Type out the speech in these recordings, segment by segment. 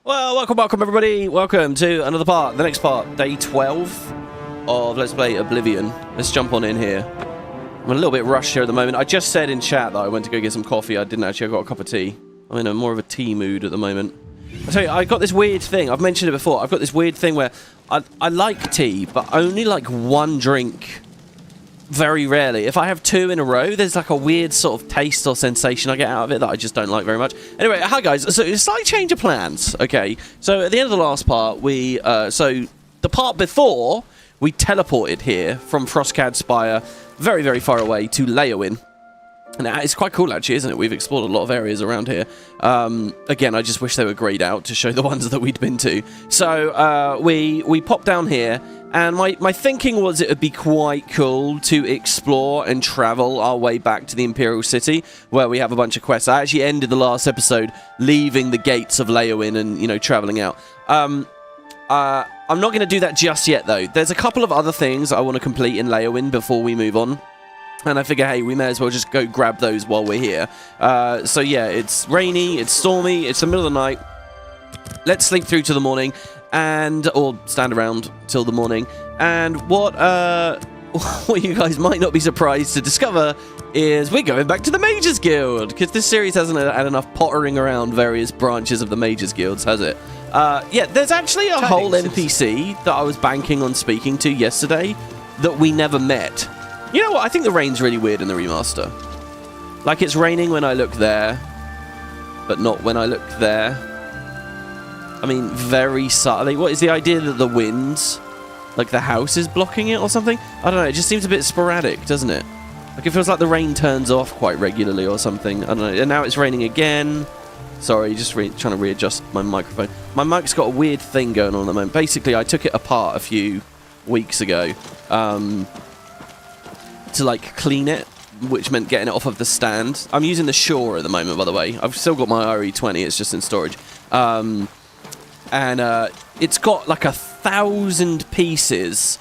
Well, welcome everybody. Welcome to another part, the next part, day 12 of Let's Play Oblivion. Let's jump on in here. I'm a little bit rushed here at the moment. I just said in chat that I went to go get some coffee. I didn't actually. I got a cup of tea. I'm in more of a tea mood at the moment. I tell you, I got this weird thing. I've mentioned it before. I've got this weird thing where I like tea, but only like one drink. Very rarely. If I have two in a row, there's like a weird sort of taste or sensation I get out of it that I just don't like very much. Anyway, hi guys. So it's a slight change of plans. Okay. So at the end of the last part, so the part before, we teleported here from Frostcad Spire, very, very far away to Leyawiin. And it's quite cool, actually, isn't it? We've explored a lot of areas around here. Again, I just wish they were grayed out to show the ones that we'd been to. So we popped down here, and my thinking was it would be quite cool to explore and travel our way back to the Imperial City, where we have a bunch of quests. I actually ended the last episode leaving the gates of Leyawiin and, you know, traveling out. I'm not going to do that just yet, though. There's a couple of other things I want to complete in Leyawiin before we move on. And I figure, hey, we may as well just go grab those while we're here. So yeah, it's rainy, it's stormy, it's the middle of the night. Let's sleep through to the morning, or stand around till the morning. And what you guys might not be surprised to discover is we're going back to the Mages Guild, because this series hasn't had enough pottering around various branches of the Mages Guilds, has it? Yeah, there's actually a whole NPC that I was banking on speaking to yesterday that we never met. You know what? I think the rain's really weird in the remaster. Like, it's raining when I look there, but not when I look there. I mean, very subtly. What is the idea that the winds, like the house is blocking it or something? I don't know. It just seems a bit sporadic, doesn't it? Like, it feels like the rain turns off quite regularly or something. I don't know. And now it's raining again. Sorry, just trying to readjust my microphone. My mic's got a weird thing going on at the moment. Basically, I took it apart a few weeks ago. To like clean it, which meant getting it off of the stand. I'm using the Shore at the moment, by the way. I've still got my RE20, it's just in storage. And it's got like 1,000 pieces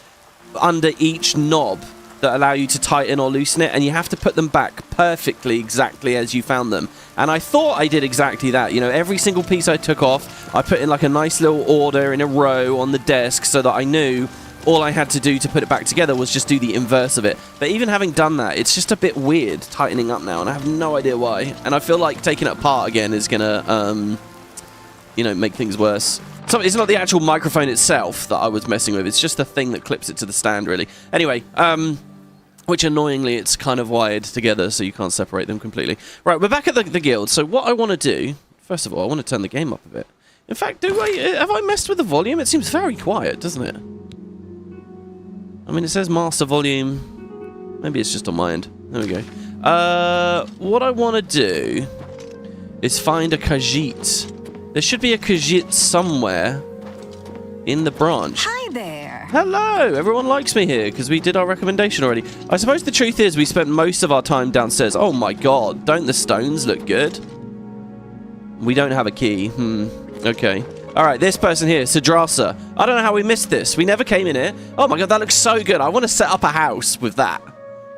under each knob that allow you to tighten or loosen it, and you have to put them back perfectly, exactly as you found them. And I thought I did exactly that. You know, every single piece I took off, I put in like a nice little order in a row on the desk so that I knew all I had to do to put it back together was just do the inverse of it. But even having done that, it's just a bit weird tightening up now, and I have no idea why. And I feel like taking it apart again is gonna, you know, make things worse. So it's not the actual microphone itself that I was messing with. It's just the thing that clips it to the stand, really. Anyway, which annoyingly, it's kind of wired together, so you can't separate them completely. Right, we're back at the guild. So what I want to do, first of all, I want to turn the game up a bit. In fact, have I messed with the volume? It seems very quiet, doesn't it? I mean, it says master volume. Maybe it's just on my end. There we go. What I want to do is find a Khajiit. There should be a Khajiit somewhere in the branch. Hi there. Hello. Everyone likes me here because we did our recommendation already. I suppose the truth is we spent most of our time downstairs. Oh my god. Don't the stones look good? We don't have a key. Okay. Alright, this person here, Sadrasa. I don't know how we missed this. We never came in here. Oh my god, that looks so good. I want to set up a house with that.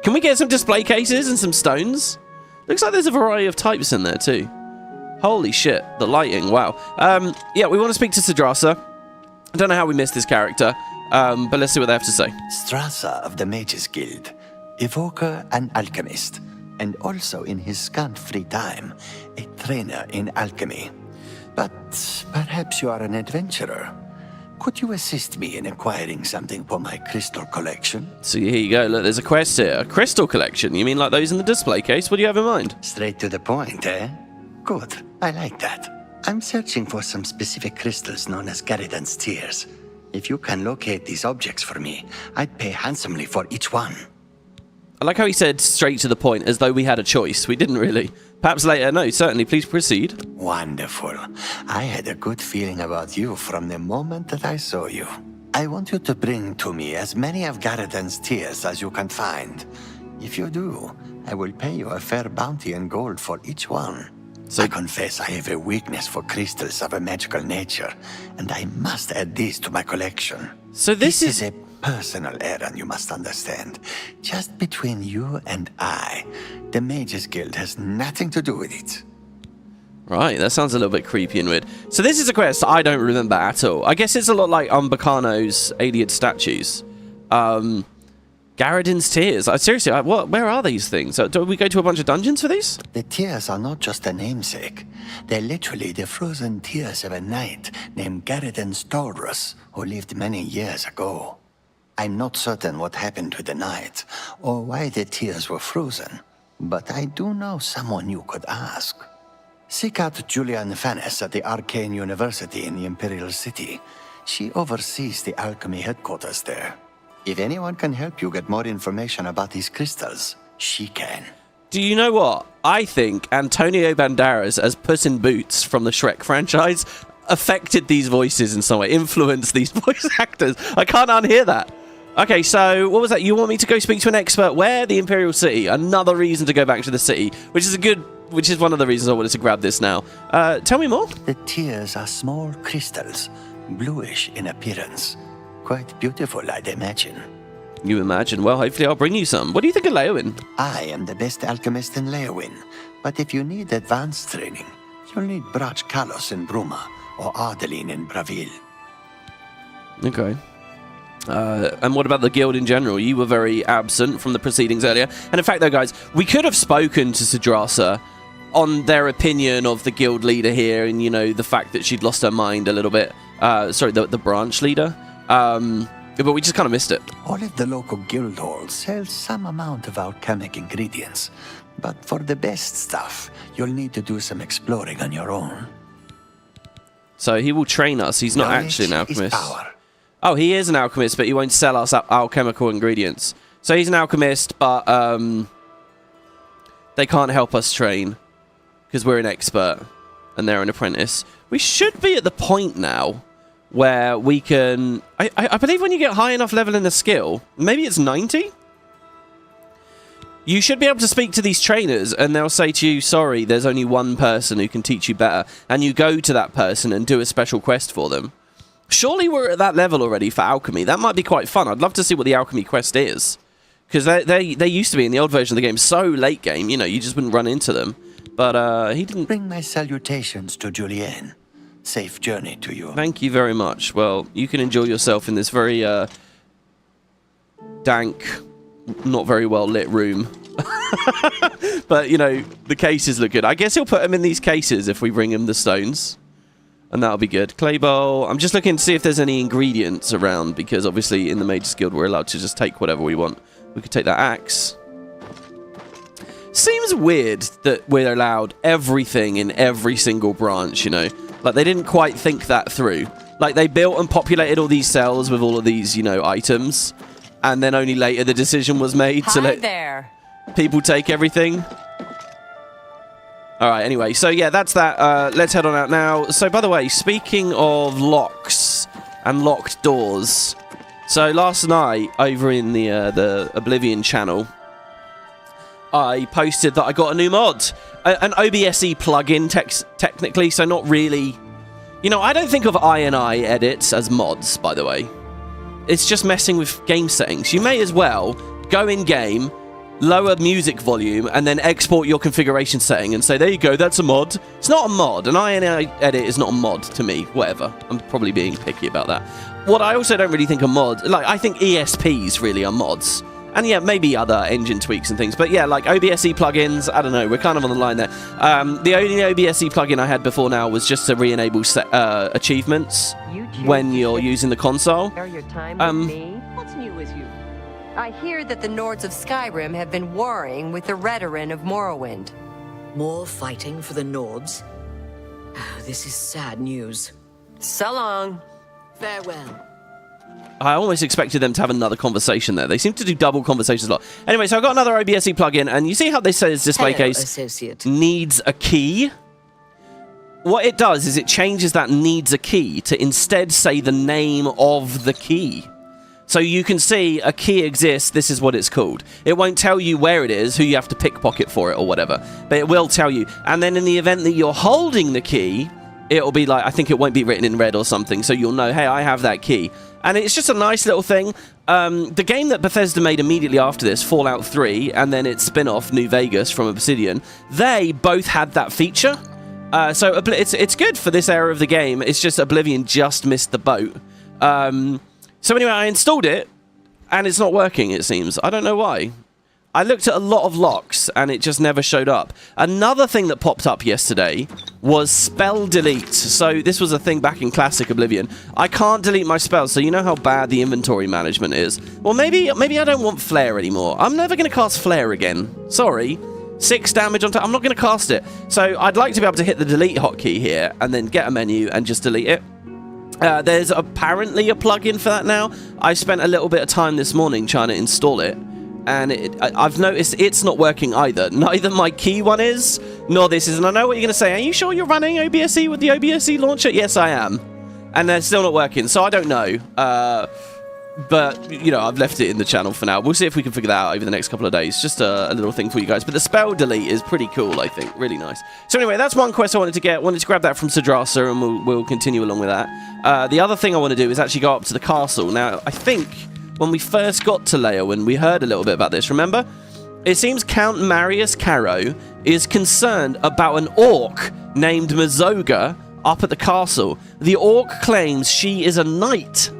Can we get some display cases and some stones? Looks like there's a variety of types in there too. Holy shit, the lighting, wow. Yeah, we want to speak to Sadrasa. I don't know how we missed this character, but let's see what they have to say. Strasa of the Mages Guild, evoker and alchemist, and also in his scant free time, a trainer in alchemy. But perhaps you are an adventurer. Could you assist me in acquiring something for my crystal collection? So here you go. Look, there's a quest here. A crystal collection. You mean like those in the display case? What do you have in mind? Straight to the point, eh? Good. I like that. I'm searching for some specific crystals known as Garridan's Tears. If you can locate these objects for me, I'd pay handsomely for each one. I like how he said straight to the point, as though we had a choice. We didn't really. Perhaps later. No, certainly. Please proceed. Wonderful. I had a good feeling about you from the moment that I saw you. I want you to bring to me as many of Garridan's Tears as you can find. If you do, I will pay you a fair bounty in gold for each one. So I confess I have a weakness for crystals of a magical nature, and I must add these to my collection. So this is a personal errand, you must understand. Just between you and I. The Mages Guild has nothing to do with it. Right, that sounds a little bit creepy and weird. So this is a quest I don't remember at all. I guess it's a lot like Bacano's Alien statues. Garridan's Tears. Seriously, where are these things? Do we go to a bunch of dungeons for these? The tears are not just a namesake. They're literally the frozen tears of a knight named Garridan's Taurus, who lived many years ago. I'm not certain what happened to the knight, or why the tears were frozen, but I do know someone you could ask. Seek out Julian Fannis at the Arcane University in the Imperial City. She oversees the alchemy headquarters there. If anyone can help you get more information about these crystals, she can. Do you know what? I think Antonio Banderas as Puss in Boots from the Shrek franchise affected these voices in some way, influenced these voice actors. I can't unhear that. Okay, so what was that? You want me to go speak to an expert where? The Imperial City. Another reason to go back to the city, which is one of the reasons I wanted to grab this now. Tell me more. The tears are small crystals, bluish in appearance. Quite beautiful, I'd imagine. You imagine? Well, hopefully I'll bring you some. What do you think of Leyawiin? I am the best alchemist in Leyawiin, but if you need advanced training, you'll need Brach Kalos in Bruma or Ardeline in Bravil. Okay. And what about the guild in general? You were very absent from the proceedings earlier. And in fact, though, guys, we could have spoken to Sidrasa on their opinion of the guild leader here and, you know, the fact that she'd lost her mind a little bit. Sorry, the branch leader. But we just kind of missed it. All of the local guild halls sell some amount of alchemic ingredients. But for the best stuff, you'll need to do some exploring on your own. So he will train us. He's not actually an alchemist. Oh, he is an alchemist, but he won't sell us alchemical ingredients. So he's an alchemist, but they can't help us train because we're an expert and they're an apprentice. We should be at the point now where we can... I believe when you get high enough level in a skill, maybe it's 90? You should be able to speak to these trainers and they'll say to you, sorry, there's only one person who can teach you better. And you go to that person and do a special quest for them. Surely we're at that level already for alchemy. That might be quite fun. I'd love to see what the alchemy quest is. Because they used to be in the old version of the game so late game, you know, you just wouldn't run into them. But he didn't... Bring my salutations to Julien. Safe journey to you. Thank you very much. Well, you can enjoy yourself in this very dank, not very well lit room. But, you know, the cases look good. I guess he'll put them in these cases if we bring him the stones. And that'll be good. Clay bowl. I'm just looking to see if there's any ingredients around, because obviously in the Mages Guild we're allowed to just take whatever we want. We could take that axe. Seems weird that we're allowed everything in every single branch, you know. Like, they didn't quite think that through. Like, they built and populated all these cells with all of these, you know, items. And then only later the decision was made to let people take everything. All right, anyway, so yeah, that's that. Let's head on out now. So, by the way, speaking of locks and locked doors, so last night over in the Oblivion channel, I posted that I got a new mod, an OBSE plugin, technically, so not really. You know, I don't think of I edits as mods, by the way. It's just messing with game settings. You may as well go in game, lower music volume, and then export your configuration setting and say, there you go, that's a mod. It's not a mod. An INI edit is not a mod to me. Whatever. I'm probably being picky about that. What I also don't really think are mods, like, I think ESPs really are mods. And yeah, maybe other engine tweaks and things. But yeah, like OBSE plugins, I don't know, we're kind of on the line there. The only OBSE plugin I had before now was just to re-enable achievements when you're using the console. Your time with me? What's new with you? I hear that the Nords of Skyrim have been warring with the Redoran of Morrowind. More fighting for the Nords? Oh, this is sad news. So long. Farewell. I almost expected them to have another conversation there. They seem to do double conversations a lot. Anyway, so I've got another OBSE plugin, and you see how this says display case associate. Needs a key? What it does is it changes that needs a key to instead say the name of the key. So you can see a key exists, this is what it's called. It won't tell you where it is, who you have to pickpocket for it or whatever, but it will tell you. And then in the event that you're holding the key, it'll be like, I think it won't be written in red or something, so you'll know, hey, I have that key. And it's just a nice little thing. The game that Bethesda made immediately after this, Fallout 3, and then its spin-off, New Vegas, from Obsidian, they both had that feature. So it's good for this era of the game. It's just Oblivion just missed the boat. So anyway, I installed it, and it's not working, it seems. I don't know why. I looked at a lot of locks, and it just never showed up. Another thing that popped up yesterday was spell delete. So this was a thing back in classic Oblivion. I can't delete my spells, so you know how bad the inventory management is. Well, maybe I don't want Flare anymore. I'm never going to cast Flare again. Sorry. 6 damage on top. I'm not going to cast it. So I'd like to be able to hit the delete hotkey here, and then get a menu and just delete it. There's apparently a plugin for that now. I spent a little bit of time this morning trying to install it. And I've noticed it's not working either. Neither my key one is, nor this is. And I know what you're going to say. Are you sure you're running OBSE with the OBSE launcher? Yes, I am. And they're still not working, so I don't know. But, you know, I've left it in the channel for now. We'll see if we can figure that out over the next couple of days. Just a little thing for you guys. But the spell delete is pretty cool, I think. Really nice. So anyway, that's one quest I wanted to get. Wanted to grab that from Sadrasa, and we'll continue along with that. The other thing I want to do is actually go up to the castle. Now, I think when we first got to Leyawiin, we heard a little bit about this, remember? It seems Count Marius Caro is concerned about an orc named Mazoga up at the castle. The orc claims she is a knight.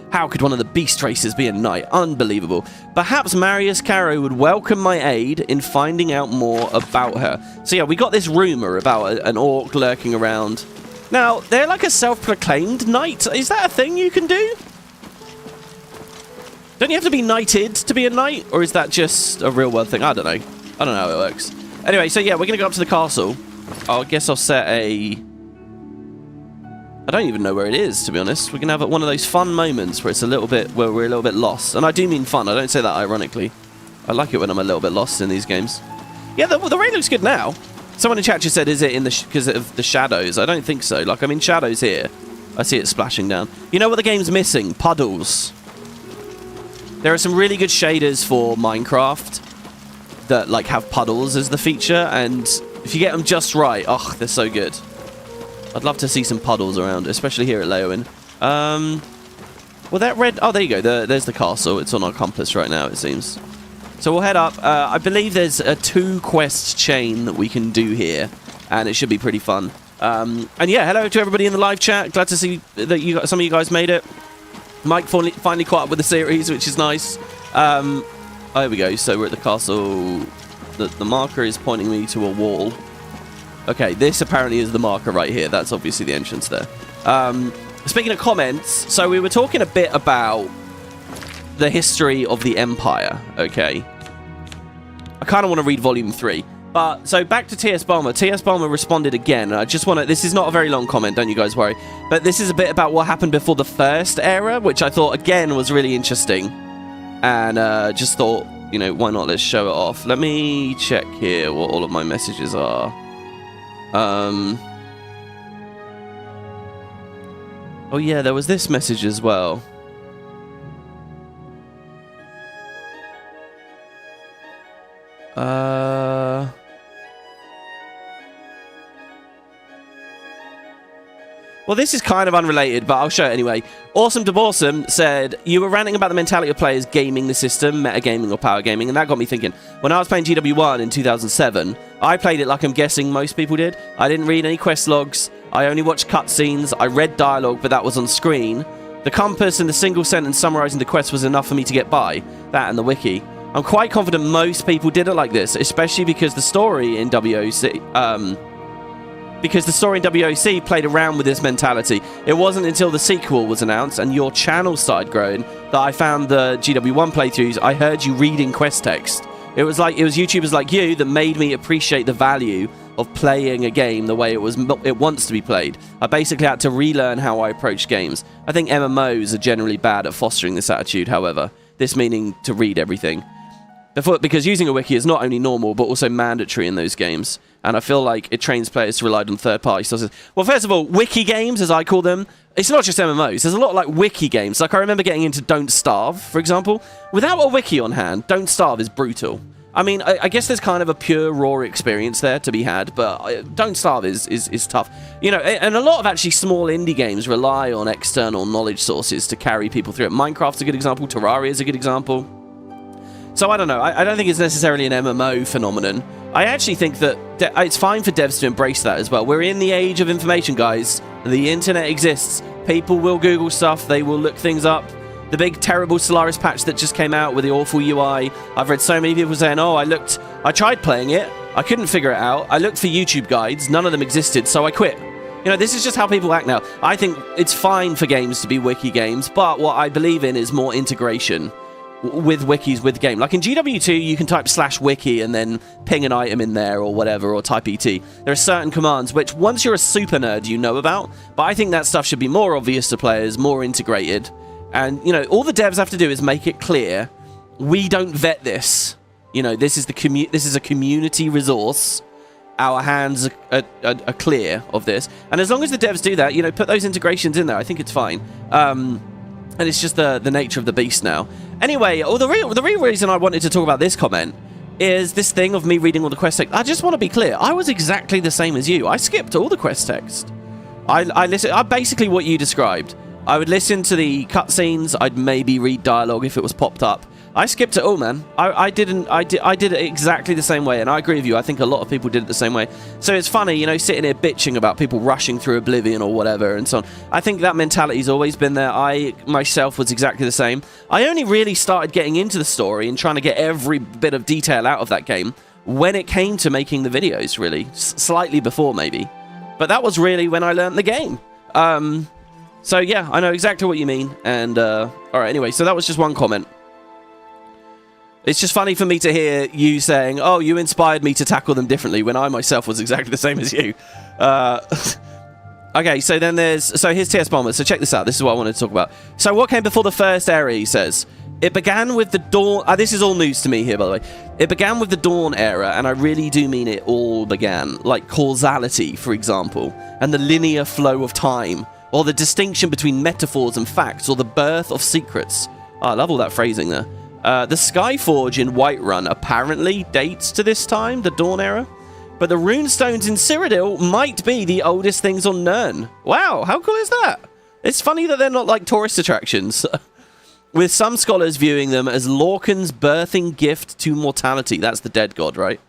How could one of the beast races be a knight? Unbelievable. Perhaps Marius Caro would welcome my aid in finding out more about her. So yeah, we got this rumor about an orc lurking around. Now, they're like a self-proclaimed knight. Is that a thing you can do? Don't you have to be knighted to be a knight? Or is that just a real-world thing? I don't know. I don't know how it works. Anyway, so yeah, we're going to go up to the castle. I guess I'll set a... I don't even know where it is, to be honest. We're going to have one of those fun moments where it's a little bit... where we're a little bit lost. And I do mean fun. I don't say that ironically. I like it when I'm a little bit lost in these games. Yeah, the raid looks good now. Someone in chat just said, is it in the... because of the shadows? I don't think so. Like, I'm in shadows here. I see it splashing down. You know what the game's missing? Puddles. There are some really good shaders for Minecraft that like have puddles as the feature, and if you get them just right, oh, they're so good. I'd love to see some puddles around, especially here at Leyawiin. Well, that red... oh, there you go. There's the castle. It's on our compass right now, it seems. So we'll head up. I believe there's a 2-quest chain that we can do here, and it should be pretty fun. And yeah, hello to everybody in the live chat. Glad to see that some of you guys made it. Mike finally caught up with the series, which is nice. There we go. So we're at the castle. The marker is pointing me to a wall. Okay, this apparently is the marker right here. That's obviously the entrance there. Speaking of comments, so we were talking a bit about the history of the Empire, okay? I kind of want to read Volume 3. But, so back to T.S. Balmer. T.S. Balmer responded again. I just want to... this is not a very long comment, don't you guys worry. But this is a bit about what happened before the first era, which I thought, again, was really interesting. And just thought, you know, why not? Let's show it off. Let me check here what all of my messages are. Oh, yeah, there was this message as well. Well, this is kind of unrelated, but I'll show it anyway. Awesome Deborsome said, you were ranting about the mentality of players gaming the system, metagaming or power gaming, and that got me thinking. When I was playing GW1 in 2007, I played it like I'm guessing most people did. I didn't read any quest logs. I only watched cutscenes. I read dialogue, but that was on screen. The compass and the single sentence summarizing the quest was enough for me to get by. That and the wiki. I'm quite confident most people did it like this, especially because the story in WOC... because the story in WOC played around with this mentality. It wasn't until the sequel was announced and your channel started growing that I found the GW1 playthroughs. I heard you reading quest text. It was YouTubers like you that made me appreciate the value of playing a game the way it wants to be played. I basically had to relearn how I approach games. I think MMOs are generally bad at fostering this attitude, however. This meaning to read everything. Because using a wiki is not only normal, but also mandatory in those games. And I feel like it trains players to rely on third-party sources. Well, first of all, wiki games, as I call them, it's not just MMOs. There's a lot of, like, wiki games. Like, I remember getting into Don't Starve, for example. Without a wiki on hand, Don't Starve is brutal. I mean, I guess there's kind of a pure, raw experience there to be had, but Don't Starve is tough. You know, and a lot of actually small indie games rely on external knowledge sources to carry people through it. Minecraft's a good example. Terraria is a good example. So I don't know. I don't think it's necessarily an MMO phenomenon. I actually think that it's fine for devs to embrace that as well. We're in the age of information, guys. The internet exists. People will Google stuff. They will look things up. The big, terrible Solaris patch that just came out with the awful UI. I've read so many people saying, oh, I tried playing it. I couldn't figure it out. I looked for YouTube guides. None of them existed, so I quit. You know, this is just how people act now. I think it's fine for games to be wiki games, but what I believe in is more integration with wikis with the game. Like in GW2, you can type /wiki and then ping an item in there or whatever, or type ET. There are certain commands which, once you're a super nerd, you know about, but I think that stuff should be more obvious to players, more integrated. And, you know, all the devs have to do is make it clear, we don't vet this. You know, this is a community resource. Our hands are clear of this. And as long as the devs do that, you know, put those integrations in there, I think it's fine. And it's just the nature of the beast now. Anyway, the real reason I wanted to talk about this comment is this thing of me reading all the quest text. I just want to be clear. I was exactly the same as you. I skipped all the quest text. I basically what you described. I would listen to the cutscenes. I'd maybe read dialogue if it was popped up. I skipped it all, man. I did it exactly the same way, and I agree with you. I think a lot of people did it the same way. So it's funny, you know, sitting here bitching about people rushing through Oblivion or whatever and so on. I think that mentality's always been there. I myself was exactly the same. I only really started getting into the story and trying to get every bit of detail out of that game when it came to making the videos, really. Slightly before, maybe. But that was really when I learned the game. So yeah, I know exactly what you mean. And all right, anyway, so that was just one comment. It's just funny for me to hear you saying, oh, you inspired me to tackle them differently, when I myself was exactly the same as you. Okay, so then here's TS Bomber. So check this out. This is what I wanted to talk about. So what came before the first era, he says? It began with the Dawn... this is all news to me here, by the way. It began with the Dawn era, and I really do mean it all began. Like causality, for example, and the linear flow of time, or the distinction between metaphors and facts, or the birth of secrets. Oh, I love all that phrasing there. The Skyforge in Whiterun apparently dates to this time, the Dawn era. But the runestones in Cyrodiil might be the oldest things on Nirn. Wow, how cool is that? It's funny that they're not like tourist attractions. With some scholars viewing them as Lorcan's birthing gift to mortality. That's the dead god, right?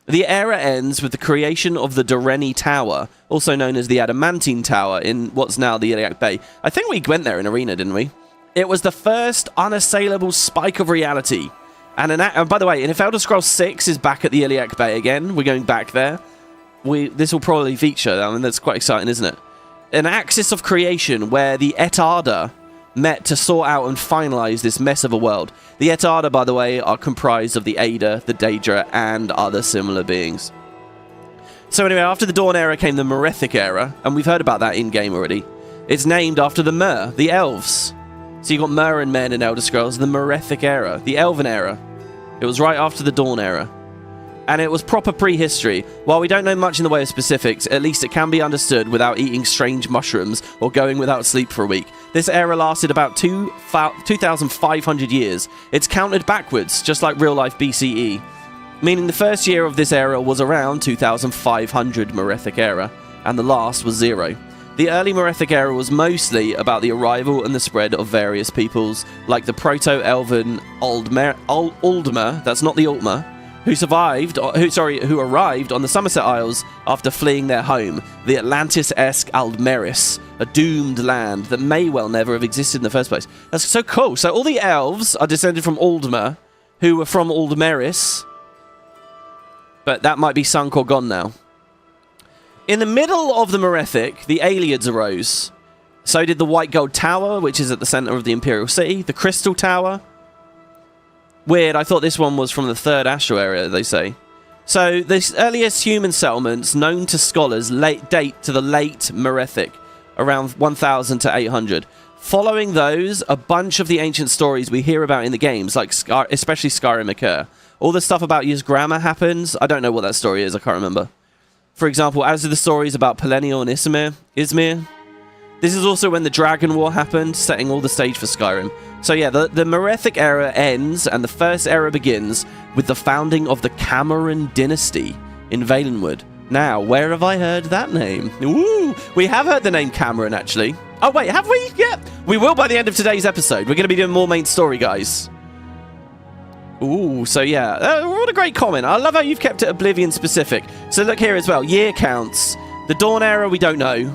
The era ends with the creation of the Doreni Tower, also known as the Adamantine Tower in what's now the Iliac Bay. I think we went there in Arena, didn't we? It was the first unassailable spike of reality. And by the way, and if Elder Scrolls 6 is back at the Iliac Bay again, we're going back there. This will probably feature. I mean, that's quite exciting, isn't it? An axis of creation where the Etarda met to sort out and finalize this mess of a world. The Etarda, by the way, are comprised of the Ada, the Daedra, and other similar beings. So anyway, after the Dawn era came the Merethic era, and we've heard about that in-game already. It's named after the Mer, the elves. So you got Mer and men in Elder Scrolls, the Merethic era, the Elven era. It was right after the Dawn era. And it was proper prehistory. While we don't know much in the way of specifics, at least it can be understood without eating strange mushrooms or going without sleep for a week. This era lasted about 2,500 years. It's counted backwards, just like real-life BCE. Meaning the first year of this era was around 2,500 Merethic era, and the last was 0. The early Merethic era was mostly about the arrival and the spread of various peoples, like the Proto-Elven Aldmer, that's not the Altmer, who arrived on the Somerset Isles after fleeing their home, the Atlantis-esque Aldmeris, a doomed land that may well never have existed in the first place. That's so cool. So all the elves are descended from Aldmer, who were from Aldmeris, but that might be sunk or gone now. In the middle of the Merethic, the Ayleids arose. So did the White Gold Tower, which is at the center of the Imperial City, the Crystal Tower. Weird, I thought this one was from the third Astral area, they say. So the earliest human settlements known to scholars date to the late Merethic, around 1000 to 800. Following those, a bunch of the ancient stories we hear about in the games, like especially Skyrim, occur. All the stuff about Ysgramma happens. I don't know what that story is, I can't remember. For example, as are the stories about Pelennor and Izmir. This is also when the Dragon War happened, setting all the stage for Skyrim. So yeah, the Merethic era ends, and the first era begins with the founding of the Cameron dynasty in Valenwood. Now, where have I heard that name? Ooh, we have heard the name Cameron, actually. Oh wait, have we? Yeah, we will by the end of today's episode. We're going to be doing more main story, guys. Ooh, so yeah, what a great comment. I love how you've kept it Oblivion specific. So look here as well, year counts. The Dawn Era, we don't know.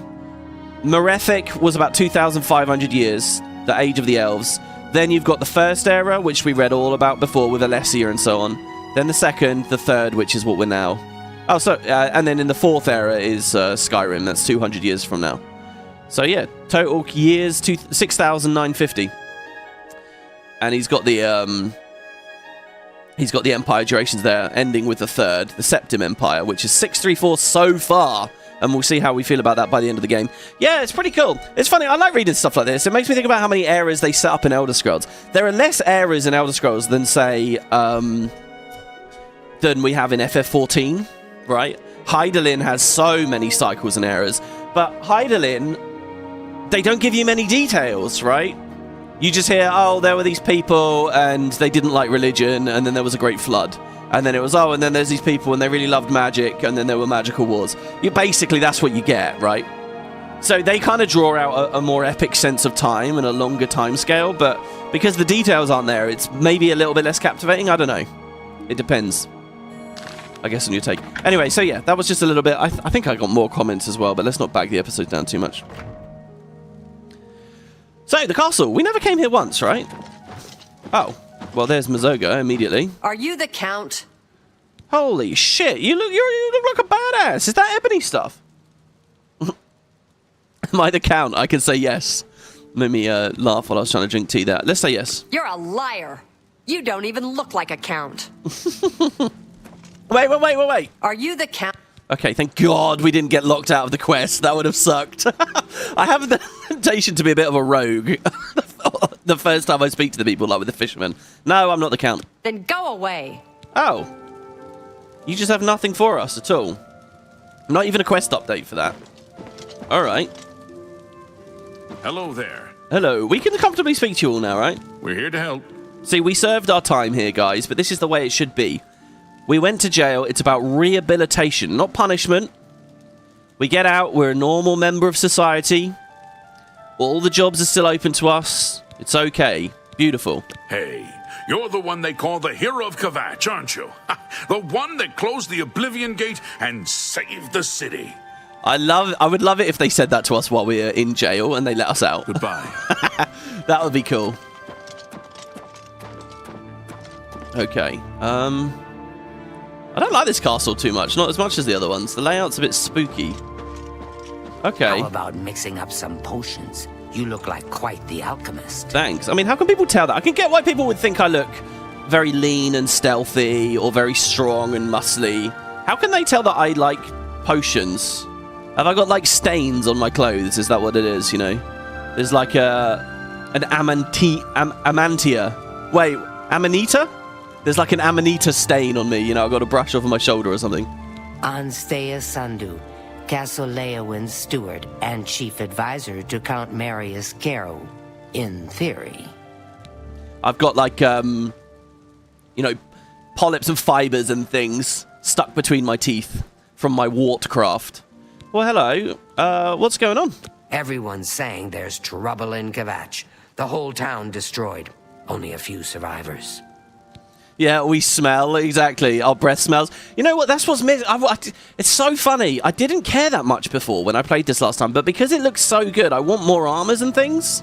Merethic was about 2,500 years, the age of the elves. Then you've got the First Era, which we read all about before with Alessia and so on. Then the Second, the Third, which is what we're now. Oh, so, and then in the Fourth Era is Skyrim, that's 200 years from now. So yeah, total years, 6,950. And he's got the Empire durations there, ending with the Third, the Septim Empire, which is 634 so far. And we'll see how we feel about that by the end of the game. Yeah, it's pretty cool. It's funny, I like reading stuff like this. It makes me think about how many eras they set up in Elder Scrolls. There are less eras in Elder Scrolls than, say, than we have in FF14, right? Hydaelyn has so many cycles and eras. But Hydaelyn, they don't give you many details, right? You just hear, oh, there were these people, and they didn't like religion, and then there was a great flood. And then it was, oh, and then there's these people and they really loved magic, and then there were magical wars. Basically, that's what you get, right? So they kind of draw out a more epic sense of time and a longer time scale, but because the details aren't there, it's maybe a little bit less captivating. I don't know. It depends, I guess, on your take. Anyway, so yeah, that was just a little bit. I think I got more comments as well, but let's not bag the episode down too much. So, the castle. We never came here once, right? Oh. Well, there's Mazoga immediately. Are you the Count? Holy shit! You look like a badass. Is that ebony stuff? Am I the Count? I can say yes. Made me laugh while I was trying to drink tea there. Let's say yes. You're a liar. You don't even look like a Count. Wait. Are you the Count? Okay, thank God we didn't get locked out of the quest. That would have sucked. I have the temptation to be a bit of a rogue. The first time I speak to the people, like with the Fisherman. No, I'm not the Count. Then go away. Oh. You just have nothing for us at all. Not even a quest update for that. All right. Hello there. Hello. We can comfortably speak to you all now, right? We're here to help. See, we served our time here, guys, but this is the way it should be. We went to jail. It's about rehabilitation, not punishment. We get out. We're a normal member of society. All the jobs are still open to us. It's okay. Beautiful. Hey, you're the one they call the hero of Kvatch, aren't you? The one that closed the Oblivion Gate and saved the city. I would love it if they said that to us while we were in jail and they let us out. Goodbye. That would be cool. Okay. I don't like this castle too much. Not as much as the other ones. The layout's a bit spooky. Okay. How about mixing up some potions? You look like quite the alchemist. Thanks. I mean, how can people tell that? I can get why people would think I look very lean and stealthy or very strong and muscly. How can they tell that I like potions? Have I got like stains on my clothes? Is that what it is, you know? There's like an amantia. Wait, amanita? There's like an amanita stain on me, you know, I've got a brush over my shoulder or something. Anstea Sandu, Castle Leyawiin's steward and chief advisor to Count Marius Caro, in theory. I've got like, you know, polyps and fibers and things stuck between my teeth from my wartcraft. Well, hello. What's going on? Everyone's saying there's trouble in Kvatch. The whole town destroyed. Only a few survivors. Yeah, we smell, exactly. Our breath smells. You know what, that's what's missing. It's so funny. I didn't care that much before when I played this last time, but because it looks so good, I want more armors and things.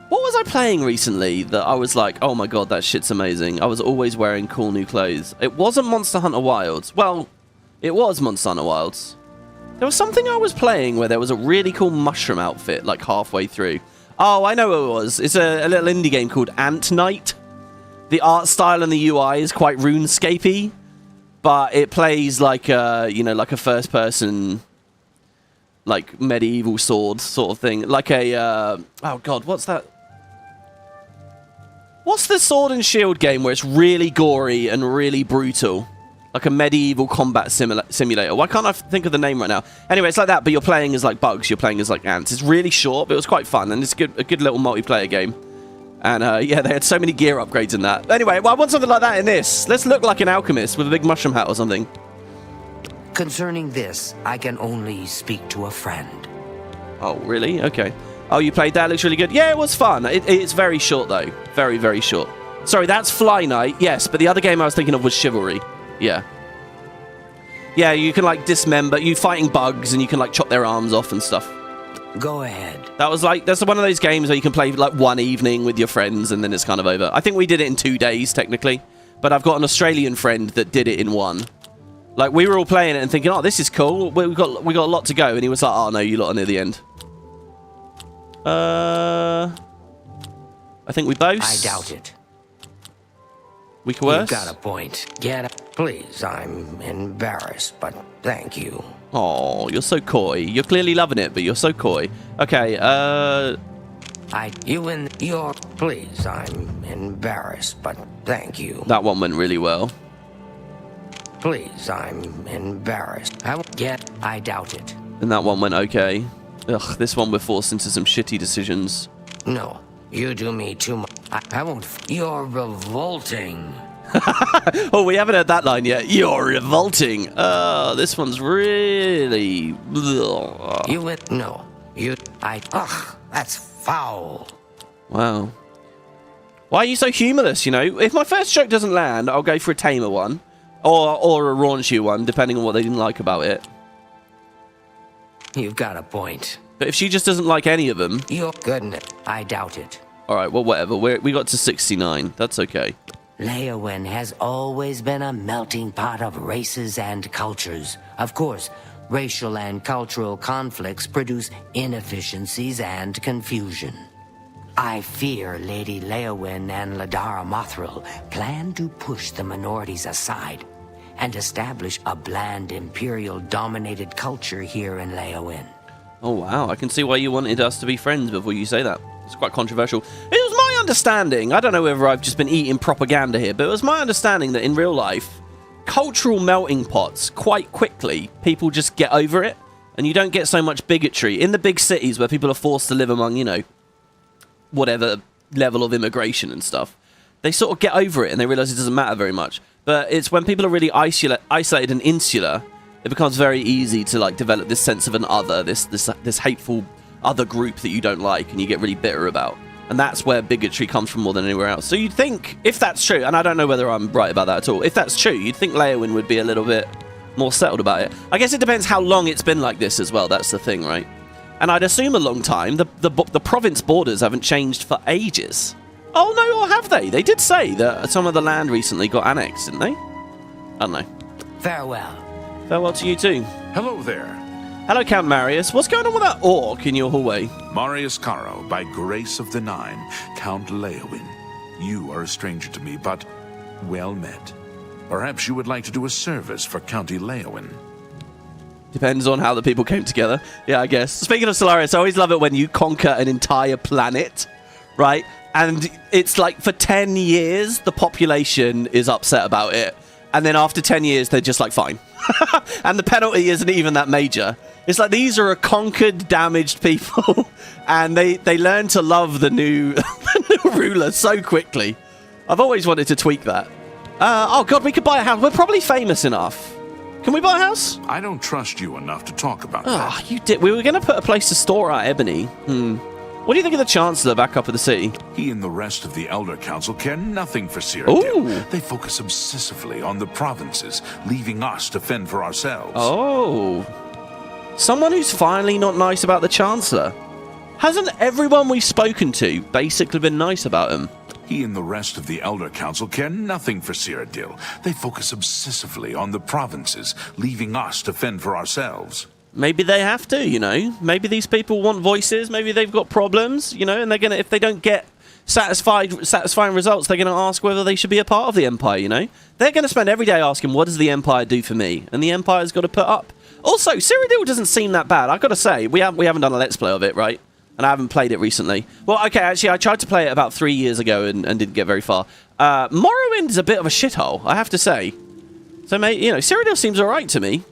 What was I playing recently that I was like, oh my god, that shit's amazing? I was always wearing cool new clothes. It wasn't Monster Hunter Wilds. Well, it was Monster Hunter Wilds. There was something I was playing where there was a really cool mushroom outfit, like halfway through. Oh, I know what it was. It's a little indie game called Ant Knight. The art style and the UI is quite RuneScape-y, but it plays like a, you know, like a first-person, like medieval sword sort of thing. Like a, oh god, what's that? What's the sword and shield game where it's really gory and really brutal? Like a medieval combat simulator. Why can't I think of the name right now? Anyway, it's like that, but you're playing as like bugs, you're playing as like ants. It's really short, but it was quite fun, and it's a good little multiplayer game. And yeah, they had so many gear upgrades in that. Anyway, well, I want something like that in this. Let's look like an alchemist with a big mushroom hat or something. Concerning this, I can only speak to a friend. Oh, really? Okay. Oh, you played that? Looks really good. Yeah, it was fun. It's very short, though. Very, very short. Sorry, that's Fly Night, yes, but the other game I was thinking of was Chivalry. Yeah. Yeah, you can, like, dismember. You fighting bugs, and you can, like, chop their arms off and stuff. Go ahead. That was, like, that's one of those games where you can play, like, one evening with your friends, and then it's kind of over. I think we did it in 2 days, technically. But I've got an Australian friend that did it in 1. Like, we were all playing it and thinking, oh, this is cool. We got a lot to go. And he was like, oh, no, you lot are near the end. I think we both. I doubt it. We coerce? You've got a point. Get up. Please, I'm embarrassed, but thank you. Oh, you're so coy. You're clearly loving it, but you're so coy. Okay, Please, I'm embarrassed, but thank you. that one went really well. Please, I'm embarrassed. I doubt it. And that one went okay. Ugh, this one we're forced into some shitty decisions. No, you do me too much. I won't. You're revolting. Oh, we haven't heard that line yet. You're revolting. This one's really... Ugh. That's foul. Wow. Why are you so humorless, you know? If my first joke doesn't land, I'll go for a tamer one. Or a raunchy one, depending on what they didn't like about it. You've got a point. But if she just doesn't like any of them... Your goodness, I doubt it. Alright, well, whatever. We got to 69. That's okay. Leyawiin has always been a melting pot of races and cultures. Of course, racial and cultural conflicts produce inefficiencies and confusion. I fear Lady Leyawiin and Ladara Mothril plan to push the minorities aside and establish a bland Imperial-dominated culture here in Leyawiin. Oh, wow. I can see why you wanted us to be friends before you say that. It's quite controversial. It was my understanding, I don't know whether I've just been eating propaganda here, but it was my understanding that in real life, cultural melting pots, quite quickly, people just get over it, and you don't get so much bigotry. In the big cities where people are forced to live among, you know, whatever level of immigration and stuff, they sort of get over it and they realise it doesn't matter very much. But it's when people are really isolated and insular, it becomes very easy to like develop this sense of an other, this hateful other group that you don't like and you get really bitter about. And that's where bigotry comes from more than anywhere else. So you'd think, if that's true, and I don't know whether I'm right about that at all, if that's true, you'd think Leyawiin would be a little bit more settled about it. I guess it depends how long it's been like this as well, that's the thing, right? And I'd assume a long time. The province borders haven't changed for ages. Oh no, or have they? They did say that some of the land recently got annexed, didn't they? I don't know. Farewell. Farewell to you too. Hello there. Hello, Count Marius. What's going on with that orc in your hallway? Marius Caro, by grace of the Nine, Count Leyawiin. You are a stranger to me, but well met. Perhaps you would like to do a service for County Leyawiin. Depends on how the people came together. Yeah, I guess. Speaking of Solaris, I always love it when you conquer an entire planet, right? And it's like for 10 years, the population is upset about it. And then after 10 years, they're just like, fine. And the penalty isn't even that major. It's like these are a conquered, damaged people. And they learn to love the new ruler so quickly. I've always wanted to tweak that. Oh, God, we could buy a house. We're probably famous enough. Can we buy a house? I don't trust you enough to talk about Oh, that. you did. We were going to put a place to store our ebony. What do you think of the Chancellor back up at the city? He and the rest of the Elder Council care nothing for Cyrodiil. Ooh. They focus obsessively on the provinces, leaving us to fend for ourselves. Oh. Someone who's finally not nice about the Chancellor. Hasn't everyone we've spoken to basically been nice about him? He and the rest of the Elder Council care nothing for Cyrodiil. They focus obsessively on the provinces, leaving us to fend for ourselves. Maybe they have to, you know. Maybe these people want voices. Maybe they've got problems, you know, and they're going to, if they don't get satisfying results, they're going to ask whether they should be a part of the Empire, you know. They're going to spend every day asking, what does the Empire do for me? And the Empire's got to put up. Also, Cyrodiil doesn't seem that bad. I've got to say, we haven't done a Let's Play of it, right? And I haven't played it recently. Well, okay, actually, I tried to play it about 3 years ago and didn't get very far. Morrowind's a bit of a shithole, I have to say. So, mate, you know, Cyrodiil seems alright to me.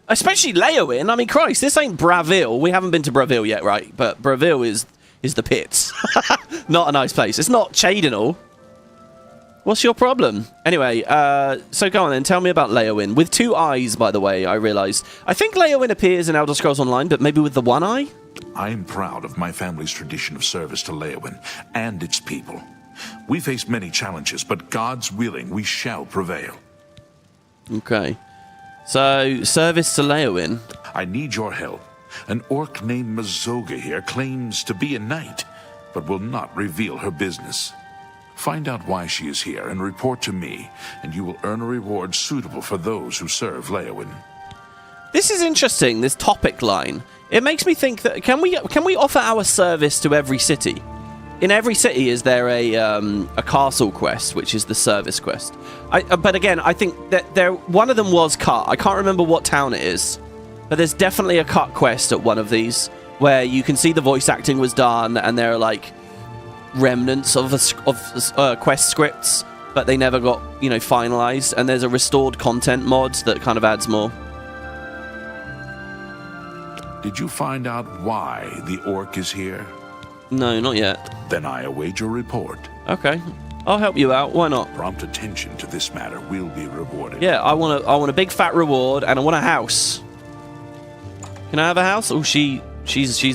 Especially Leyawiin. I mean, Christ, this ain't Bravil. We haven't been to Bravil yet, right? But Bravil is the pits. Not a nice place. It's not Chadenal. What's your problem? Anyway, so go on then. Tell me about Leyawiin. With 2 eyes, by the way, I realised. I think Leyawiin appears in Elder Scrolls Online, but maybe with the 1 eye? I am proud of my family's tradition of service to Leyawiin and its people. We face many challenges, but God's willing, we shall prevail. Okay. So, service to Leyawiin. I need your help. An orc named Mazoga here claims to be a knight, but will not reveal her business. Find out why she is here and report to me, and you will earn a reward suitable for those who serve Leyawiin. This is interesting, this topic line. It makes me think that can we offer our service to every city? In every city, is there a castle quest, which is the service quest? But again, I think that one of them was cut. I can't remember what town it is, but there's definitely a cut quest at one of these where you can see the voice acting was done, and there are like remnants of quest scripts, but they never got finalized. And there's a restored content mod that kind of adds more. Did you find out why the orc is here? No, not yet. Then I await your report. Okay, I'll help you out. Why not? Prompt attention to this matter will be rewarded. Yeah, I want a big fat reward, and I want a house. Can I have a house? Oh, she's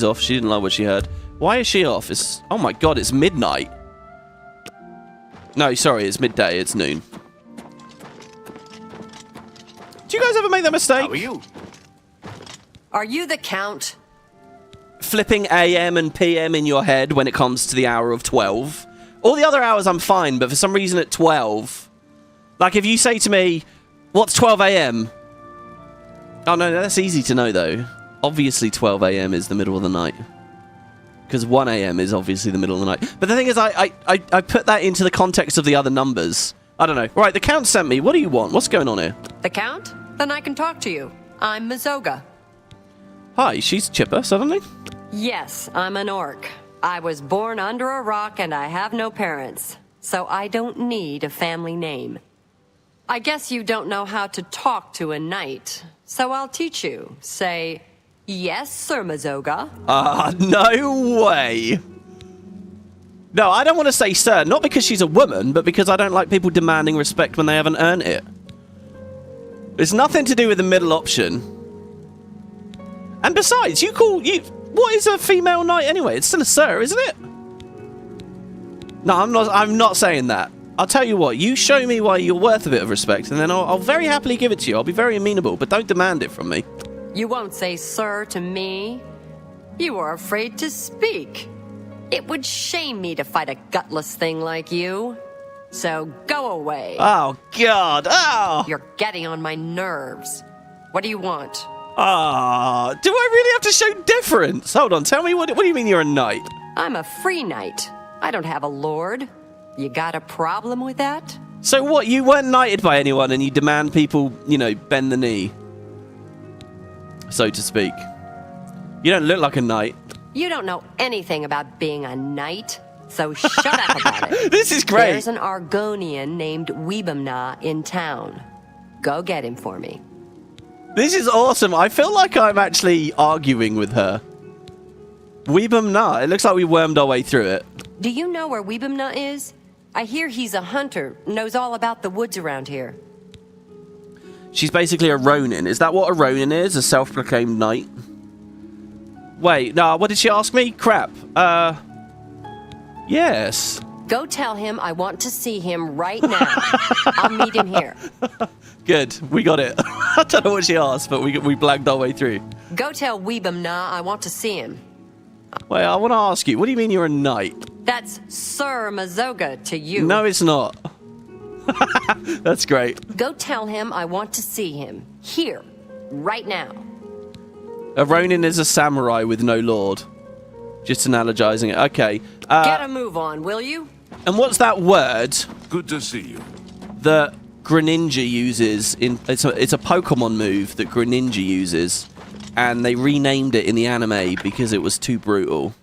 off. She didn't like what she heard. Why is she off? Oh my god, it's midnight. No, sorry, it's midday. It's noon. Do you guys ever make that mistake? How are you? Are you the Count? Flipping AM and PM in your head when it comes to the hour of 12. All the other hours I'm fine, but for some reason at 12... Like, if you say to me, what's 12 AM? Oh, no, that's easy to know, though. Obviously 12 AM is the middle of the night. Because 1 AM is obviously the middle of the night. But the thing is, I put that into the context of the other numbers. I don't know. Right, the Count sent me. What do you want? What's going on here? The Count? Then I can talk to you. I'm Mazoga. Hi, she's chipper suddenly. Yes, I'm an orc. I was born under a rock and I have no parents, so I don't need a family name. I guess you don't know how to talk to a knight, so I'll teach you. Say, yes, Sir Mazoga. No way. No, I don't want to say sir, not because she's a woman, but because I don't like people demanding respect when they haven't earned it. It's nothing to do with the middle option. And besides, what is a female knight anyway? It's still a sir, isn't it? No, I'm not saying that. I'll tell you what, you show me why you're worth a bit of respect, and then I'll very happily give it to you. I'll be very amenable, but don't demand it from me. You won't say sir to me. You are afraid to speak. It would shame me to fight a gutless thing like you. So go away. Oh, God. Oh. You're getting on my nerves. What do you want? Ah, do I really have to show deference? Hold on, tell me, what do you mean you're a knight? I'm a free knight. I don't have a lord. You got a problem with that? So what, you weren't knighted by anyone and you demand people, bend the knee? So to speak. You don't look like a knight. You don't know anything about being a knight, so shut up about it. This is great. There's an Argonian named Weebamna in town. Go get him for me. This is awesome. I feel like I'm actually arguing with her. Weebamna. It looks like we wormed our way through it. Do you know where Weebamna is? I hear he's a hunter, knows all about the woods around here. She's basically a Ronin. Is that what a Ronin is? A self-proclaimed knight? Wait, no, what did she ask me? Crap. Yes. Go tell him I want to see him right now. I'll meet him here. Good, we got it. I don't know what she asked, but we blagged our way through. Go tell Weebamna I want to see him. Wait, I want to ask you, what do you mean you're a knight? That's Sir Mazoga to you. No, it's not. That's great. Go tell him I want to see him. Here. Right now. A Ronin is a samurai with no lord. Just analogizing it. Okay. Get a move on, will you? And what's that word Good to see you. that Greninja uses? It's a Pokemon move that Greninja uses. And they renamed it in the anime because it was too brutal.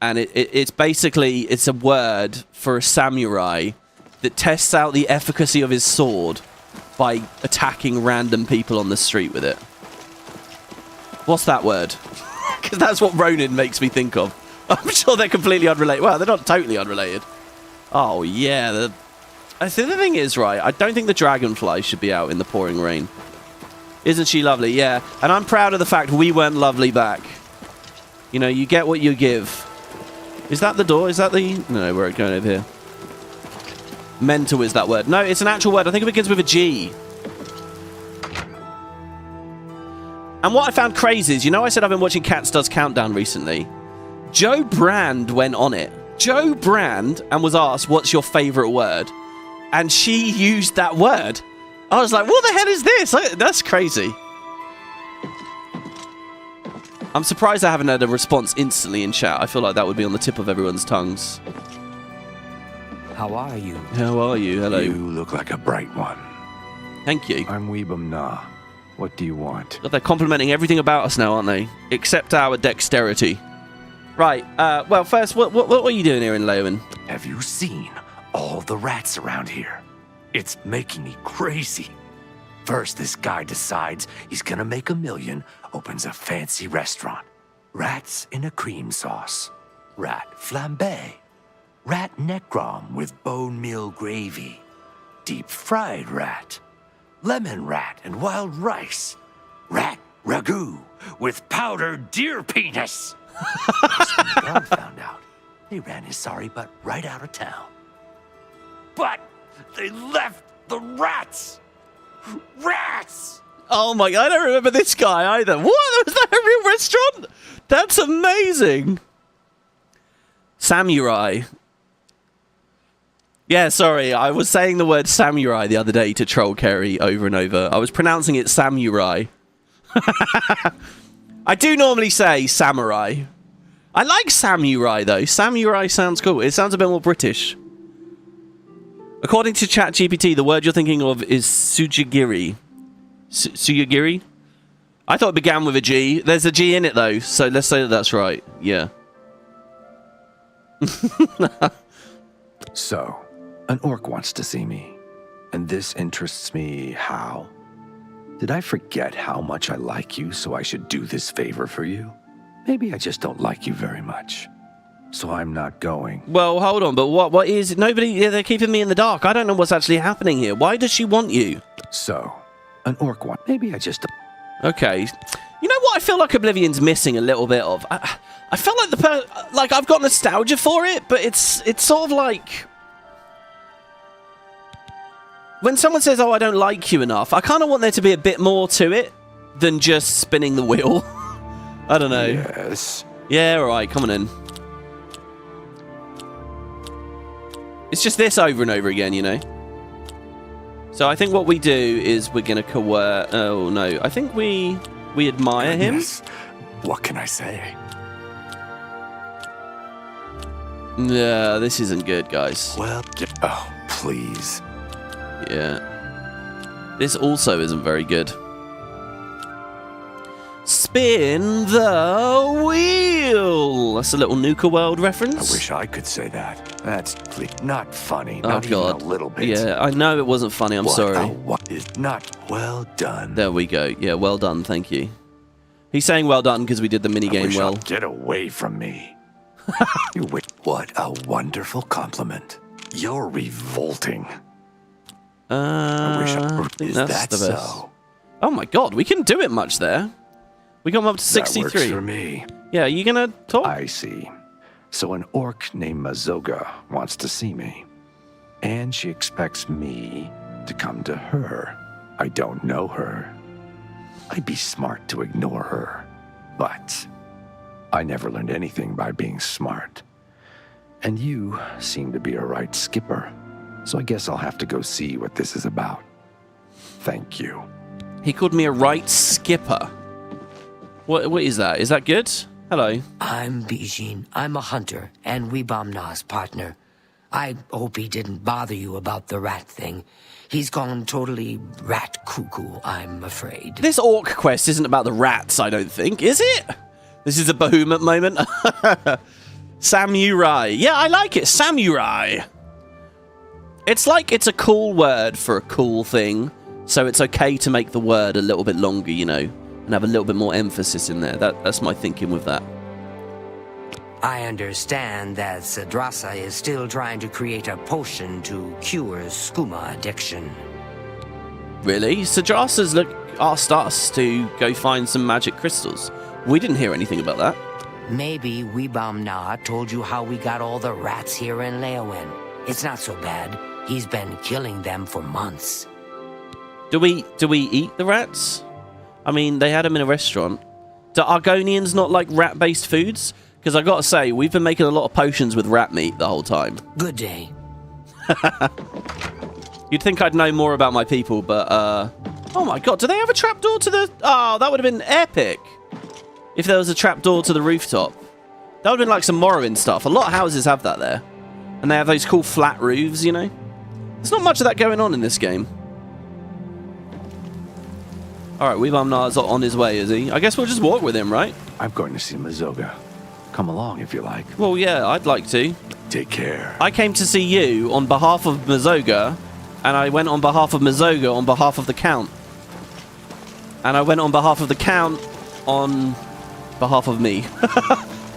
And it's basically, it's a word for a samurai that tests out the efficacy of his sword by attacking random people on the street with it. What's that word? Because that's what Ronin makes me think of. I'm sure they're completely unrelated. Well, they're not totally unrelated. Oh, yeah. The thing is, right, I don't think the dragonfly should be out in the pouring rain. Isn't she lovely? Yeah. And I'm proud of the fact we weren't lovely back. You know, you get what you give. Is that the door? Is that the... No, we're going over here. Mental is that word. No, it's an actual word. I think it begins with a G. And what I found crazy is, you know I said I've been watching Cats Does Countdown recently? Joe Brand went on it. Joe Brand and was asked, what's your favourite word? And she used that word. I was like, what the hell is this? That's crazy. I'm surprised I haven't had a response instantly in chat. I feel like that would be on the tip of everyone's tongues. How are you? How are you? Hello. You look like a bright one. Thank you. I'm Weebum Na. What do you want? God, they're complimenting everything about us now, aren't they? Except our dexterity. Right, well, first, what are you doing here in Leyawiin? Have you seen all the rats around here? It's making me crazy. First, this guy decides he's gonna make $1 million, opens a fancy restaurant. Rats in a cream sauce. Rat flambe. Rat necrom with bone meal gravy. Deep fried rat. Lemon rat and wild rice. Rat ragu with powdered deer penis. When the guard found out, they ran his sorry butt right out of town. But they left the rats. Rats! Oh my god, I don't remember this guy either. What? Was that a real restaurant? That's amazing. Samurai. Yeah, sorry, I was saying the word samurai the other day to troll Kerry over and over. I was pronouncing it samurai. I do normally say samurai. I like samurai though. Samurai sounds cool. It sounds a bit more British. According to ChatGPT, the word you're thinking of is sujigiri. Sujigiri? I thought it began with a G. There's a G in it though, so let's say that that's right. Yeah. So, an orc wants to see me. And this interests me how? Did I forget how much I like you, so I should do this favor for you? Maybe I just don't like you very much. So I'm not going. Well, hold on, but what is... Nobody... They're keeping me in the dark. I don't know what's actually happening here. Why does she want you? So, an orc want... Maybe I just... Okay. You know what I feel like Oblivion's missing a little bit of? I felt like like I've got nostalgia for it, but it's sort of like... When someone says, oh, I don't like you enough, I kind of want there to be a bit more to it than just spinning the wheel. I don't know. Yes. Yeah, alright, come on in. It's just this over and over again, you know? So I think what we do is we're going to coerce... Oh, no. I think we admire him. Yes. What can I say? Yeah, this isn't good, guys. Well, oh, please. Yeah. This also isn't very good. Spin the wheel! That's a little Nuka World reference. I wish I could say that. That's not funny. Oh, Not God. even a little bit. Yeah, I know it wasn't funny. I'm sorry. What is not well done? There we go. Yeah, well done. Thank you. He's saying well done because we did the mini game well. Get away from me. What a wonderful compliment. You're revolting. I think Is that's that the best. so? Oh my god, we can do it much there. We got him up to 63. That works for me. Yeah, are you gonna talk? I see. So an orc named Mazoga wants to see me. And she expects me to come to her. I don't know her. I'd be smart to ignore her. But I never learned anything by being smart. And you seem to be a right skipper. So I guess I'll have to go see what this is about. Thank you. He called me a right skipper. What is that? Is that good? Hello. I'm Bijin. I'm a hunter and Weebamna's partner. I hope he didn't bother you about the rat thing. He's gone totally rat cuckoo, I'm afraid. This orc quest isn't about the rats, I don't think, is it? This is a Bahamut moment. Samurai. Yeah, I like it. Samurai. It's like it's a cool word for a cool thing, so it's okay to make the word a little bit longer, you know, and have a little bit more emphasis in there. That's my thinking with that. I understand that Sadrasa is still trying to create a potion to cure skooma addiction. Really? Sadrasa's asked us to go find some magic crystals. We didn't hear anything about that. Maybe Weebamna told you how we got all the rats here in Leyawiin. It's not so bad. He's been killing them for months. Do we eat the rats? I mean, they had them in a restaurant. Do Argonians not like rat-based foods? Because I gotta say, we've been making a lot of potions with rat meat the whole time. Good day. You'd think I'd know more about my people, but, oh my god, do they have a trapdoor to the... Oh, that would have been epic. If there was a trapdoor to the rooftop. That would have been like some Morrowind stuff. A lot of houses have that there. And they have those cool flat roofs, you know? There's not much of that going on in this game. Alright, Weebamnar's on his way, is he? I guess we'll just walk with him, right? I'm going to see Mazoga. Come along if you like. Well, yeah, I'd like to. Take care. I came to see you on behalf of Mazoga, and I went on behalf of Mazoga on behalf of the Count. And I went on behalf of the Count on behalf of me.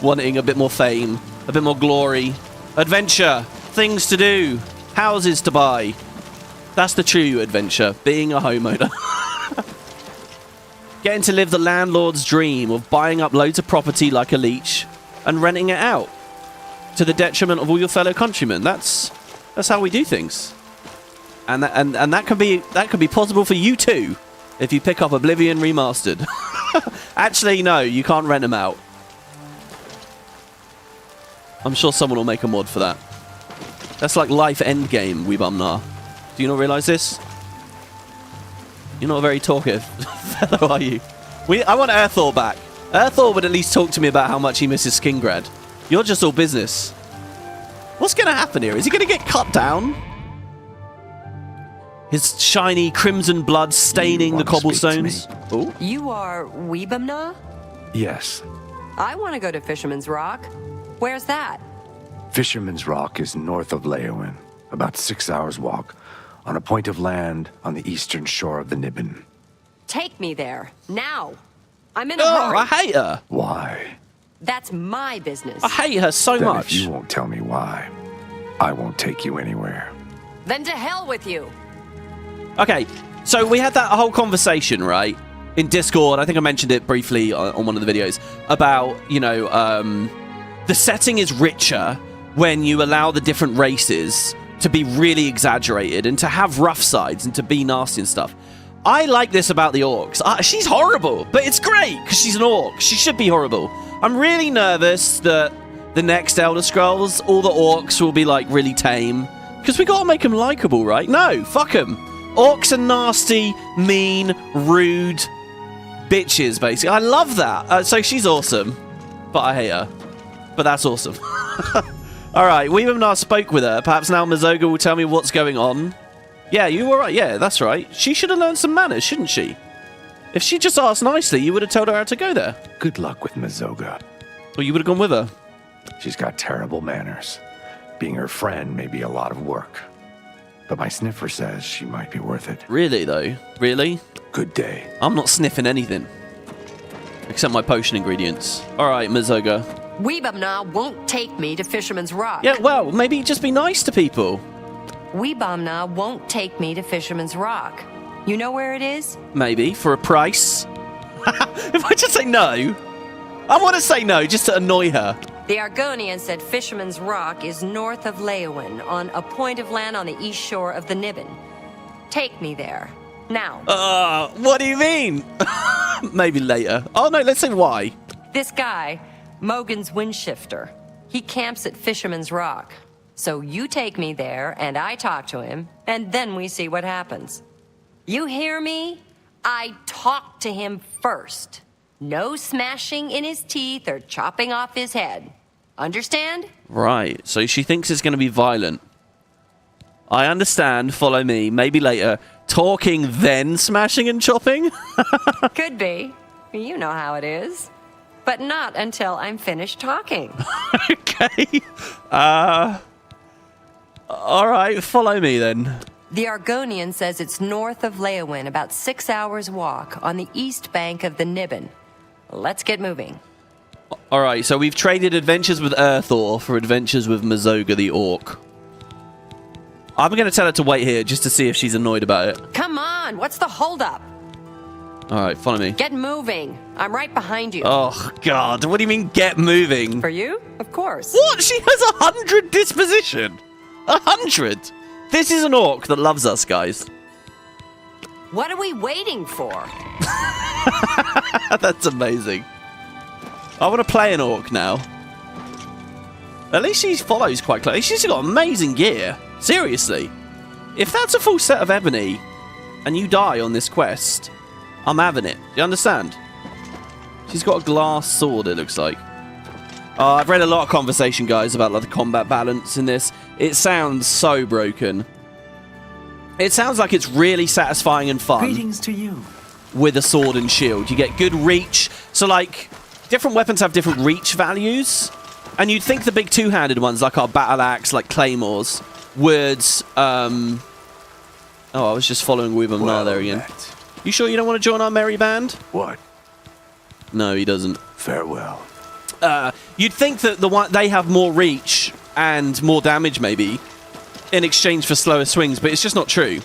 Wanting a bit more fame, a bit more glory, adventure, things to do, houses to buy. That's the true adventure, being a homeowner. Getting to live the landlord's dream of buying up loads of property like a leech and renting it out to the detriment of all your fellow countrymen. That's how we do things. And that could be possible for you too if you pick up Oblivion Remastered. Actually, no, you can't rent them out. I'm sure someone will make a mod for that. That's like life endgame, Weebamnar. Do you not realise this? You're not a very talkative fellow, are you? I want Earthor back. Earthor would at least talk to me about how much he misses Skingrad. You're just all business. What's going to happen here? Is he going to get cut down? His shiny crimson blood staining the cobblestones. Oh, You are Weebamna? Yes. I want to go to Fisherman's Rock. Where's that? Fisherman's Rock is north of Leyawiin, about 6 hours' walk, on a point of land on the eastern shore of the Niben. Take me there, now. I'm in a oh, hurry. I hate her. Why? That's my business. I hate her so Then much. if you won't tell me why, I won't take you anywhere. Then to hell with you. Okay, so we had that whole conversation, right? In Discord, I think I mentioned it briefly on one of the videos, about, you know, the setting is richer when you allow the different races to be really exaggerated and to have rough sides and to be nasty and stuff. I like this about the orcs. She's horrible, but it's great because she's an orc. She should be horrible. I'm really nervous that the next Elder Scrolls, all the orcs will be like really tame because we gotta make them likable, right? No, fuck them. Orcs are nasty, mean, rude bitches, basically. I love that. So she's awesome, but I hate her. But that's awesome. All right, Weebamnar spoke with her. Perhaps now Mazoga will tell me what's going on. Yeah, you were right. Yeah, that's right. She should have learned some manners, shouldn't she? If she just asked nicely, you would have told her how to go there. Good luck with Mazoga. Or you would have gone with her. She's got terrible manners. Being her friend may be a lot of work. But my sniffer says she might be worth it. Really, though? Really? Good day. I'm not sniffing anything. Except my potion ingredients. All right, Mazoga. Weebamna won't take me to Fisherman's Rock. Yeah, well, maybe just be nice to people. Weebamna won't take me to Fisherman's Rock. You know where it is? Maybe, for a price. If I just say no. I want to say no, just to annoy her. The Argonian said Fisherman's Rock is north of Leyawiin, on a point of land on the east shore of the Niben. Take me there. Now. What do you mean? Maybe later. Oh, no, let's say why. This guy, Mogan's Windshifter, he camps at Fisherman's Rock. So you take me there, and I talk to him, and then we see what happens. You hear me? I talk to him first. No smashing in his teeth or chopping off his head. Understand? Right, so she thinks it's going to be violent. I understand, follow me, maybe later. Talking, then smashing and chopping? Could be. You know how it is. But not until I'm finished talking. Okay. Alright, follow me then. The Argonian says it's north of Leyawiin, about 6 hours' walk, on the east bank of the Niben. Let's get moving. Alright, so we've traded adventures with Earthor for adventures with Mazoga the Orc. I'm going to tell her to wait here just to see if she's annoyed about it. Come on, what's the holdup? Alright, follow me. Get moving. I'm right behind you. Oh, God, what do you mean get moving? For you? Of course. What? She has 100 disposition. 100? This is an orc that loves us, guys. What are we waiting for? That's amazing. I want to play an orc now. At least she follows quite close. She's got amazing gear. Seriously. If that's a full set of ebony and you die on this quest, I'm having it. Do you understand? She's got a glass sword, it looks like. I've read a lot of conversation, guys, about like, the combat balance in this. It sounds so broken. It sounds like it's really satisfying and fun. Greetings to you. With a sword and shield. You get good reach. So, like, different weapons have different reach values. And you'd think the big two-handed ones, like our battle axe, like claymores, would... Oh, I was just following with him now there again. You sure you don't want to join our merry band? What? No, he doesn't. Farewell. You'd think that they have more reach and more damage, maybe, in exchange for slower swings, but it's just not true.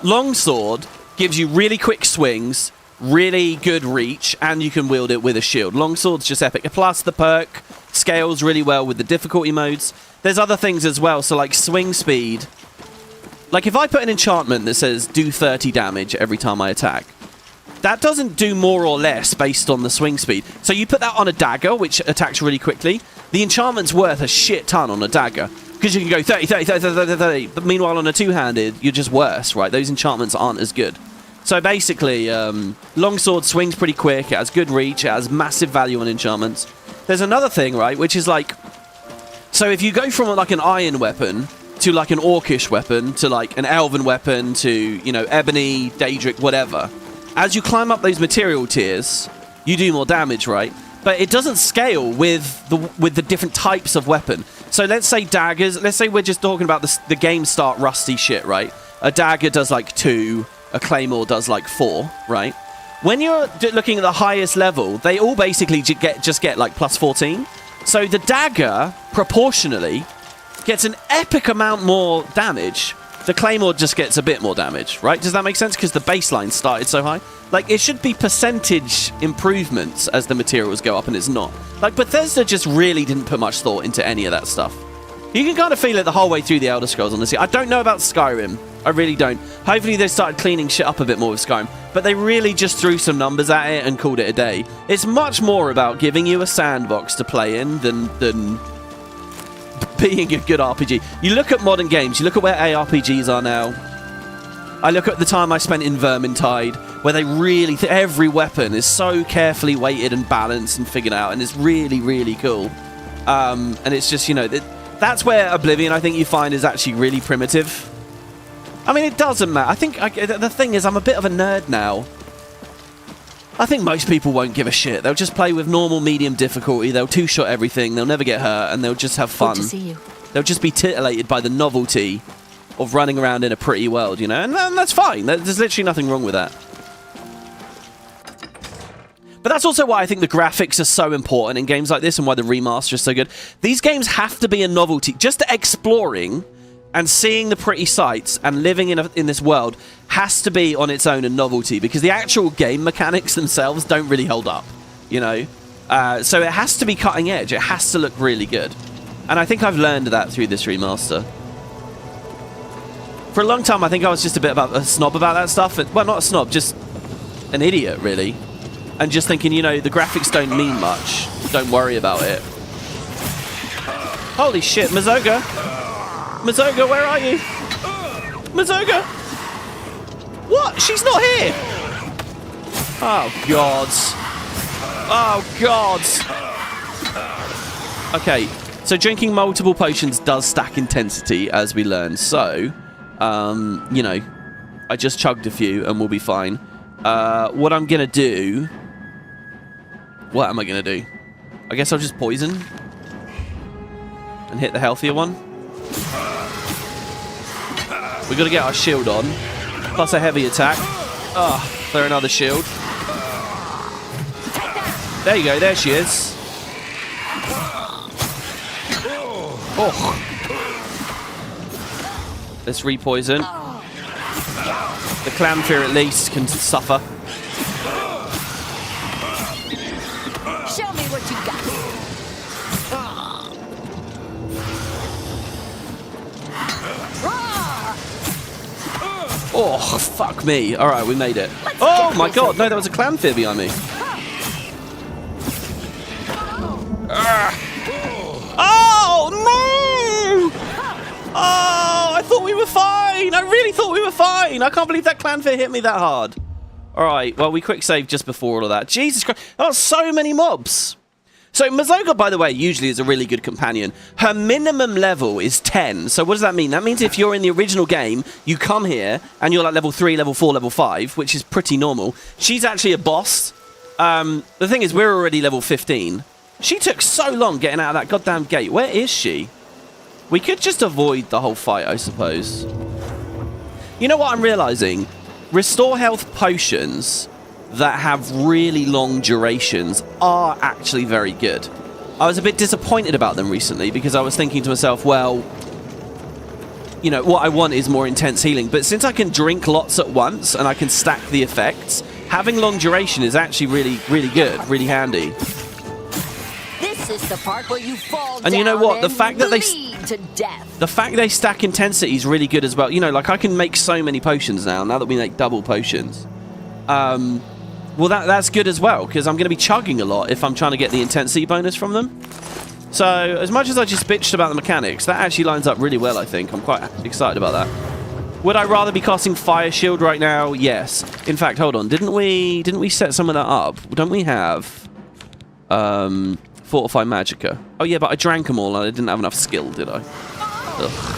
Longsword gives you really quick swings, really good reach, and you can wield it with a shield. Longsword's just epic. Plus, the perk scales really well with the difficulty modes. There's other things as well, so like swing speed. Like if I put an enchantment that says do 30 damage every time I attack, that doesn't do more or less based on the swing speed. So you put that on a dagger, which attacks really quickly. The enchantment's worth a shit ton on a dagger, because you can go 30, 30, 30, 30, 30. But meanwhile, on a two-handed, you're just worse, right? Those enchantments aren't as good. So basically, longsword swings pretty quick. It has good reach. It has massive value on enchantments. There's another thing, right, which is like... So if you go from like an iron weapon to like an orcish weapon to like an elven weapon to, you know, ebony, daedric, whatever... As you climb up those material tiers, you do more damage, right? But it doesn't scale with the different types of weapon. So let's say daggers. Let's say we're just talking about the game start rusty shit, right? A dagger does like 2, a claymore does like 4, right? When you're looking at the highest level, they all basically just get like plus 14. So the dagger, proportionally, gets an epic amount more damage. The claymore just gets a bit more damage, right? Does that make sense? Because the baseline started so high. Like, it should be percentage improvements as the materials go up, and it's not. Like, Bethesda just really didn't put much thought into any of that stuff. You can kind of feel it the whole way through the Elder Scrolls, honestly. I don't know about Skyrim. I really don't. Hopefully they started cleaning shit up a bit more with Skyrim. But they really just threw some numbers at it and called it a day. It's much more about giving you a sandbox to play in than being a good RPG. You look at modern games, you look at where ARPGs are now. I look at the time I spent in Vermintide, where they really... every weapon is so carefully weighted and balanced and figured out, and it's really, really cool. And it's just, you know... That's where Oblivion, I think, you find is actually really primitive. I mean, it doesn't matter. I think... the thing is, I'm a bit of a nerd now. I think most people won't give a shit. They'll just play with normal, medium difficulty. They'll two-shot everything. They'll never get hurt, and they'll just have fun. Good to see you. They'll just be titillated by the novelty of running around in a pretty world, you know? And that's fine. There's literally nothing wrong with that. But that's also why I think the graphics are so important in games like this and why the remaster is so good. These games have to be a novelty. Just exploring and seeing the pretty sights and living in this world has to be on its own a novelty, because the actual game mechanics themselves don't really hold up, you know? So it has to be cutting edge. It has to look really good. And I think I've learned that through this remaster. For a long time, I think I was just a snob about that stuff. Well, not a snob, just an idiot, really. And just thinking, you know, the graphics don't mean much. Don't worry about it. Holy shit, Mazoga! Mazoga, where are you? Mazoga! What? She's not here! Oh, God. Oh, God. Okay, so drinking multiple potions does stack intensity, as we learned. So, you know, I just chugged a few and we'll be fine. What I'm going to do... What am I going to do? I guess I'll just poison and hit the healthier one. We've got to get our shield on. Plus a heavy attack. Ah, throw another shield. There you go, there she is. Oh. Let's repoison. The Clanfear at least can suffer. Show me what you got. fuck me. All right, we made it. Oh my god, no, there was a clanfear behind me. Oh no! Oh, I thought we were fine. I really thought we were fine. I can't believe that clanfear hit me that hard. All right, well, we quick saved just before all of that. Jesus Christ, that's so many mobs. So Mazoga, by the way, usually is a really good companion. Her minimum level is 10. So what does that mean? That means if you're in the original game, you come here and you're like level 3, level 4, level 5, which is pretty normal. She's actually a boss. The thing is, we're already level 15. She took so long getting out of that goddamn gate. Where is she? We could just avoid the whole fight, I suppose. You know what I'm realizing? Restore health potions that have really long durations are actually very good. I was a bit disappointed about them recently because I was thinking to myself, well, you know, what I want is more intense healing. But since I can drink lots at once and I can stack the effects, having long duration is actually really, really good, really handy. This is the part where you fall And you know down what? The and fact that they bleed to death. The fact they stack intensity is really good as well. You know, like I can make so many potions now that we make double potions. Well, that's good as well, because I'm going to be chugging a lot if I'm trying to get the intensity bonus from them. So, as much as I just bitched about the mechanics, that actually lines up really well, I think. I'm quite excited about that. Would I rather be casting Fire Shield right now? Yes. In fact, hold on. Didn't we set some of that up? Don't we have Fortify Magicka? Oh, yeah, but I drank them all and I didn't have enough skill, did I? Ugh.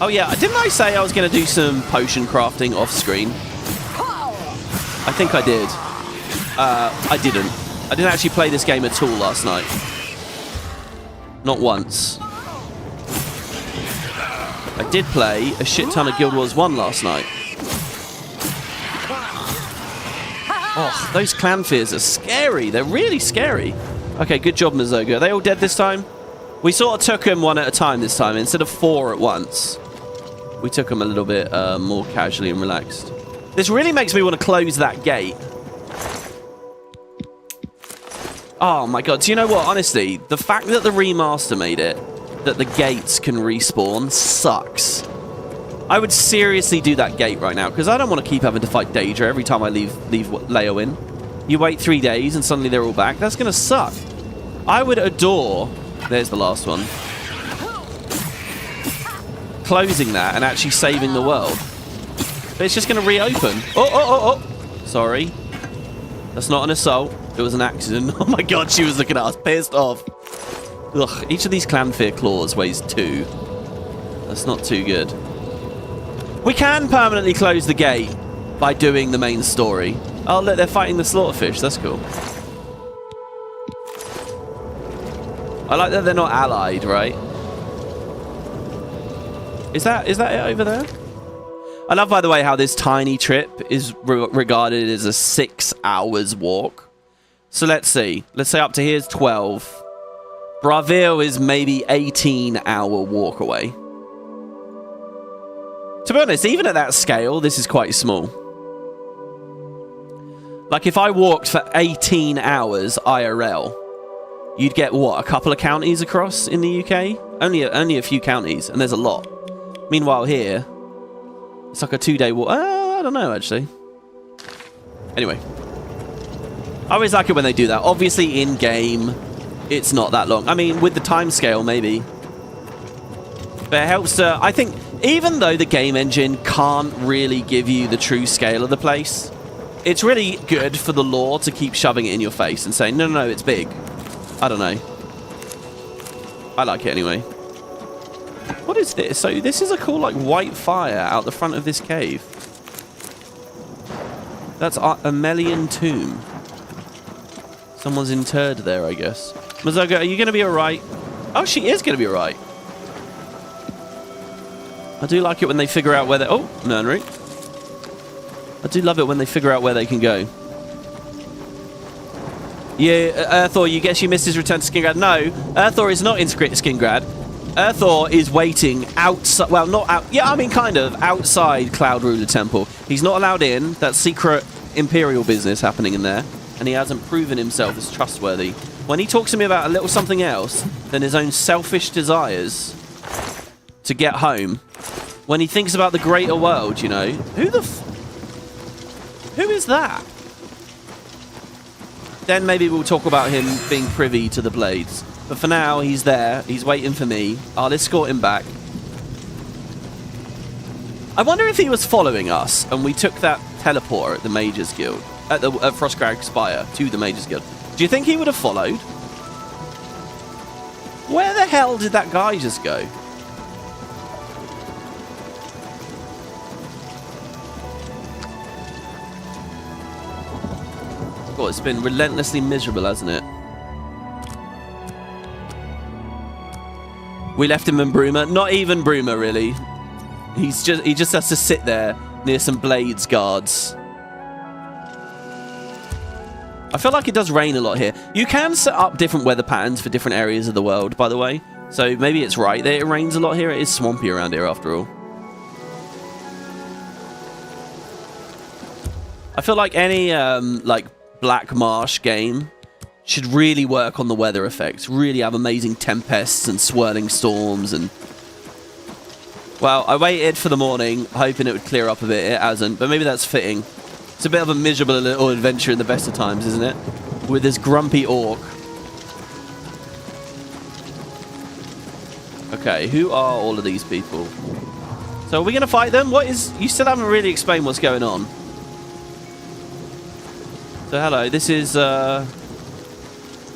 Oh yeah, didn't I say I was going to do some potion crafting off screen? I think I did. I didn't. I didn't actually play this game at all last night. Not once. I did play a shit ton of Guild Wars 1 last night. Oh, those clanfears are scary. They're really scary. Okay, good job, Mazoga. Are they all dead this time? We sort of took them one at a time this time, instead of 4 at once. We took them a little bit more casually and relaxed. This really makes me want to close that gate. Oh my god, do you know what? Honestly, the fact that the remaster made it, that the gates can respawn, sucks. I would seriously do that gate right now, because I don't want to keep having to fight Daedra every time I leave Leyawiin. You wait 3 days and suddenly they're all back. That's going to suck. I would adore... There's the last one. Closing that and actually saving the world. But it's just going to reopen. Oh. Sorry. That's not an assault. It was an accident. Oh my god, she was looking at us, pissed off. Ugh, each of these clanfear claws weighs 2. That's not too good. We can permanently close the gate by doing the main story. Oh, look, they're fighting the slaughterfish. That's cool. I like that they're not allied, right? Is that it over there? I love, by the way, how this tiny trip is regarded as a 6 hours walk. So let's see. Let's say up to here is 12. Bravil is maybe 18-hour walk away. To be honest, even at that scale, this is quite small. Like, if I walked for 18 hours IRL, you'd get, what, a couple of counties across in the UK? Only a few counties, and there's a lot. Meanwhile here, it's like a 2-day walk. I don't know, actually. Anyway. I always like it when they do that. Obviously, in-game, it's not that long. I mean, with the time scale, maybe. But it helps to... I think, even though the game engine can't really give you the true scale of the place, it's really good for the lore to keep shoving it in your face and saying, no, it's big. I don't know. I like it anyway. What is this? So this is a cool, like, white fire out the front of this cave. That's a Melian tomb. Someone's interred there, I guess. Mazoga, are you going to be alright? Oh, she is going to be alright. I do like it when they figure out where they... Oh, Nernry. I do love it when they figure out where they can go. Yeah, Earthor, you guess you missed his return to Skingrad. No, Earthor is not in Skingrad. Earthor is waiting outside... Well, not out... Yeah, I mean, kind of. Outside Cloud Ruler Temple. He's not allowed in. That's secret Imperial business happening in there. And he hasn't proven himself as trustworthy. When he talks to me about a little something else than his own selfish desires to get home, when he thinks about the greater world, you know. Who is that? Then maybe we'll talk about him being privy to the blades. But for now, he's there. He's waiting for me. I'll escort him back. I wonder if he was following us and we took that teleporter at the Mages Guild, at Frostcrag Spire to the Mages Guild. Do you think he would have followed? Where the hell did that guy just go? God, it's been relentlessly miserable, hasn't it? We left him in Bruma. Not even Bruma, really. He just has to sit there near some blades guards. I feel like it does rain a lot here. You can set up different weather patterns for different areas of the world, by the way. So maybe it's right that it rains a lot here. It is swampy around here, after all. I feel like any like Black Marsh game should really work on the weather effects. Really have amazing tempests and swirling storms and... Well, I waited for the morning, hoping it would clear up a bit. It hasn't, but maybe that's fitting. It's a bit of a miserable little adventure in the best of times, isn't it? With this grumpy orc. Okay, who are all of these people? So are we going to fight them? What is... You still haven't really explained what's going on. So hello, this is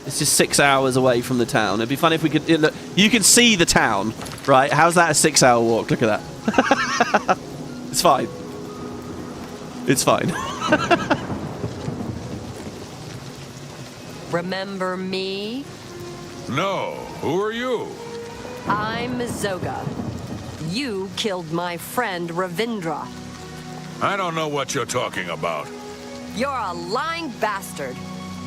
6 hours away from the town. It'd be funny if we could... Look, you can see the town, right? How's that a 6-hour walk? Look at that. It's fine. It's fine. Remember me? No, who are you? I'm Mazoga. You killed my friend Ravindra. I don't know what you're talking about. You're a lying bastard.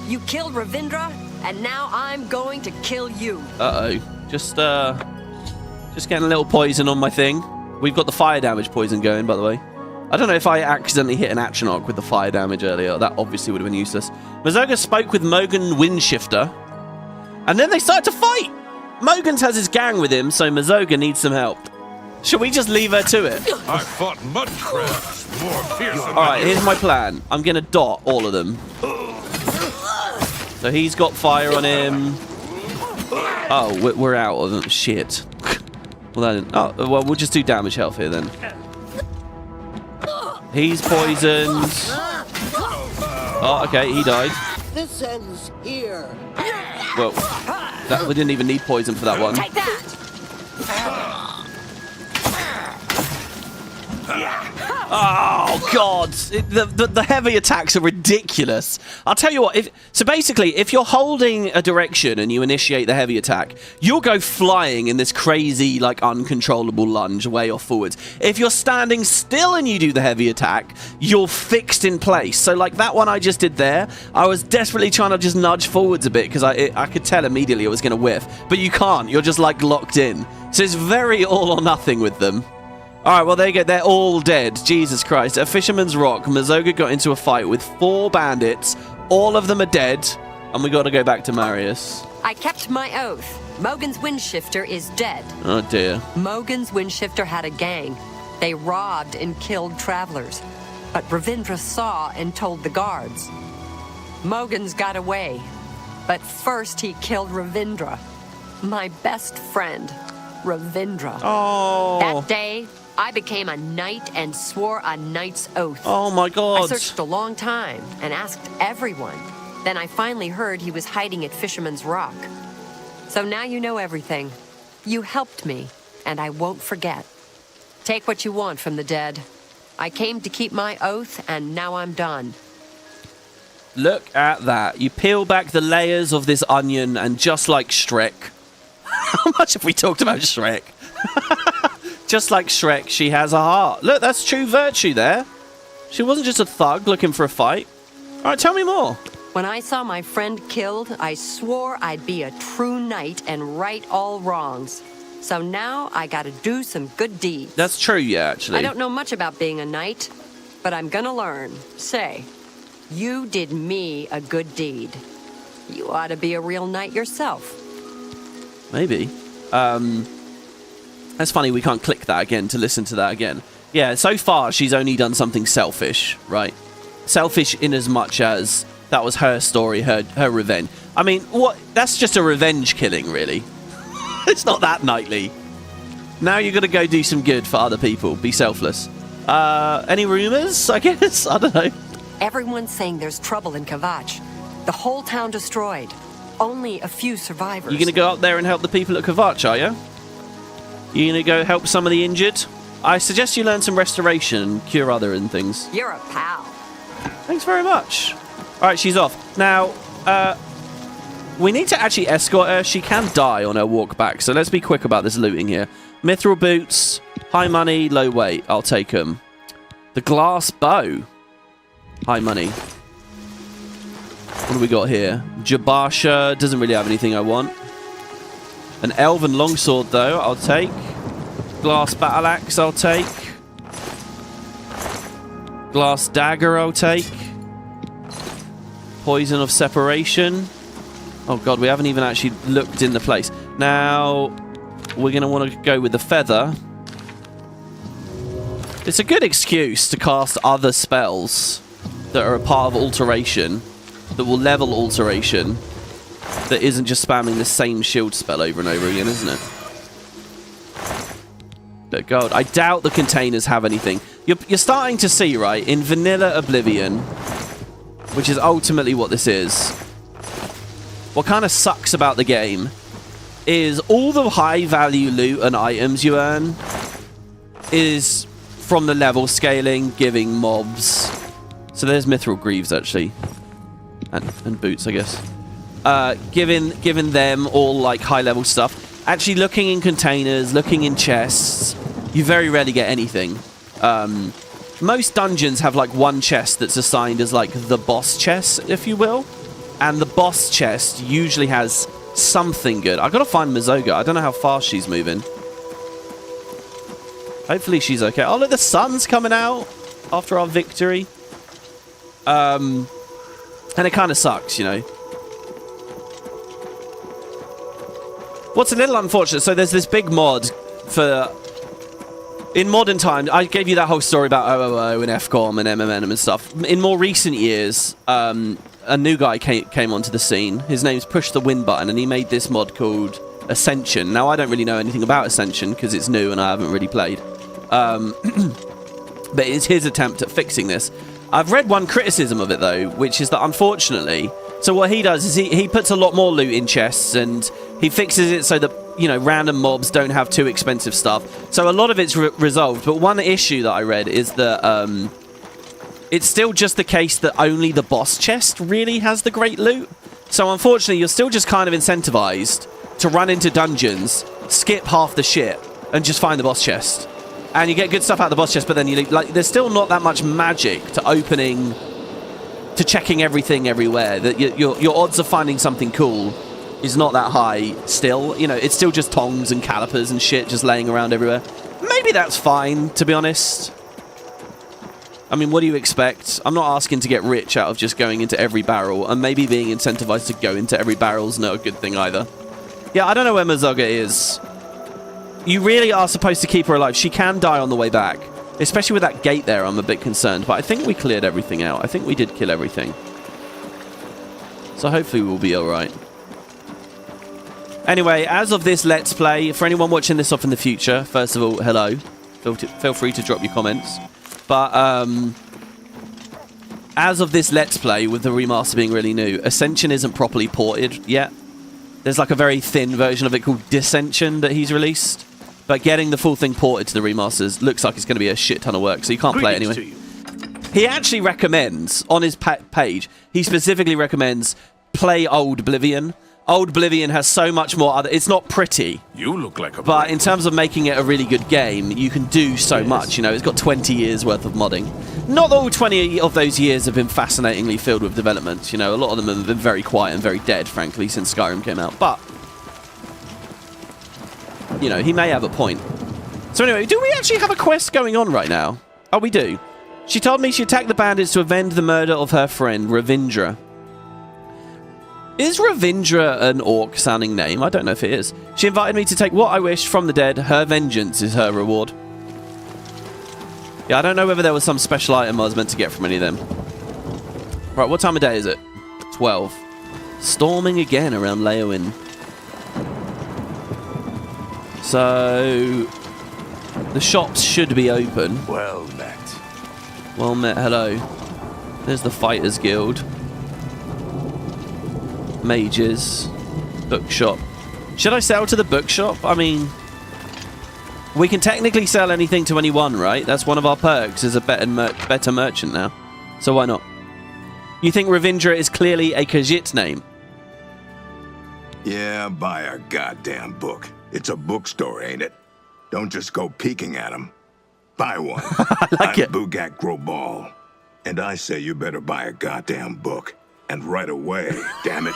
You killed Ravindra, and now I'm going to kill you. Uh-oh. Just getting a little poison on my thing. We've got the fire damage poison going, by the way. I don't know if I accidentally hit an action arc with the fire damage earlier. That obviously would have been useless. Mazoga spoke with Mogan Windshifter, and then they started to fight. Mogan's has his gang with him, so Mazoga needs some help. Should we just leave her to it? I fought mud crabs more fearsome. All right, here's my plan. I'm going to dot all of them. So he's got fire on him. Oh, we're out of them. Shit. Well, we'll just do damage health here then. He's poisoned. Oh, okay, he died. This ends here. Well, we didn't even need poison for that one. Take that! Oh, God. The heavy attacks are ridiculous. I'll tell you what. So basically, if you're holding a direction and you initiate the heavy attack, you'll go flying in this crazy, like, uncontrollable lunge way off forwards. If you're standing still and you do the heavy attack, you're fixed in place. So, like, that one I just did there, I was desperately trying to just nudge forwards a bit because I could tell immediately it was going to whiff. But you can't. You're just, like, locked in. So it's very all or nothing with them. Alright, well, there you go. They're all dead. Jesus Christ. At Fisherman's Rock, Mazoga got into a fight with 4 bandits. All of them are dead. And we got to go back to Marius. I kept my oath. Mogan's Windshifter is dead. Oh, dear. Mogan's Windshifter had a gang. They robbed and killed travelers. But Ravindra saw and told the guards. Mogan's got away. But first he killed Ravindra. My best friend, Ravindra. Oh. That day, I became a knight and swore a knight's oath. Oh, my God. I searched a long time and asked everyone. Then I finally heard he was hiding at Fisherman's Rock. So now you know everything. You helped me, and I won't forget. Take what you want from the dead. I came to keep my oath, and now I'm done. Look at that. You peel back the layers of this onion, and just like Shrek... How much have we talked about Shrek? Just like Shrek, she has a heart. Look, that's true virtue there. She wasn't just a thug looking for a fight. All right, tell me more. When I saw my friend killed, I swore I'd be a true knight and right all wrongs. So now I gotta do some good deeds. That's true, yeah, actually. I don't know much about being a knight, but I'm gonna learn. Say, you did me a good deed. You ought to be a real knight yourself. Maybe. That's funny, we can't click that again to listen to that again. Yeah, so far she's only done something selfish, right? Selfish in as much as that was her story, her revenge. I mean, what? That's just a revenge killing, really. It's not that knightly. Now you're going to go do some good for other people. Be selfless. Any rumors, I guess? I don't know. Everyone's saying there's trouble in Kavach. The whole town destroyed. Only a few survivors. You going to go up there and help the people at Kavach, are you? You going to go help some of the injured? I suggest you learn some restoration and cure other and things. You're a pal. Thanks very much. All right, she's off. Now, we need to actually escort her. She can die on her walk back, so let's be quick about this looting here. Mithril boots, high money, low weight. I'll take them. The glass bow. High money. What do we got here? Jabasha doesn't really have anything I want. An elven longsword, though, I'll take. Glass battle axe, I'll take. Glass dagger, I'll take. Poison of separation. Oh god, we haven't even actually looked in the place. Now, we're going to want to go with the feather. It's a good excuse to cast other spells that are a part of alteration, that will level alteration, that isn't just spamming the same shield spell over and over again, isn't it? But god, I doubt the containers have anything. You're starting to see, right, in vanilla Oblivion, which is ultimately what this is, what kind of sucks about the game is all the high-value loot and items you earn is from the level scaling, giving mobs. So there's Mithril Greaves, actually. And boots, I guess. Giving them all, like, high-level stuff. Actually, looking in containers, looking in chests, you very rarely get anything. Most dungeons have, like, one chest that's assigned as, like, the boss chest, if you will. And the boss chest usually has something good. I've got to find Mazoga. I don't know how fast she's moving. Hopefully she's okay. Oh, look, the sun's coming out after our victory. And it kind of sucks, you know. What's a little unfortunate, so there's this big mod for... In modern times, I gave you that whole story about OOO and FCOM and MMN and stuff. In more recent years, a new guy came onto the scene. His name's Push the Win Button, and he made this mod called Ascension. Now, I don't really know anything about Ascension because it's new and I haven't really played. But it's his attempt at fixing this. I've read one criticism of it, though, which is that, unfortunately... So what he does is he puts a lot more loot in chests, and he fixes it so that, you know, random mobs don't have too expensive stuff. So a lot of it's resolved. But one issue that I read is that it's still just the case that only the boss chest really has the great loot. So unfortunately, you're still just kind of incentivized to run into dungeons, skip half the shit, and just find the boss chest. And you get good stuff out of the boss chest, but then you like there's still not that much magic to opening, to checking everything everywhere. That your odds of finding something cool is not that high still. You know, it's still just tongs and calipers and shit just laying around everywhere. Maybe that's fine, to be honest. I mean, what do you expect? I'm not asking to get rich out of just going into every barrel, and maybe being incentivized to go into every barrel is not a good thing either. Yeah, I don't know where Mazoga is. You really are supposed to keep her alive. She can die on the way back. Especially with that gate there, I'm a bit concerned. But I think we cleared everything out. I think we did kill everything. So hopefully we'll be alright. Anyway, as of this Let's Play, for anyone watching this off in the future, first of all, hello. Feel free to drop your comments. But as of this Let's Play, with the remaster being really new, Ascension isn't properly ported yet. There's like a very thin version of it called Dissension that he's released. But getting the full thing ported to the remasters looks like it's going to be a shit ton of work, so you can't play it anyway. He actually recommends, on his page, he specifically recommends play Old Oblivion. Old Oblivion has so much more other... It's not pretty. You look like a... But in terms of making it a really good game, you can do so much. You know, it's got 20 years worth of modding. Not that all 20 of those years have been fascinatingly filled with development. You know, a lot of them have been very quiet and very dead, frankly, since Skyrim came out. But... you know, he may have a point. So anyway, do we actually have a quest going on right now? Oh, we do. She told me she attacked the bandits to avenge the murder of her friend, Ravindra. Is Ravindra an orc-sounding name? I don't know if it is. She invited me to take what I wish from the dead. Her vengeance is her reward. Yeah, I don't know whether there was some special item I was meant to get from any of them. Right, what time of day is it? 12. Storming again around Leyawiin. So... the shops should be open. Well met. Well met, hello. There's the Fighters Guild. Mages. Bookshop. Should I sell to the bookshop? I mean... we can technically sell anything to anyone, right? That's one of our perks, is a better merchant now. So why not? You think Ravindra is clearly a Khajiit name? Yeah, buy a goddamn book. It's a bookstore, ain't it? Don't just go peeking at them. Buy one. I like it. Bugak Grobal. And I say you better buy a goddamn book. And right away, damn it.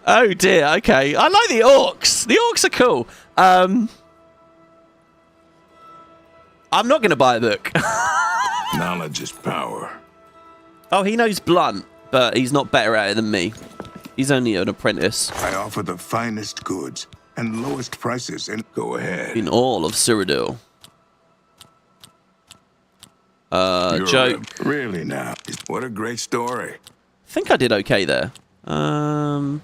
Oh dear, okay. I like the orcs. The orcs are cool. I'm not going to buy a book. Knowledge is power. Oh, he knows blunt, but he's not better at it than me. He's only an apprentice. I offer the finest goods and lowest prices, and go ahead. In all of Cyrodiil. Joke. Really now? What a great story. I think I did okay there. I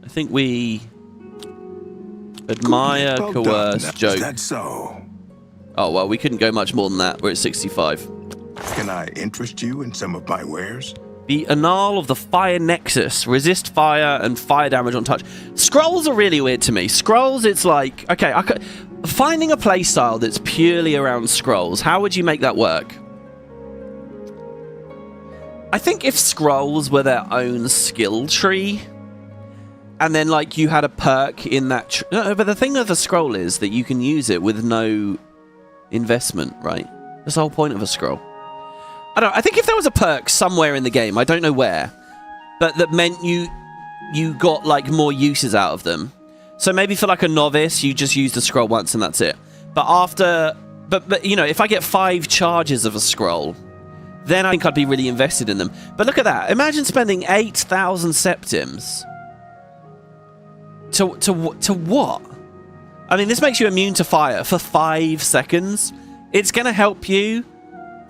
think we admire, Well coerce, done. joke. Is that so? Oh, well, we couldn't go much more than that. We're at 65. Can I interest you in some of my wares? The Annal of the Fire Nexus. Resist fire and fire damage on touch. Scrolls are really weird to me. Scrolls, it's like... okay, finding a playstyle that's purely around scrolls, how would you make that work? I think if scrolls were their own skill tree, and then, like, you had a perk in that... no, but the thing of a scroll is that you can use it with no investment, right? That's the whole point of a scroll. I don't know, I think if there was a perk somewhere in the game, I don't know where, but that meant you got, like, more uses out of them. So maybe for, like, a novice, you just use the scroll once and that's it. But after... But you know, if I get 5 charges of a scroll, then I think I'd be really invested in them. But look at that. Imagine spending 8,000 septims. To what? I mean, this makes you immune to fire for 5 seconds. It's going to help you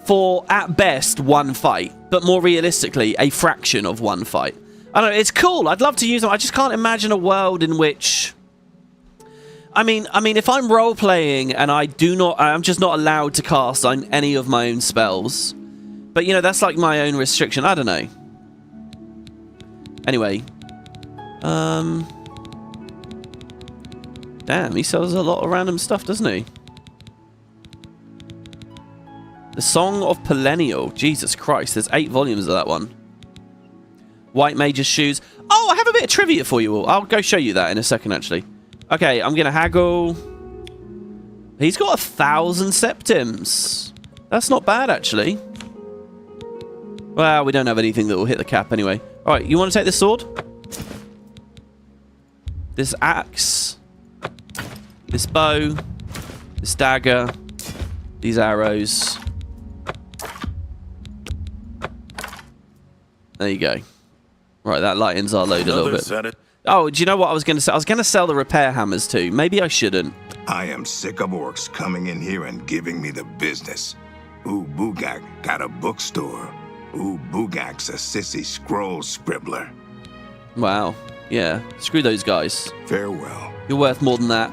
for, at best, 1 fight. But more realistically, a fraction of 1 fight. I don't know, it's cool. I'd love to use them. I just can't imagine a world in which... I mean, if I'm role-playing and I'm just not allowed to cast on any of my own spells. But, you know, that's like my own restriction. I don't know. Anyway. Damn, he sells a lot of random stuff, doesn't he? The Song of Perennial. Jesus Christ, there's 8 volumes of that one. White Mage's Shoes. Oh, I have a bit of trivia for you all. I'll go show you that in a second, actually. Okay, I'm going to haggle. He's got 1,000 septims. That's not bad, actually. Well, we don't have anything that will hit the cap anyway. All right, you want to take this sword? This axe? This bow? This dagger? These arrows? There you go. Right, that lightens our load a little bit. Oh, do you know what I was going to say? I was going to sell the repair hammers too. Maybe I shouldn't. I am sick of orcs coming in here and giving me the business. Ooh, Bugak got a bookstore. Ooh, Bugak's a sissy scroll scribbler. Wow. Yeah. Screw those guys. Farewell. You're worth more than that.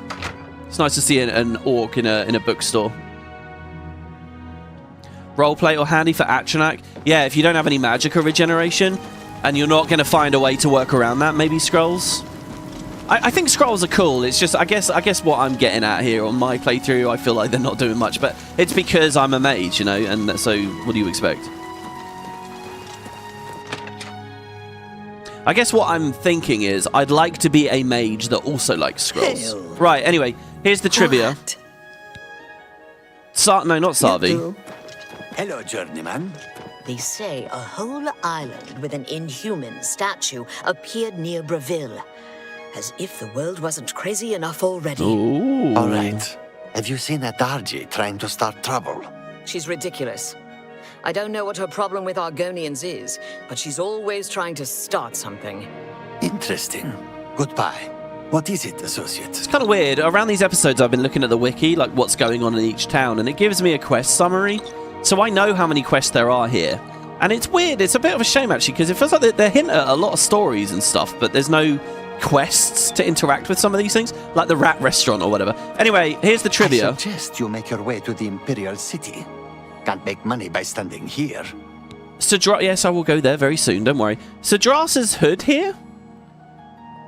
It's nice to see an orc in a bookstore. Roleplay or handy for Arenanet. Yeah, if you don't have any magicka regeneration, and you're not going to find a way to work around that, maybe scrolls. I think scrolls are cool. It's just, I guess what I'm getting at here on my playthrough, I feel like they're not doing much, but it's because I'm a mage, you know, and so what do you expect? I guess what I'm thinking is I'd like to be a mage that also likes scrolls. Hell. Right, anyway, here's the trivia. No, not Sarvi. Hello, journeyman. They say a whole island with an inhuman statue appeared near Bravil. As if the world wasn't crazy enough already. All right. Have you seen a Darji trying to start trouble? She's ridiculous. I don't know what her problem with Argonians is, but she's always trying to start something. Interesting. Goodbye. What is it, associate? It's kind of weird. Around these episodes, I've been looking at the wiki, like what's going on in each town, and it gives me a quest summary, so I know how many quests there are here. And it's weird. It's a bit of a shame, actually, because it feels like they're hinting at a lot of stories and stuff, but there's no quests to interact with some of these things, like the rat restaurant or whatever. Anyway, here's the trivia. I suggest you make your way to the Imperial City. Can't make money by standing here. Yes, I will go there very soon, don't worry. Sadrasa's hood here?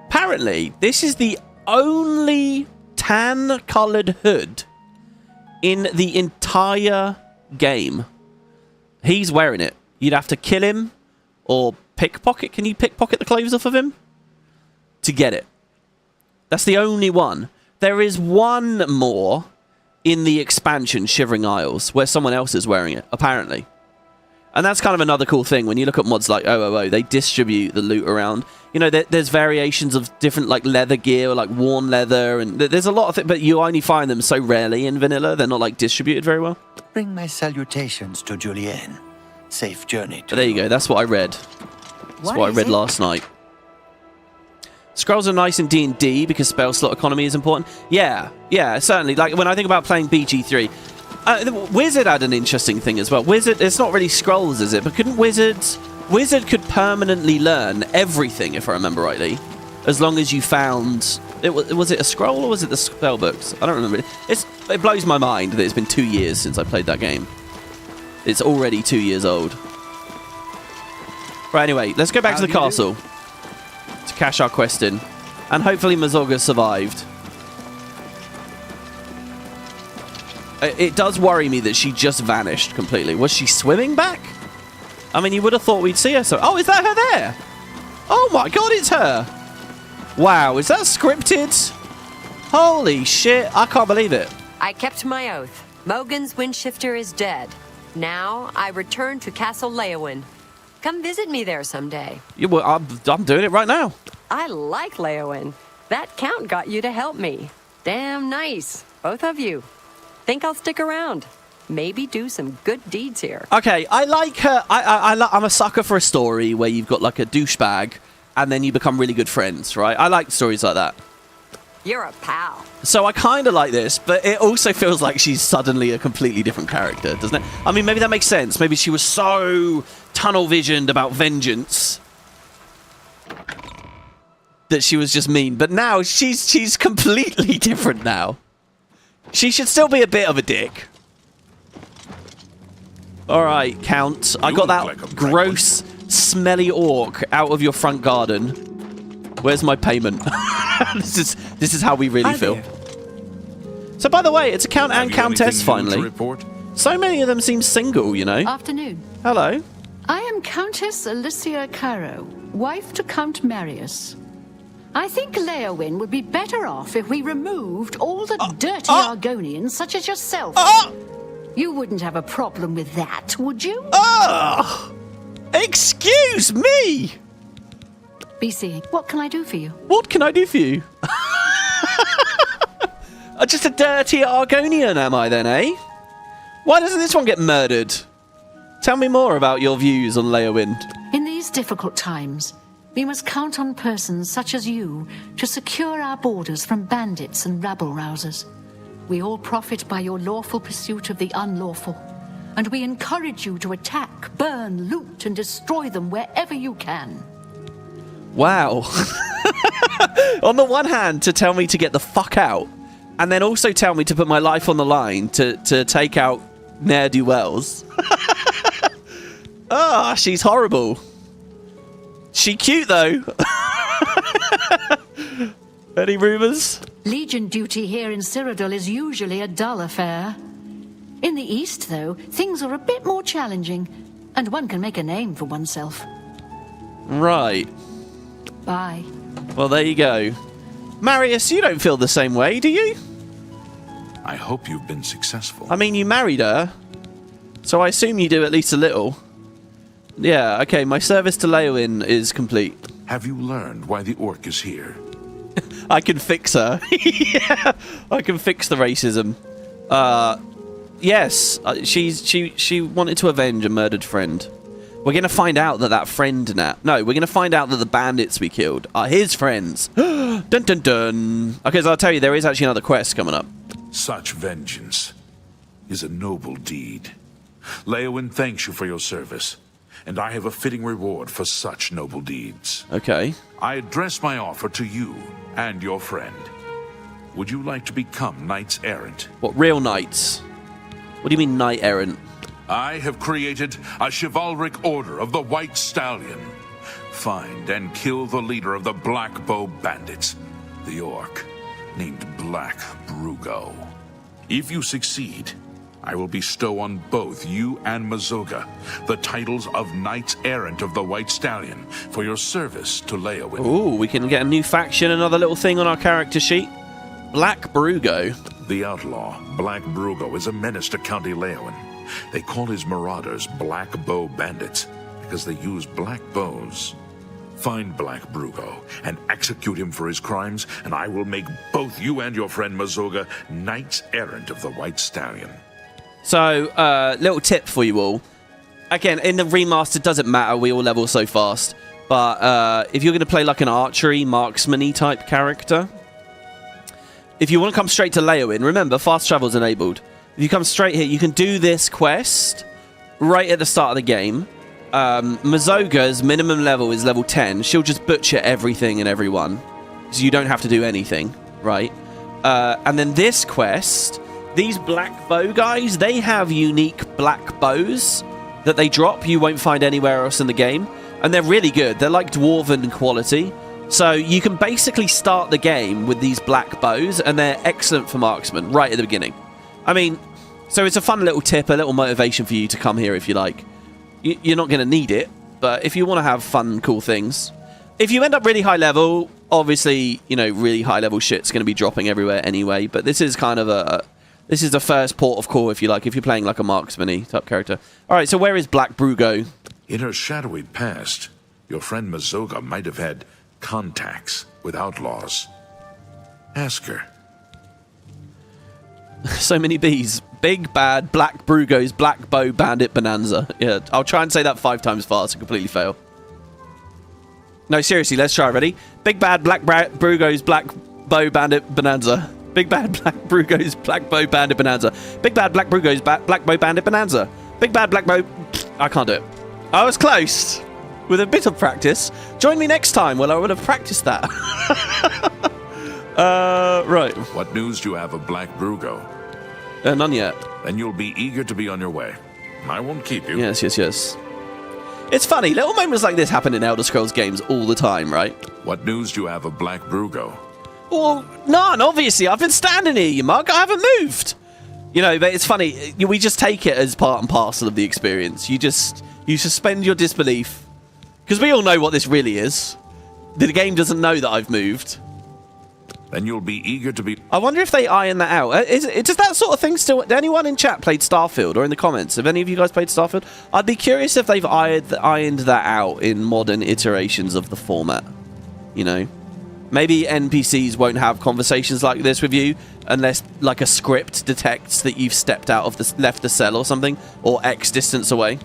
Apparently, this is the only tan-coloured hood in the entire game. He's wearing it. You'd have to kill him or pickpocket. Can you pickpocket the clothes off of him? To get it. That's the only one. There is one more in the expansion, Shivering Isles, where someone else is wearing it, apparently. And that's kind of another cool thing. When you look at mods like OOO, they distribute the loot around. You know, there's variations of different, like, leather gear, or, like, worn leather, and there's a lot of it, but you only find them so rarely in vanilla. They're not, like, distributed very well. Bring my salutations to Julienne. Safe journey to There you go. That's what I read. That's what I read last night. Scrolls are nice in D&D because spell slot economy is important. Yeah, certainly. Like, when I think about playing BG3... Wizard had an interesting thing as well. Wizard, it's not really scrolls, is it? But couldn't Wizard could permanently learn everything, if I remember rightly, as long as you found... Was it a scroll or was it the spell books? I don't remember. It blows my mind that it's been 2 years since I played that game. It's already 2 years old. Right, anyway, let's go back to the castle to cash our quest in. And hopefully Mazoga survived. It does worry me that she just vanished completely. Was she swimming back? I mean, you would have thought we'd see her. So, oh, is that her there? Oh my god, it's her. Wow, is that scripted? Holy shit, I can't believe it. I kept my oath. Mogan's windshifter is dead. Now I return to Castle Leyawiin. Come visit me there someday. Yeah, well, I'm doing it right now. I like Leyawiin. That count got you to help me. Damn nice, both of you. Think I'll stick around. Maybe do some good deeds here. Okay, I like her. I'm a sucker for a story where you've got like a douchebag and then you become really good friends, right? I like stories like that. You're a pal. So I kind of like this, but it also feels like she's suddenly a completely different character, doesn't it? I mean, maybe that makes sense. Maybe she was so tunnel-visioned about vengeance that she was just mean. But now she's completely different now. She should still be a bit of a dick. All right, Count. I got that gross, smelly orc out of your front garden. Where's my payment? This is how we really feel. So, by the way, it's a Count and Countess finally. So many of them seem single, you know. Afternoon. Hello. I am Countess Alicia Caro, wife to Count Marius. I think Leyawiin would be better off if we removed all the dirty Argonians such as yourself. You wouldn't have a problem with that, would you? Excuse me! BC, what can I do for you? What can I do for you? Just a dirty Argonian, am I then, eh? Why doesn't this one get murdered? Tell me more about your views on Leyawiin. In these difficult times, we must count on persons such as you to secure our borders from bandits and rabble-rousers. We all profit by your lawful pursuit of the unlawful, and we encourage you to attack, burn, loot, and destroy them wherever you can. Wow. On the one hand, to tell me to get the fuck out, and then also tell me to put my life on the line to take out ne'er-do-wells. She's horrible. She cute, though. Any rumours? Legion duty here in Cyrodiil is usually a dull affair. In the east, though, things are a bit more challenging, and one can make a name for oneself. Right. Bye. Well, there you go. Marius, you don't feel the same way, do you? I hope you've been successful. I mean, you married her, so I assume you do at least a little. Yeah, okay, my service to Leyawiin is complete. Have you learned why the orc is here? I can fix her. Yeah, I can fix the racism. Yes, she wanted to avenge a murdered friend. We're going to find out that friend now. No, we're going to find out that the bandits we killed are his friends. Dun dun dun. Okay, so I'll tell you, there is actually another quest coming up. Such vengeance is a noble deed. Leyawiin thanks you for your service, and I have a fitting reward for such noble deeds. Okay. I address my offer to you and your friend. Would you like to become knights errant? What, real knights? What do you mean knight errant? I have created a chivalric order of the White Stallion. Find and kill the leader of the Black Bow Bandits, the orc named Black Brugo. If you succeed, I will bestow on both you and Mazoga the titles of Knights Errant of the White Stallion for your service to Leyawiin. Ooh, we can get a new faction, another little thing on our character sheet. Black Brugo. The outlaw, Black Brugo, is a menace to County Leyawiin. They call his marauders Black Bow Bandits because they use black bows. Find Black Brugo and execute him for his crimes, and I will make both you and your friend Mazoga Knights Errant of the White Stallion. So, little tip for you all. Again, in the remaster, doesn't matter. We all level so fast. But if you're going to play like an archery, marksman-y type character, if you want to come straight to Leyawiin, remember, fast travel's enabled. If you come straight here, you can do this quest right at the start of the game. Mazoga's minimum level is level 10. She'll just butcher everything and everyone. So you don't have to do anything, right? And then this quest, these black bow guys, they have unique black bows that they drop you won't find anywhere else in the game. And they're really good. They're like dwarven quality. So you can basically start the game with these black bows, and they're excellent for marksmen right at the beginning. I mean, so it's a fun little tip, a little motivation for you to come here if you like. You're not going to need it, but if you want to have fun, cool things. If you end up really high level, obviously, you know, really high level shit's going to be dropping everywhere anyway, but this is kind of this is the first port of call, if you like, if you're playing like a marksman-y type character. Alright, so where is Black Brugo? In her shadowy past, your friend Mazoga might have had contacts with outlaws. Ask her. So many bees. Big bad Black Brugo's Black Bow Bandit Bonanza. Yeah, I'll try and say that 5 times fast and completely fail. No, seriously, let's try. Ready? Big bad Black Brugo's Black Bow Bandit Bonanza. Big bad Black Brugo's Black Bow Bandit Bonanza. Big bad Black Brugo's Black Bow Bandit Bonanza. Big bad Black Bow... I can't do it. I was close. With a bit of practice. Join me next time. Well, I would have practiced that. Right. What news do you have of Black Brugo? None yet. Then you'll be eager to be on your way. I won't keep you. Yes. It's funny, little moments like this happen in Elder Scrolls games all the time, right? What news do you have of Black Brugo? Well, none, obviously. I've been standing here, you mug. I haven't moved. You know, but it's funny. We just take it as part and parcel of the experience. You suspend your disbelief. Because we all know what this really is. The game doesn't know that I've moved. Then you'll be eager to be... I wonder if they iron that out. Does that sort of thing still... Anyone in chat played Starfield, or in the comments? Have any of you guys played Starfield? I'd be curious if they've ironed that out in modern iterations of the format. You know? Maybe NPCs won't have conversations like this with you unless, like, a script detects that you've stepped out of left the cell or something, or X distance away.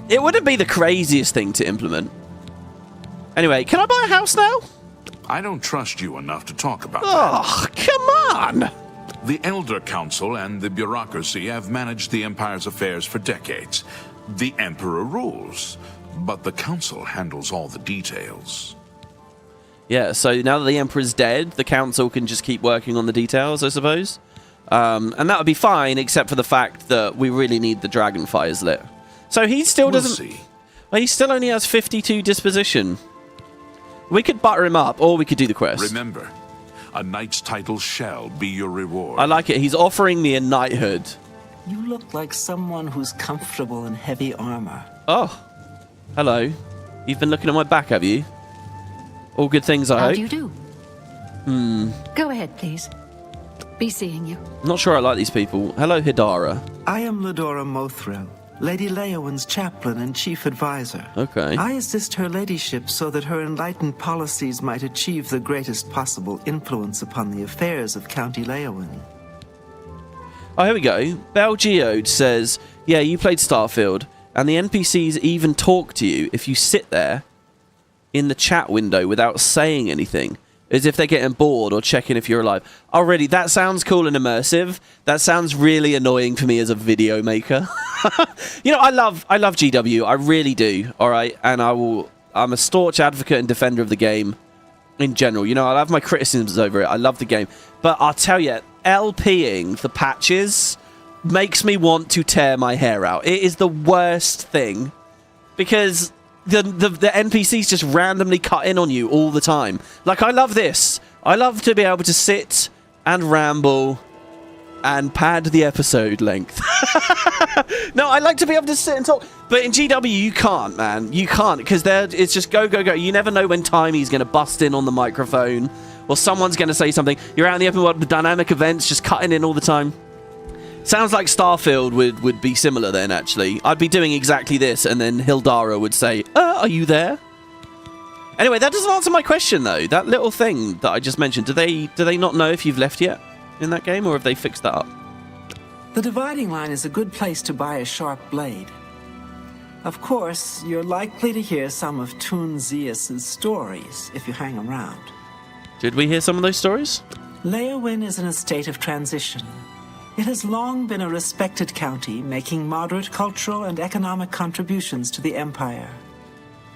It wouldn't be the craziest thing to implement. Anyway, can I buy a house now? I don't trust you enough to talk about that. Oh, come on! The Elder Council and the bureaucracy have managed the Empire's affairs for decades. The Emperor rules, but the Council handles all the details. Yeah, so now that the Emperor's dead, the Council can just keep working on the details, I suppose. And that would be fine, except for the fact that we really need the Dragonfires lit. So he still doesn't... We'll see. Well, he still only has 52 disposition. We could butter him up, or we could do the quest. Remember, a knight's title shall be your reward. I like it. He's offering me a knighthood. You look like someone who's comfortable in heavy armor. Oh, hello. You've been looking at my back, have you? All good things, I hope. How do you do? Go ahead, please. Be seeing you. Not sure I like these people. Hello, Hidara. I am Ladora Mothril, Lady Leyawiin's chaplain and chief advisor. Okay. I assist her ladyship so that her enlightened policies might achieve the greatest possible influence upon the affairs of County Leyawiin. Oh, here we go. Belgeode says, yeah, you played Starfield, and the NPCs even talk to you if you sit there in the chat window without saying anything, as if they're getting bored or checking if you're alive. Oh, really? That sounds cool and immersive. That sounds really annoying for me as a video maker. You know, I love GW. I really do. All right, and I'm a staunch advocate and defender of the game in general. You know, I have my criticisms over it. I love the game, but I'll tell you, LPing the patches makes me want to tear my hair out. It is the worst thing because the NPCs just randomly cut in on you all the time. Like, I love this. I love to be able to sit and ramble and pad the episode length. No, I like to be able to sit and talk. But in GW, you can't, man. You can't, because it's just go, go, go. You never know when Timey's going to bust in on the microphone, or someone's going to say something. You're out in the open world, the dynamic events just cutting in all the time. Sounds like Starfield would be similar then, actually. I'd be doing exactly this, and then Hildara would say, are you there? Anyway, that doesn't answer my question, though. That little thing that I just mentioned, do they not know if you've left yet in that game, or have they fixed that up? The dividing line is a good place to buy a sharp blade. Of course, you're likely to hear some of Toon Zeus's stories if you hang around. Did we hear some of those stories? Leyawiin is in a state of transition. It has long been a respected county, making moderate cultural and economic contributions to the Empire.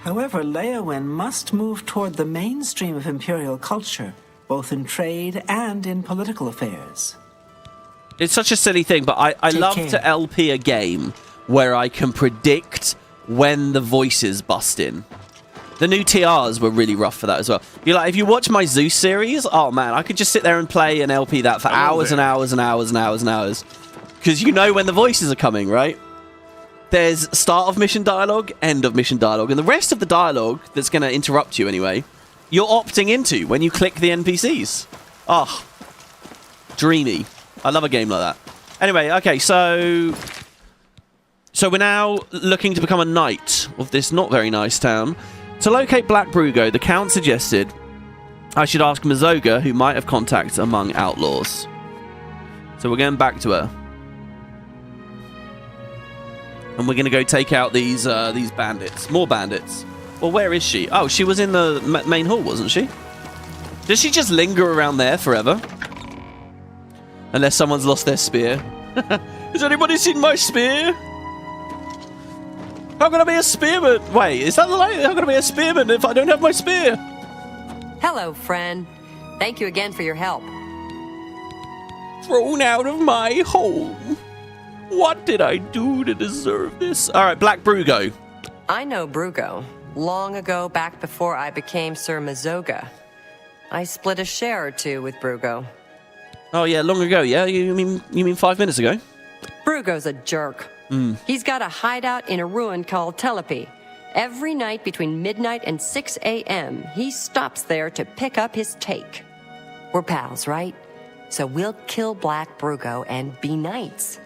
However, Leyawiin must move toward the mainstream of Imperial culture, both in trade and in political affairs. It's such a silly thing, but I love to LP a game where I can predict when the voices bust in. The new TRs were really rough for that as well. You're like, if you watch my Zeus series, oh man, I could just sit there and play and LP that for hours and hours and hours and hours and hours. Because you know when the voices are coming, right? There's start of mission dialogue, end of mission dialogue, and the rest of the dialogue that's going to interrupt you anyway, you're opting into when you click the NPCs. Oh, dreamy. I love a game like that. Anyway, okay, so we're now looking to become a knight of this not very nice town. To locate Black Brugo, the Count suggested I should ask Mazoga, who might have contacts among outlaws. So we're going back to her. And we're going to go take out these bandits. More bandits. Well, where is she? Oh, she was in the main hall, wasn't she? Does she just linger around there forever? Unless someone's lost their spear. Has anybody seen my spear? How can I be a spearman? Wait, is that the line? How can I be a spearman if I don't have my spear? Hello, friend. Thank you again for your help. Thrown out of my home. What did I do to deserve this? All right, Black Brugo. I know Brugo. Long ago, back before I became Sir Mazoga. I split a share or two with Brugo. Oh yeah, long ago. Yeah, you mean 5 minutes ago? Brugo's a jerk. He's got a hideout in a ruin called Telepi. Every night between midnight and 6 a.m., he stops there to pick up his take. We're pals, right? So we'll kill Black Brugo and be knights.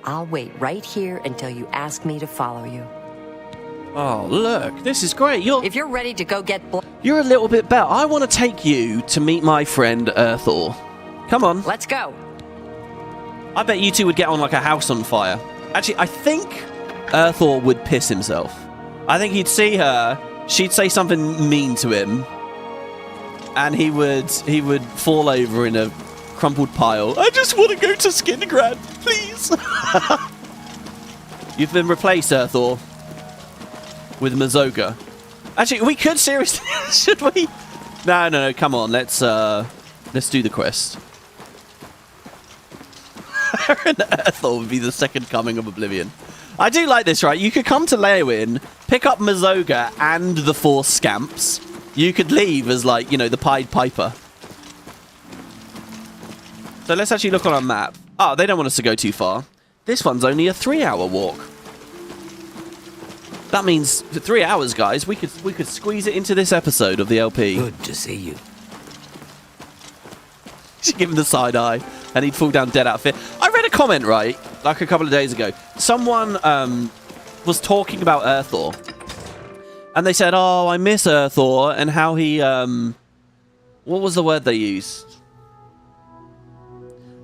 I'll wait right here until you ask me to follow you. Oh, look, this is great. If you're ready to go get you're a little bit better. I want to take you to meet my friend Earthor. Come on. Let's go. I bet you two would get on like a house on fire. Actually, I think Earthor would piss himself. I think he'd see her, she'd say something mean to him, and he would fall over in a crumpled pile. I just want to go to Skingrad, please. You've been replaced, Earthor, with Mazoga. Actually, we could seriously... Should we? No, come on. Let's do the quest. Earthor would be the second coming of Oblivion. I do like this, right? You could come to Leyawiin, pick up Mazoga and the 4 scamps. You could leave as, like, you know, the Pied Piper. So let's actually look on our map. Oh, they don't want us to go too far. This one's only a 3-hour walk. That means for 3 hours, guys, we could squeeze it into this episode of the LP. Good to see you. She'd give him the side eye, and he'd fall down dead out of fear. I read a comment, right, like a couple of days ago. Someone was talking about Earthor, and they said, "Oh, I miss Earthor," and how he what was the word they used?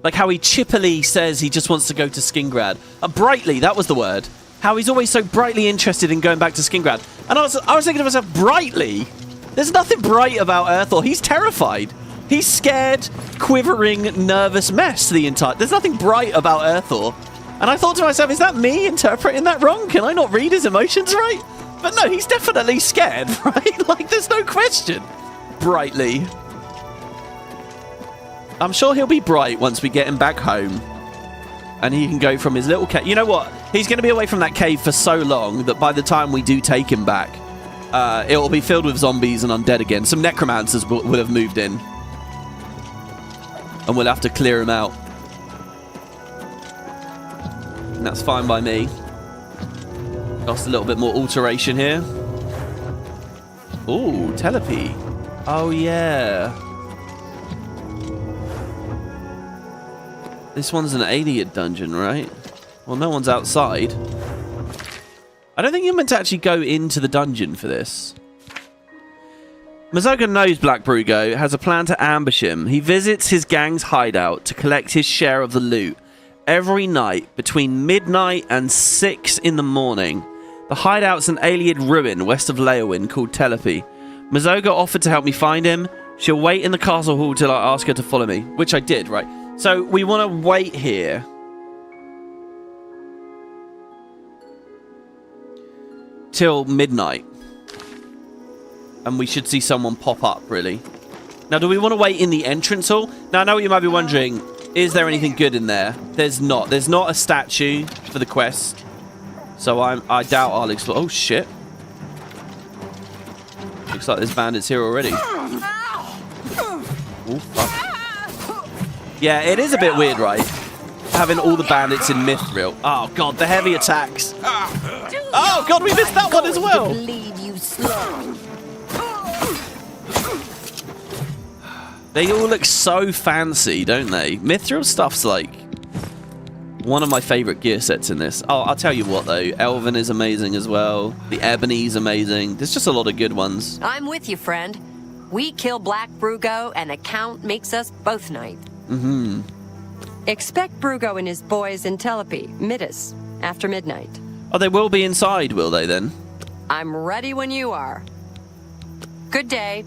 Like how he chippily says he just wants to go to Skingrad. Brightly, that was the word. How he's always so brightly interested in going back to Skingrad. And I was thinking to myself, brightly? There's nothing bright about Earthor. He's terrified. He's scared, quivering, nervous mess the entire... There's nothing bright about Earthor. And I thought to myself, is that me interpreting that wrong? Can I not read his emotions right? But no, he's definitely scared, right? Like, there's no question. Brightly. I'm sure he'll be bright once we get him back home. And he can go from his little cave. You know what? He's going to be away from that cave for so long that by the time we do take him back, it will be filled with zombies and undead again. Some necromancers will have moved in. And we'll have to clear him out. And that's fine by me. Just a little bit more alteration here. Ooh, telepy. Oh, yeah. This one's an alien dungeon, right? Well, no one's outside. I don't think you're meant to actually go into the dungeon for this. Mazoga knows Black Brugo has a plan to ambush him. He visits his gang's hideout to collect his share of the loot every night between midnight and 6 in the morning. The hideout's an alien ruin west of Leyawiin called Telepy. Mazoga offered to help me find him. She'll wait in the castle hall till I ask her to follow me, which I did, right? So we want to wait here. Till midnight. And we should see someone pop up, really. Now, do we want to wait in the entrance hall? Now, I know what you might be wondering. Is there anything good in there? There's not. There's not a statue for the quest. So I doubt I'll explore. Oh, shit. Looks like there's bandits here already. Oh, fuck. Yeah, it is a bit weird, right? Having all the bandits in Mithril. Oh, God, the heavy attacks. Oh, God, we missed that one as well. They all look so fancy, don't they? Mithril stuff's like one of my favorite gear sets in this. Oh, I'll tell you what, though. Elven is amazing as well. The Ebony's amazing. There's just a lot of good ones. I'm with you, friend. We kill Black Brugo, and the Count makes us both knight. Mm-hmm. Expect Brugo and his boys in Telepy, Midis, after midnight. Oh, they will be inside, will they, then? I'm ready when you are. Good day.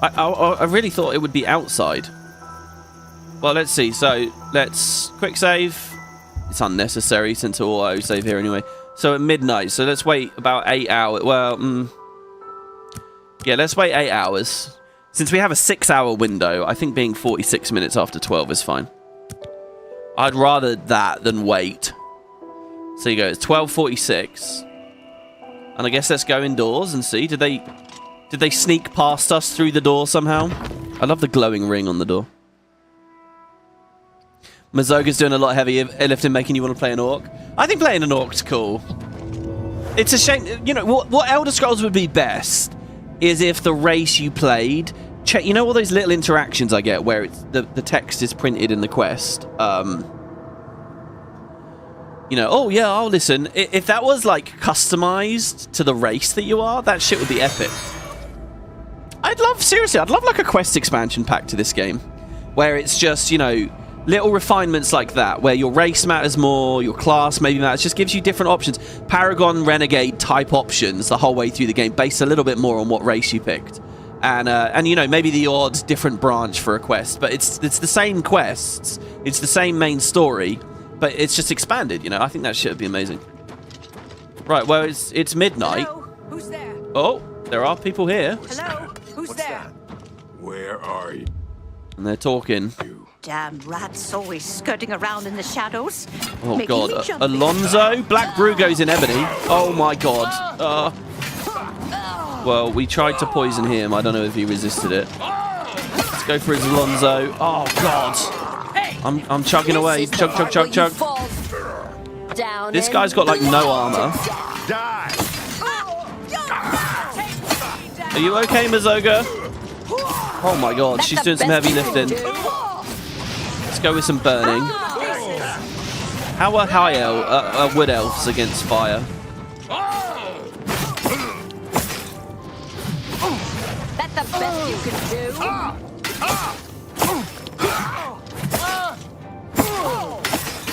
I really thought it would be outside. Well, let's see. So, let's quick save. It's unnecessary since we'll auto-save here anyway. So, at midnight. So, let's wait about 8 hours. Well, yeah, let's wait 8 hours. Since we have a 6-hour window, I think being 46 minutes after 12 is fine. I'd rather that than wait. So you go, it's 12:46. And I guess let's go indoors and see. Did they sneak past us through the door somehow? I love the glowing ring on the door. Mazoga's doing a lot of heavy lifting, making you want to play an orc. I think playing an orc's cool. It's a shame, you know, what Elder Scrolls would be best is if the race you played, you know all those little interactions I get where it's the text is printed in the quest. You know, oh yeah, I'll listen. If that was like customized to the race that you are, that shit would be epic. I'd love like a quest expansion pack to this game where it's just, you know, little refinements like that, where your race matters more, your class maybe matters, just gives you different options. Paragon, Renegade type options the whole way through the game, based a little bit more on what race you picked. And you know, maybe the odd different branch for a quest, but it's the same quests, it's the same main story, but it's just expanded, you know. I think that shit would be amazing. Right, well, it's midnight. Hello? Who's there? Oh, there are people here. Hello? Who's there? Where are you? And they're talking. Damn rats always skirting around in the shadows. Oh, making God. me jump. Alonzo? Black Brugo's in Ebony. Oh, my God. Well, we tried to poison him. I don't know if he resisted it. Let's go for his Alonzo. Oh, God. I'm chugging away. Chug, chug, chug, chug. This guy's got, like, no armor. Are you okay, Mazoga? Oh, my God. She's doing some heavy lifting. Let's go with some burning. How are high wood elves against fire? That's the best you can do.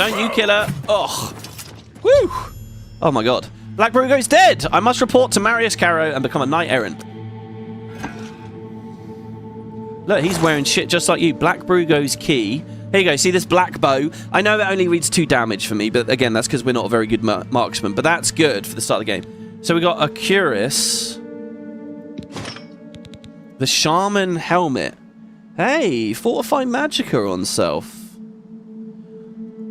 Don't you kill her. Oh. Woo. Oh my god. Black Brugo's dead. I must report to Marius Caro and become a knight errant. Look, he's wearing shit just like you. Black Brugo's key. Here you go. See this black bow? I know it only reads 2 damage for me, but again, that's because we're not a very good marksman. But that's good for the start of the game. So we got a Cuirass. The Shaman Helmet. Hey, Fortify Magicka on self.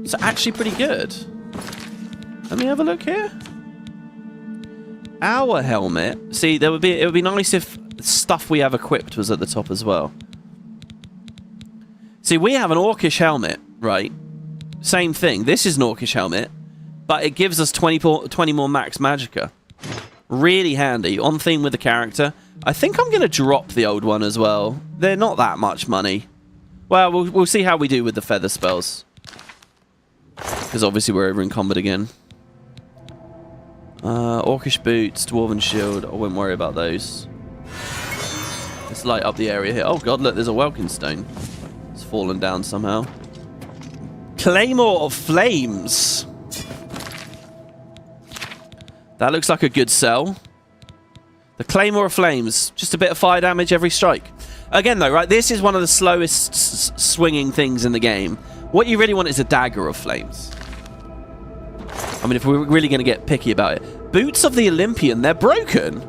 It's actually pretty good. Let me have a look here. Our helmet. See, it would be nice if stuff we have equipped was at the top as well. See, we have an Orcish helmet, right? Same thing. This is an Orcish helmet, but it gives us 20 more max magicka. Really handy. On theme with the character. I think I'm going to drop the old one as well. They're not that much money. Well, we'll see how we do with the feather spells. Because obviously we're over encumbered again. Orcish boots, dwarven shield. I won't worry about those. Let's light up the area here. Oh god, look, there's a Welkin stone. It's fallen down somehow. Claymore of Flames. That looks like a good sell. The Claymore of Flames. Just a bit of fire damage every strike. Again though, right, this is one of the slowest swinging things in the game. What you really want is a Dagger of Flames. I mean, if we're really going to get picky about it. Boots of the Olympian, they're broken.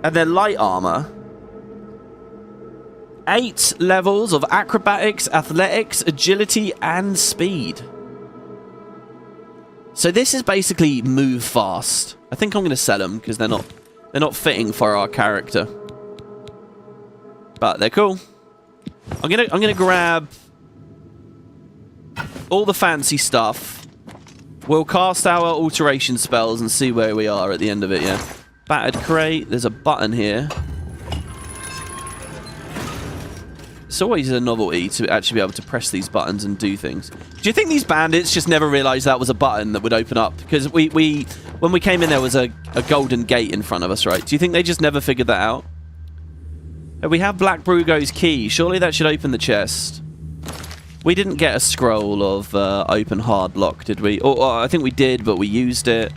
And they're light armor. 8 levels of acrobatics, athletics, agility, and speed. So this is basically move fast. I think I'm going to sell them because they're not fitting for our character. But they're cool. I'm gonna grab all the fancy stuff. We'll cast our alteration spells and see where we are at the end of it, yeah. Battered crate. There's a button here. It's always a novelty to actually be able to press these buttons and do things. Do you think these bandits just never realized that was a button that would open up? Because when we came in, there was a golden gate in front of us, right? Do you think they just never figured that out? We have Black Brugo's key. Surely that should open the chest. We didn't get a scroll of open hard lock, did we? Or I think we did, but we used it.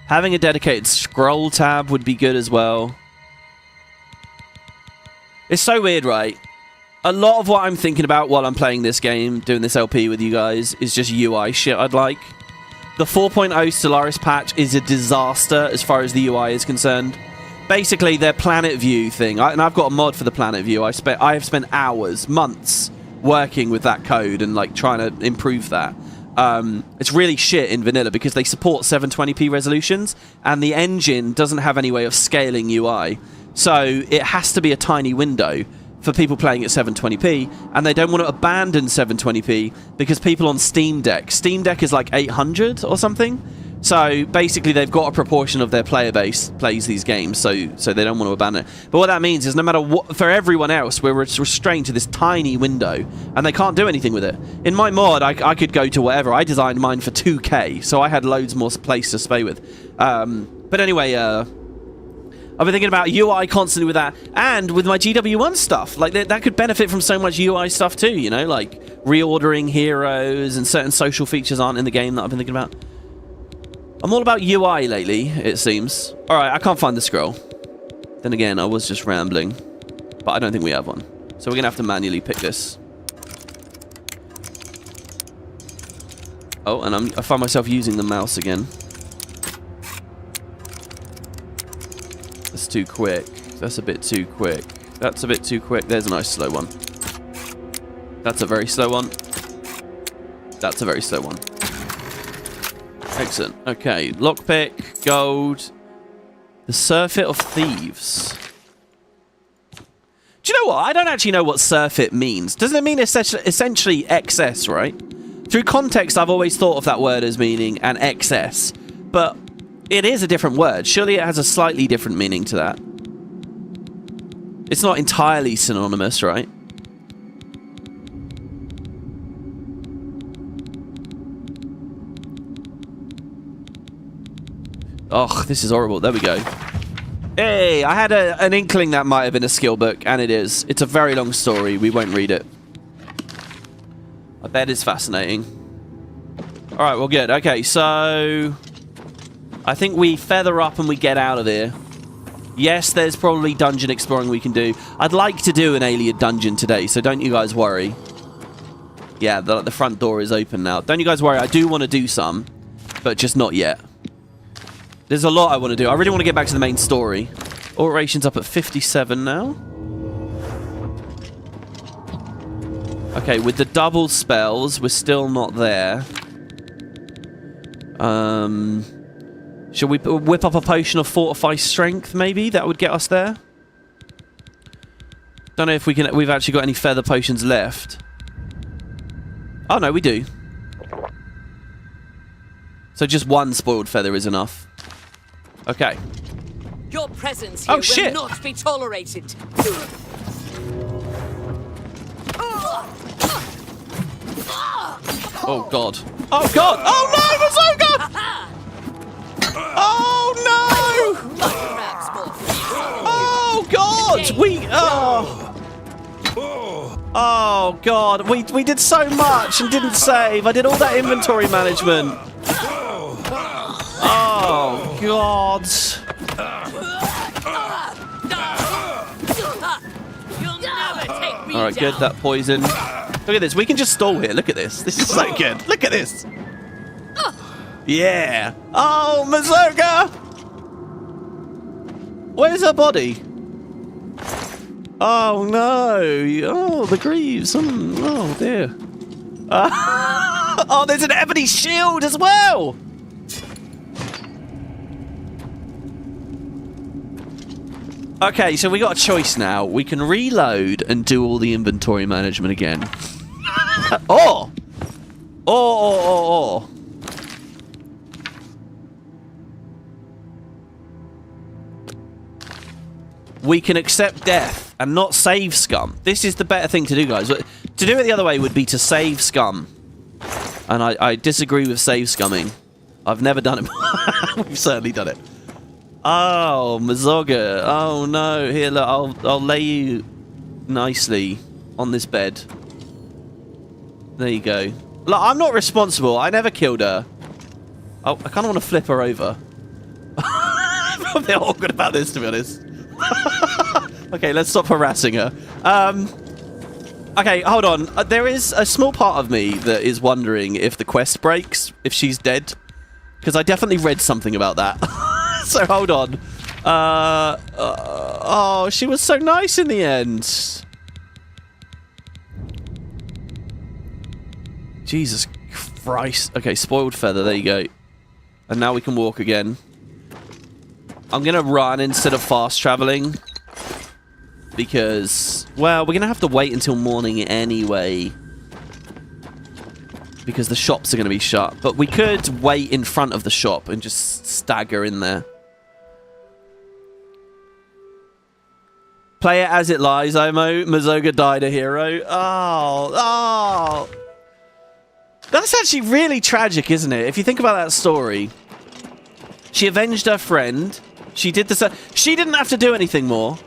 Having a dedicated scroll tab would be good as well. It's so weird, right? A lot of what I'm thinking about while I'm playing this game, doing this LP with you guys, is just UI shit I'd like. The 4.0 Stellaris patch is a disaster as far as the UI is concerned. Basically, their planet view thing, and I've got a mod for the planet view. I have spent hours, months, working with that code and like trying to improve that. It's really shit in vanilla because they support 720p resolutions, and the engine doesn't have any way of scaling UI. So it has to be a tiny window for people playing at 720p, and they don't want to abandon 720p because people on Steam Deck is like 800 or something. So basically they've got a proportion of their player base plays these games, so they don't want to abandon it. But what that means is no matter what, for everyone else, we're restrained to this tiny window, and they can't do anything with it. In my mod, I could go to whatever. I designed mine for 2K, so I had loads more place to play with. But anyway, I've been thinking about UI constantly with that, and with my GW1 stuff. Like, that could benefit from so much UI stuff too, you know? Like, reordering heroes and certain social features aren't in the game that I've been thinking about. I'm all about UI lately, it seems. Alright, I can't find the scroll. Then again, I was just rambling. But I don't think we have one. So we're going to have to manually pick this. Oh, and I find myself using the mouse again. That's too quick. That's a bit too quick. That's a bit too quick. There's a nice slow one. That's a very slow one. That's a very slow one. Excellent. Okay, lockpick, gold, the Surfeit of Thieves. Do you know what? I don't actually know what surfeit means. Doesn't it mean essentially excess, right? Through context, I've always thought of that word as meaning an excess, but it is a different word. Surely it has a slightly different meaning to that. It's not entirely synonymous, right? Oh, this is horrible. There we go. Hey, I had an inkling that might have been a skill book, and it is. It's a very long story. We won't read it. I bet it's fascinating. All right, well, good. Okay, so I think we feather up and we get out of here. Yes, there's probably dungeon exploring we can do. I'd like to do an alien dungeon today, so don't you guys worry. Yeah, the front door is open now. Don't you guys worry. I do want to do some, but just not yet. There's a lot I want to do. I really want to get back to the main story. Oration's up at 57 now. Okay, with the double spells, we're still not there. Should we whip up a potion of Fortify Strength, maybe? That would get us there. Don't know if we've actually got any feather potions left. Oh, no, we do. So just one spoiled feather is enough. Okay. Your presence here shit. will not be tolerated. Oh, God. Oh, God! Oh, no, Mazoga! Oh, no! Oh, God! Oh, God. We did so much and didn't save. I did all that inventory management. Oh, God. Alright, good. That poison. Look at this. We can just stall here. Look at this. This is so good. Look at this. Yeah. Oh, Mazoga! Where's her body? Oh, no. Oh, the Greaves. Oh, dear. Oh, there's an ebony shield as well! Okay, so we got a choice now. We can reload and do all the inventory management again. Oh! Oh! We can accept death and not save scum. This is the better thing to do, guys. To do it the other way would be to save scum. And I disagree with save scumming. I've never done it. We've certainly done it. Oh, Mazoga. Oh, no. Here, look. I'll lay you nicely on this bed. There you go. Look, I'm not responsible. I never killed her. Oh, I kind of want to flip her over. I'm a bit awkward about this, to be honest. Okay, let's stop harassing her. Okay, hold on. There is a small part of me that is wondering if the quest breaks, if she's dead. Because I definitely read something about that. So hold on. Oh, she was so nice in the end. Jesus Christ. Okay, spoiled feather. There you go. And now we can walk again. I'm going to run instead of fast traveling. Because, well, we're going to have to wait until morning anyway. Because the shops are going to be shut. But we could wait in front of the shop and just stagger in there. Play it as it lies, Imo. Mazoga died a hero. Oh. That's actually really tragic, isn't it? If you think about that story. She avenged her friend. She did this. She didn't have to do anything more.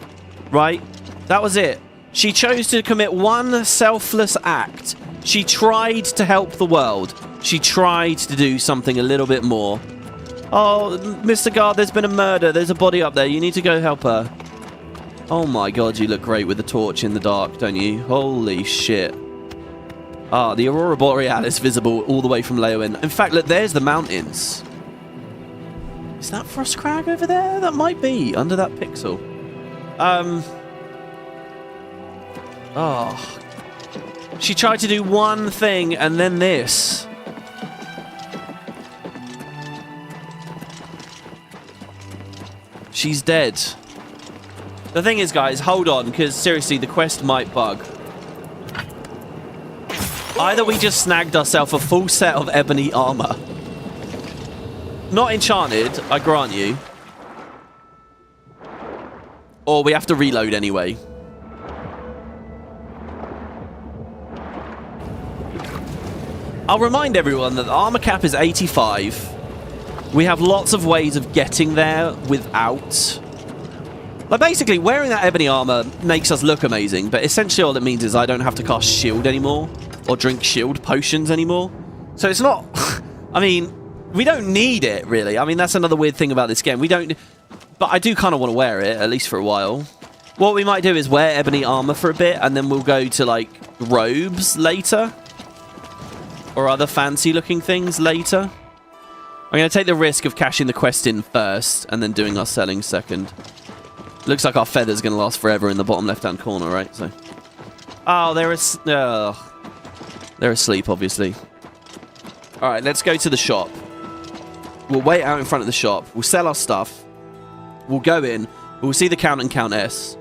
Right? That was it. She chose to commit one selfless act. She tried to help the world. She tried to do something a little bit more. Oh, Mr. Guard, there's been a murder. There's a body up there. You need to go help her. Oh my god, you look great with the torch in the dark, don't you? Holy shit. Ah, the Aurora Borealis visible all the way from Leyawiin. In fact, look, there's the mountains. Is that Frostcrag over there? That might be, under that pixel. Oh. She tried to do one thing, and then this. She's dead. The thing is, guys, hold on, because seriously, the quest might bug. Either we just snagged ourselves a full set of ebony armor. Not enchanted, I grant you. Or we have to reload anyway. I'll remind everyone that the armor cap is 85. We have lots of ways of getting there without Like, basically, wearing that ebony armor makes us look amazing, but essentially all it means is I don't have to cast shield anymore, or drink shield potions anymore. So it's not... I mean, we don't need it, really. I mean, that's another weird thing about this game. We don't... But I do kind of want to wear it, at least for a while. What we might do is wear ebony armor for a bit, and then we'll go to, like, robes later. Or other fancy-looking things later. I'm going to take the risk of cashing the quest in first, and then doing our selling second. Looks like our feather's going to last forever in the bottom left-hand corner, right? So, oh, they're asleep, obviously. All right, let's go to the shop. We'll wait out in front of the shop. We'll sell our stuff. We'll go in. We'll see the Count and Countess.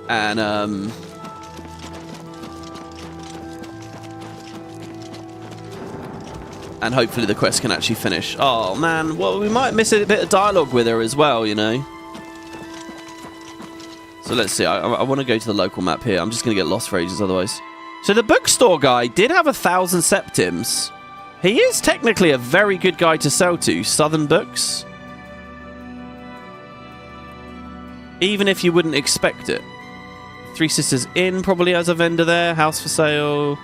And, and hopefully the quest can actually finish. Oh, man. Well, we might miss a bit of dialogue with her as well, you know. So let's see. I want to go to the local map here. I'm just going to get lost for ages otherwise. So the bookstore guy did have 1,000 septims. He is technically a very good guy to sell to. Southern Books. Even if you wouldn't expect it. Three Sisters Inn probably has a vendor there. House for sale.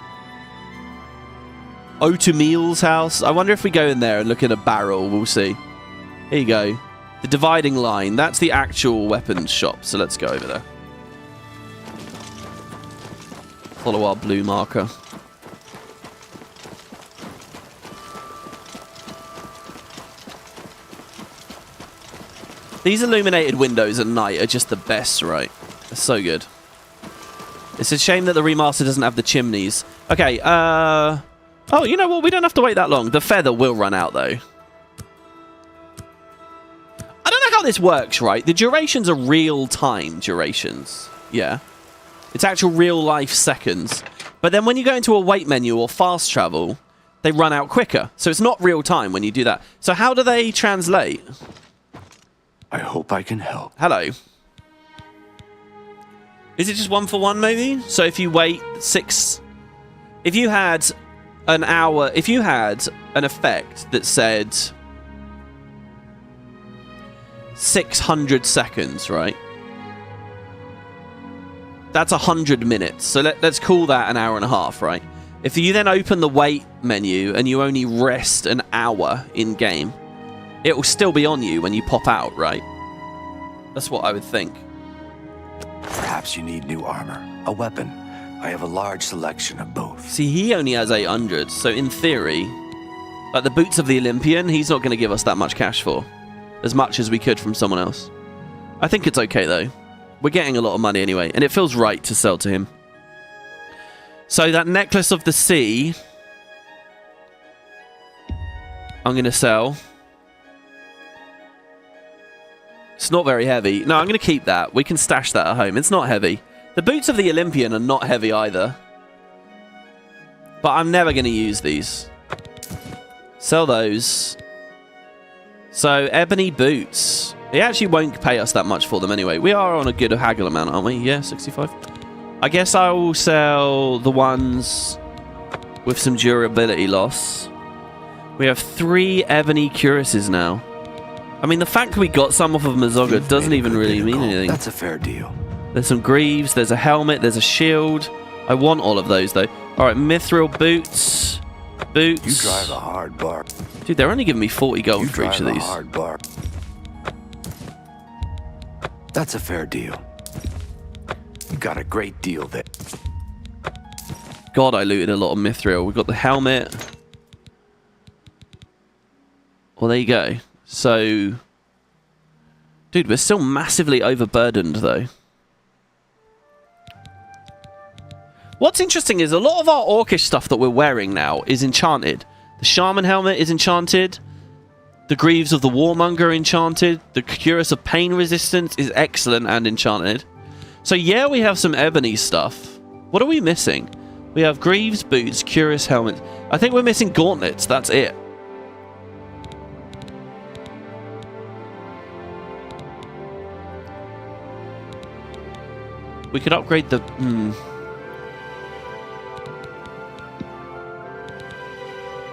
O'Tomeal's house. I wonder if we go in there and look at a barrel. We'll see. Here you go. The dividing line. That's the actual weapons shop. So let's go over there. Follow our blue marker. These illuminated windows at night are just the best, right? They're so good. It's a shame that the remaster doesn't have the chimneys. Okay, oh, you know what? We don't have to wait that long. The feather will run out, though. I don't know how this works, right? The durations are real-time durations. Yeah. It's actual real-life seconds. But then when you go into a wait menu or fast travel, they run out quicker. So it's not real-time when you do that. So how do they translate? I hope I can help. Hello. Is it just 1 for 1, maybe? So if you wait 6... If you had an hour... If you had an effect that said 600 seconds, right? That's 100 minutes. So let's call that an hour and a half, right? If you then open the wait menu and you only rest an hour in-game, it will still be on you when you pop out, right? That's what I would think. Perhaps you need new armor, a weapon. I have a large selection of both. See, he only has 800, so in theory, like the boots of the Olympian, he's not going to give us that much cash for. As much as we could from someone else. I think it's okay, though. We're getting a lot of money anyway, and it feels right to sell to him. So that Necklace of the Sea, I'm going to sell. It's not very heavy. No, I'm going to keep that. We can stash that at home. It's not heavy. The boots of the Olympian are not heavy either. But I'm never going to use these. Sell those. So, ebony boots. He actually won't pay us that much for them anyway. We are on a good haggle amount, aren't we? Yeah, 65. I guess I will sell the ones with some durability loss. We have 3 ebony cuirasses now. I mean, the fact we got some off of Mazoga doesn't even really mean anything. That's a fair deal. There's some greaves, there's a helmet, there's a shield. I want all of those, though. All right, mithril boots. Boots. You drive a hard bark. Dude, they're only giving me 40 gold for each of these. Hard bark. That's a fair deal. You got a great deal there. God, I looted a lot of mithril. We've got the helmet. Well, there you go. So, dude, we're still massively overburdened, though. What's interesting is a lot of our orcish stuff that we're wearing now is enchanted. The shaman helmet is enchanted. The greaves of the warmonger are enchanted. The cuirass of pain resistance is excellent and enchanted. So yeah, we have some ebony stuff. What are we missing? We have greaves, boots, cuirass, helmet. I think we're missing gauntlets. That's it. We could upgrade the...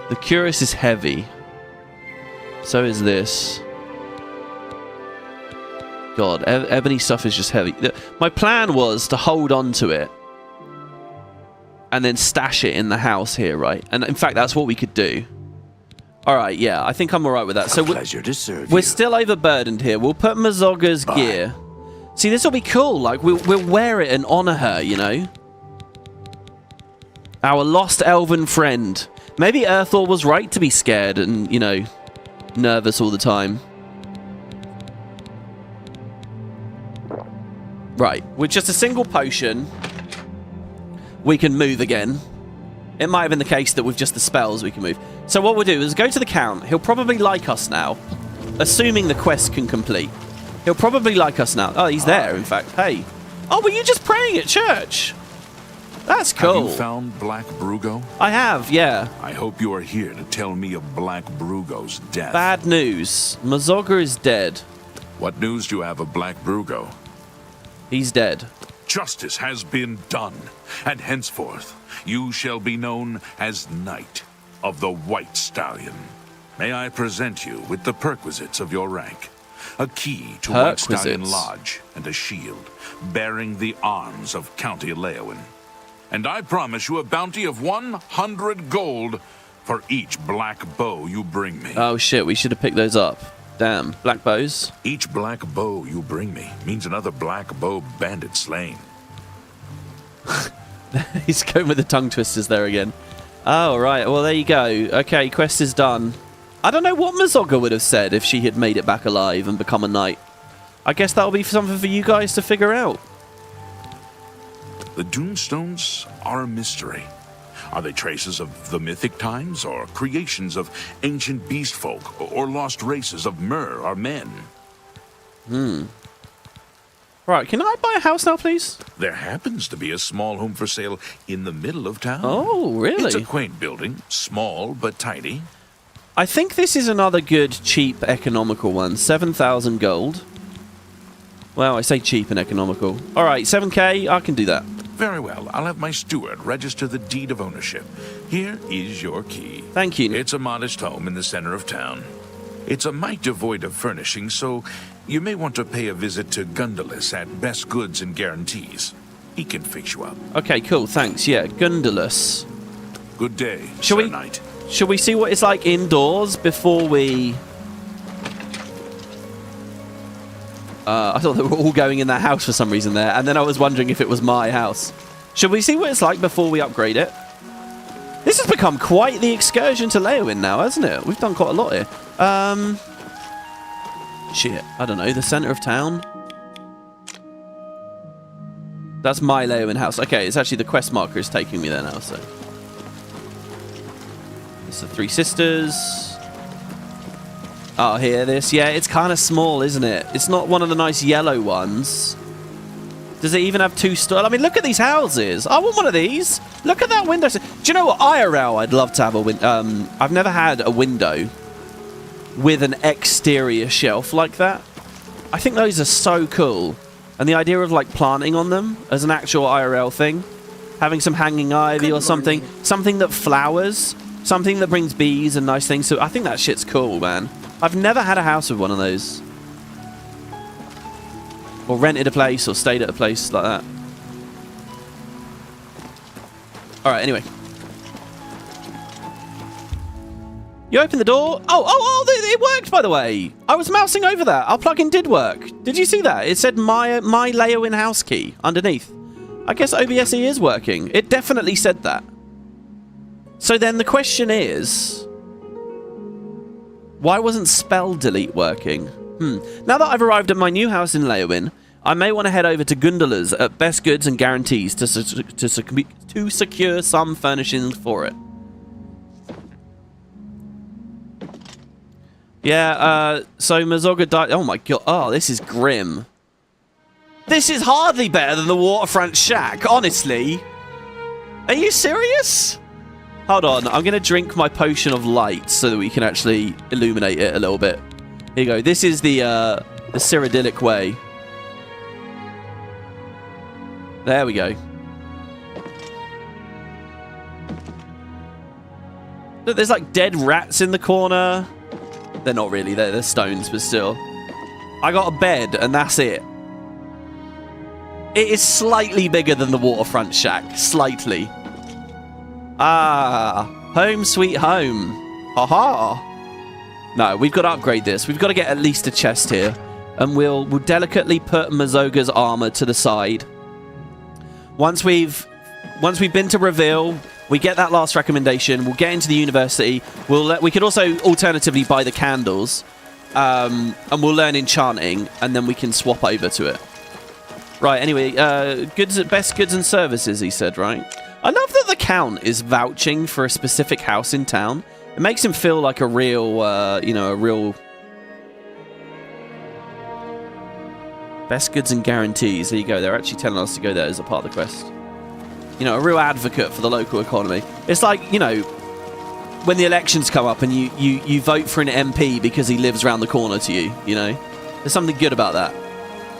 The cuirass is heavy. So is this. God, ebony stuff is just heavy. My plan was to hold on to it and then stash it in the house here, right? And in fact, that's what we could do. All right, yeah, I think I'm all right with that. So pleasure to serve we're you. still overburdened here. We'll put Mazoga's gear. See, this will be cool. Like, we'll wear it and honor her, you know? Our lost elven friend. Maybe Earthor was right to be scared and, you know, nervous all the time. Right, with just a single potion, we can move again. It might have been the case that with just the spells we can move. So what we'll do is go to the Count. He'll probably like us now, assuming the quest can complete. He'll probably like us now. Oh, he's there, in fact. Hey. Oh, were you just praying at church? That's cool. Have you found Black Brugo? I have, yeah. I hope you are here to tell me of Black Brugo's death. Bad news. Mazoga is dead. What news do you have of Black Brugo? He's dead. Justice has been done, and henceforth you shall be known as Knight of the White Stallion. May I present you with the perquisites of your rank. A key to White Stallion Lodge and a shield bearing the arms of County Leyawiin. And I promise you a bounty of 100 gold for each black bow you bring me. Oh shit, we should have picked those up. Damn, black bows. Each black bow you bring me means another black bow bandit slain. He's going with the tongue twisters there again. Oh, right. Well, there you go. Okay, quest is done. I don't know what Mazoga would have said if she had made it back alive and become a knight. I guess that'll be something for you guys to figure out. The Doomstones are a mystery. Are they traces of the mythic times, or creations of ancient beast folk, or lost races of Mer or men? Right, can I buy a house now, please? There happens to be a small home for sale in the middle of town. Oh, really? It's a quaint building, small but tidy. I think this is another good, cheap, economical one. 7,000 gold. Well, I say cheap and economical. All right, 7k, I can do that. Very well. I'll have my steward register the deed of ownership. Here is your key. Thank you. It's a modest home in the center of town. It's a mite devoid of furnishing, so you may want to pay a visit to Gundulus at Best Goods and Guarantees. He can fix you up. Okay, cool, thanks. Yeah, Gundulus. Good day, Sir Knight. Should we see what it's like indoors before we... I thought they were all going in that house for some reason there, and then I was wondering if it was my house. Should we see what it's like before we upgrade it? This has become quite the excursion to Leyawiin now, hasn't it? We've done quite a lot here. Shit, I don't know, the center of town? That's my Leyawiin house. Okay, it's actually the quest marker is taking me there now, so... It's the Three Sisters... Oh, here, this. Yeah, it's kind of small, isn't it? It's not one of the nice yellow ones. Does it even have two I mean, look at these houses. I want one of these. Look at that window. Do you know what? IRL, I'd love to have a window. I've never had a window with an exterior shelf like that. I think those are so cool. And the idea of, like, planting on them as an actual IRL thing. Having some hanging ivy or something. Something that flowers. Something that brings bees and nice things. So I think that shit's cool, man. I've never had a house with one of those. Or rented a place or stayed at a place like that. Alright, anyway. You opened the door. Oh, it worked, by the way. I was mousing over that. Our plugin did work. Did you see that? It said my Leyawiin house key underneath. I guess OBSE is working. It definitely said that. So then the question is... Why wasn't spell delete working? Now that I've arrived at my new house in Leyawiin, I may want to head over to Gundulus at Best Goods and Guarantees to secure some furnishings for it. Yeah, so Mazoga died. Oh my god. Oh, this is grim. This is hardly better than the waterfront shack, honestly. Are you serious? Hold on, I'm going to drink my potion of light so that we can actually illuminate it a little bit. Here you go. This is the Cyrodiilic way. There we go. Look, there's like dead rats in the corner. They're not really, they're stones, but still. I got a bed, and that's it. It is slightly bigger than the waterfront shack. Slightly. Ah, home sweet home. Haha. No, we've got to upgrade this. We've got to get at least a chest here. And we'll delicately put Mazoga's armor to the side. Once we've been to Bravil, we get that last recommendation. We'll get into the university. We could also alternatively buy the candles. And we'll learn enchanting, and then we can swap over to it. Right, anyway, best goods and services, he said, right? I love that the Count is vouching for a specific house in town. It makes him feel like a real, a real... Best goods and guarantees. There you go. They're actually telling us to go there as a part of the quest. You know, a real advocate for the local economy. It's like, you know, when the elections come up and you vote for an MP because he lives around the corner to you, you know? There's something good about that.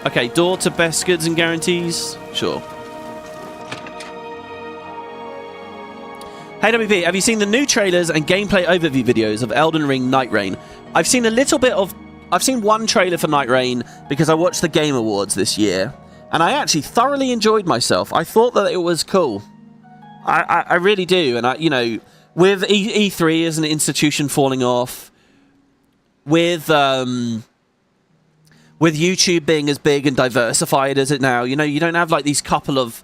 Okay, door to best goods and guarantees. Sure. Hey WP, have you seen the new trailers and gameplay overview videos of Elden Ring Night Rain? I've seen one trailer for Night Rain because I watched the Game Awards this year, and I actually thoroughly enjoyed myself. I thought that it was cool. I really do, and you know, with E3 as an institution falling off, with YouTube being as big and diversified as it now, you know, you don't have like these couple of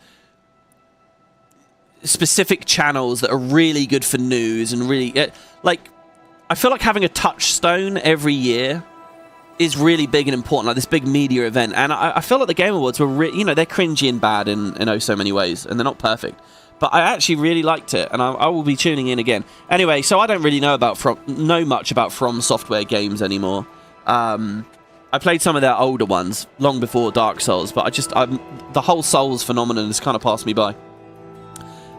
specific channels that are really good for news and really like. I feel like having a touchstone every year is really big and important, like this big media event. And I feel like the Game Awards were, you know, they're cringy and bad in oh so many ways, and they're not perfect. But I actually really liked it, and I will be tuning in again. Anyway, so I don't really know much about From Software games anymore. I played some of their older ones long before Dark Souls, but the whole Souls phenomenon has kind of passed me by.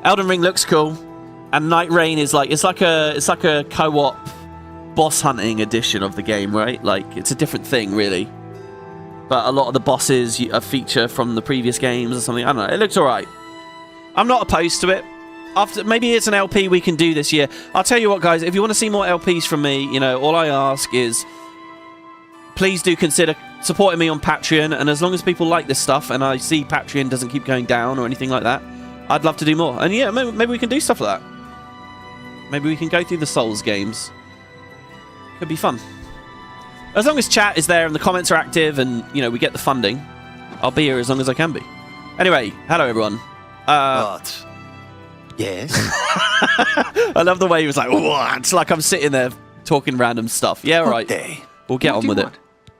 Elden Ring looks cool, and Night Rain is like it's like a co-op boss hunting edition of the game, right? Like it's a different thing, really. But a lot of the bosses a feature from the previous games or something. I don't know. It looks alright. I'm not opposed to it. Maybe it's an LP we can do this year. I'll tell you what, guys. If you want to see more LPs from me, you know, all I ask is please do consider supporting me on Patreon. And as long as people like this stuff, and I see Patreon doesn't keep going down or anything like that, I'd love to do more. And yeah, maybe we can do stuff like that. Maybe we can go through the Souls games. Could be fun. As long as chat is there and the comments are active and, you know, we get the funding, I'll be here as long as I can be. Anyway, hello everyone. What? Yes? I love the way he was like, what? It's like I'm sitting there talking random stuff. Yeah, all right. We'll get on with it.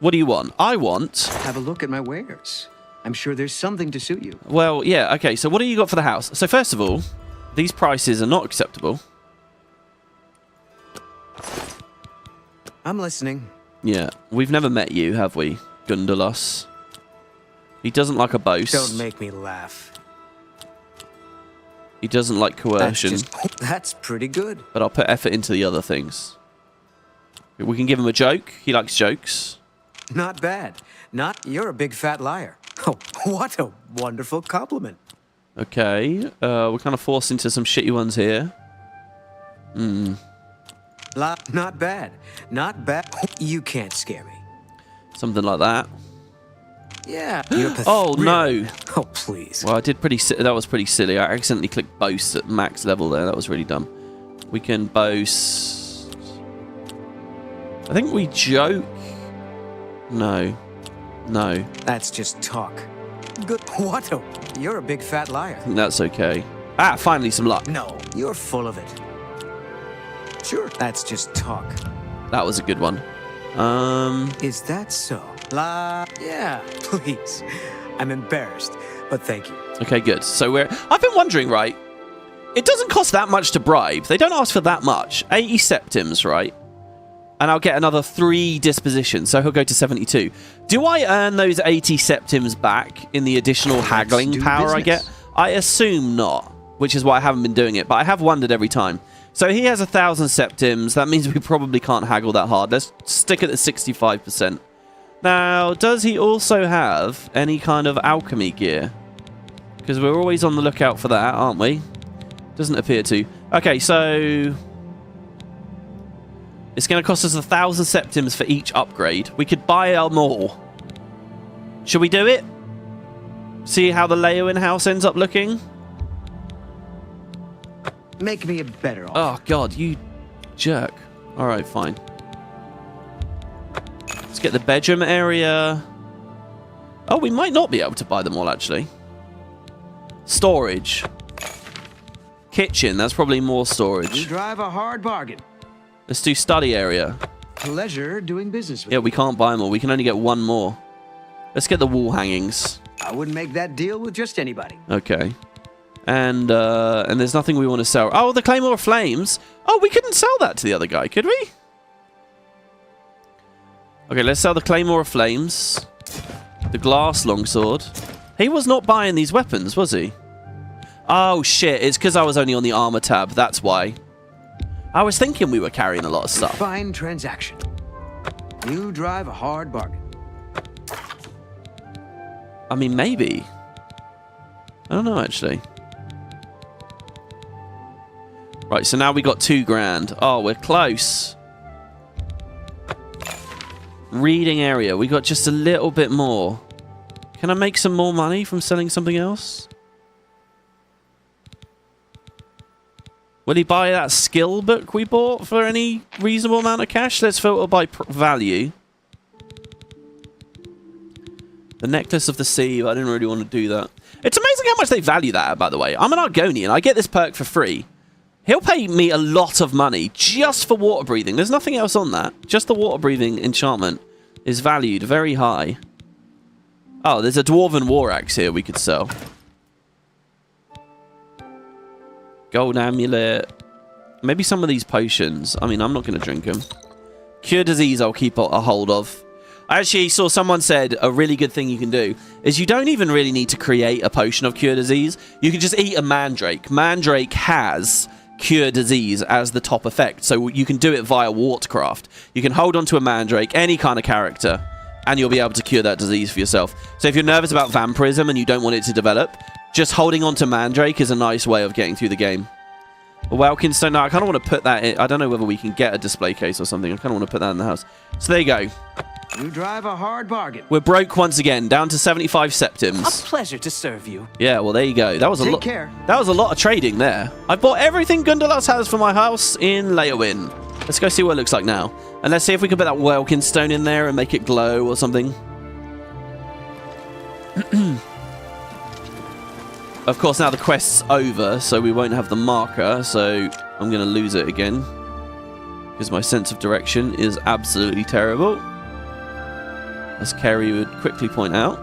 What do you want? I want... Have a look at my wares. I'm sure there's something to suit you. Well, yeah, okay. So what do you got for the house? So first of all, these prices are not acceptable. I'm listening. Yeah, we've never met you, have we, Gundalos? He doesn't like a boast. Don't make me laugh. He doesn't like coercion. That's pretty good. But I'll put effort into the other things. We can give him a joke. He likes jokes. Not bad. You're a big fat liar. Oh, what a wonderful compliment. Okay, we're kind of forced into some shitty ones here. Not bad. Not bad. You can't scare me. Something like that. Yeah. Oh, no. Oh, please. Well, I did that was pretty silly. I accidentally clicked boast at max level there. That was really dumb. We can boast... I think we joke. No. That's just talk. Good. What a... You're a big fat liar. I think that's okay. Ah, finally some luck. No, you're full of it. Sure. That's just talk. That was a good one. Is that so? Yeah, please. I'm embarrassed, but thank you. Okay, good. So I've been wondering, right? It doesn't cost that much to bribe. They don't ask for that much. 80 septims, right? And I'll get another 3 dispositions, so he'll go to 72. Do I earn those 80 septims back in the additional haggling power I get? I assume not, which is why I haven't been doing it, but I have wondered every time. So he has 1,000 septims. That means we probably can't haggle that hard. Let's stick at the 65%. Now, does he also have any kind of alchemy gear? Because we're always on the lookout for that, aren't we? Doesn't appear to. Okay, so... it's going to cost us 1,000 septims for each upgrade. We could buy more Should we do it? See how the Leyawiin house ends up looking? Make me a better offer. Oh, God, you jerk. All right, fine. Let's get the bedroom area. Oh, we might not be able to buy them all, actually. Storage. Kitchen, that's probably more storage. You drive a hard bargain. Let's do study area. Pleasure doing business with Yeah, you. we can't buy them all. We can only get one more. Let's get the wall hangings. I wouldn't make that deal with just anybody. Okay. And there's nothing we want to sell. Oh, the Claymore of Flames. Oh, we couldn't sell that to the other guy, could we? Okay, let's sell the Claymore of Flames. The glass longsword. He was not buying these weapons, was he? Oh, shit. It's because I was only on the armor tab. That's why. I was thinking we were carrying a lot of stuff. Fine transaction. You drive a hard bargain. I mean, maybe. I don't know, actually. Right, so now we got 2 grand. Oh, we're close. Reading area. We got just a little bit more. Can I make some more money from selling something else? Will he buy that skill book we bought for any reasonable amount of cash? Let's filter by value. The Necklace of the Sea. I didn't really want to do that. It's amazing how much they value that, by the way. I'm an Argonian. I get this perk for free. He'll pay me a lot of money just for water breathing. There's nothing else on that. Just the water breathing enchantment is valued very high. Oh, there's a Dwarven War Axe here we could sell. Gold Amulet. Maybe some of these potions. I mean, I'm not going to drink them. Cure Disease I'll keep a hold of. I actually saw someone said a really good thing you can do is you don't even really need to create a potion of Cure Disease. You can just eat a Mandrake. Mandrake has Cure Disease as the top effect, so you can do it via Wartcraft. You can hold onto a Mandrake, any kind of character, and you'll be able to cure that disease for yourself. So if you're nervous about vampirism and you don't want it to develop, just holding onto Mandrake is a nice way of getting through the game. Welkinstone, no, I kind of want to put that in. I don't know whether we can get a display case or something. I kind of want to put that in the house. So there you go. You drive a hard bargain. We're broke once again, down to 75 septims. A pleasure to serve you. Yeah, well, there you go. That was a lot. Take care. That was a lot of trading there. I bought everything Gundalus has for my house in Leyawiin. Let's go see what it looks like now. And let's see if we can put that Welkinstone in there and make it glow or something. Of course, now the quest's over, so we won't have the marker, so I'm going to lose it again. Because my sense of direction is absolutely terrible. As Carrie would quickly point out.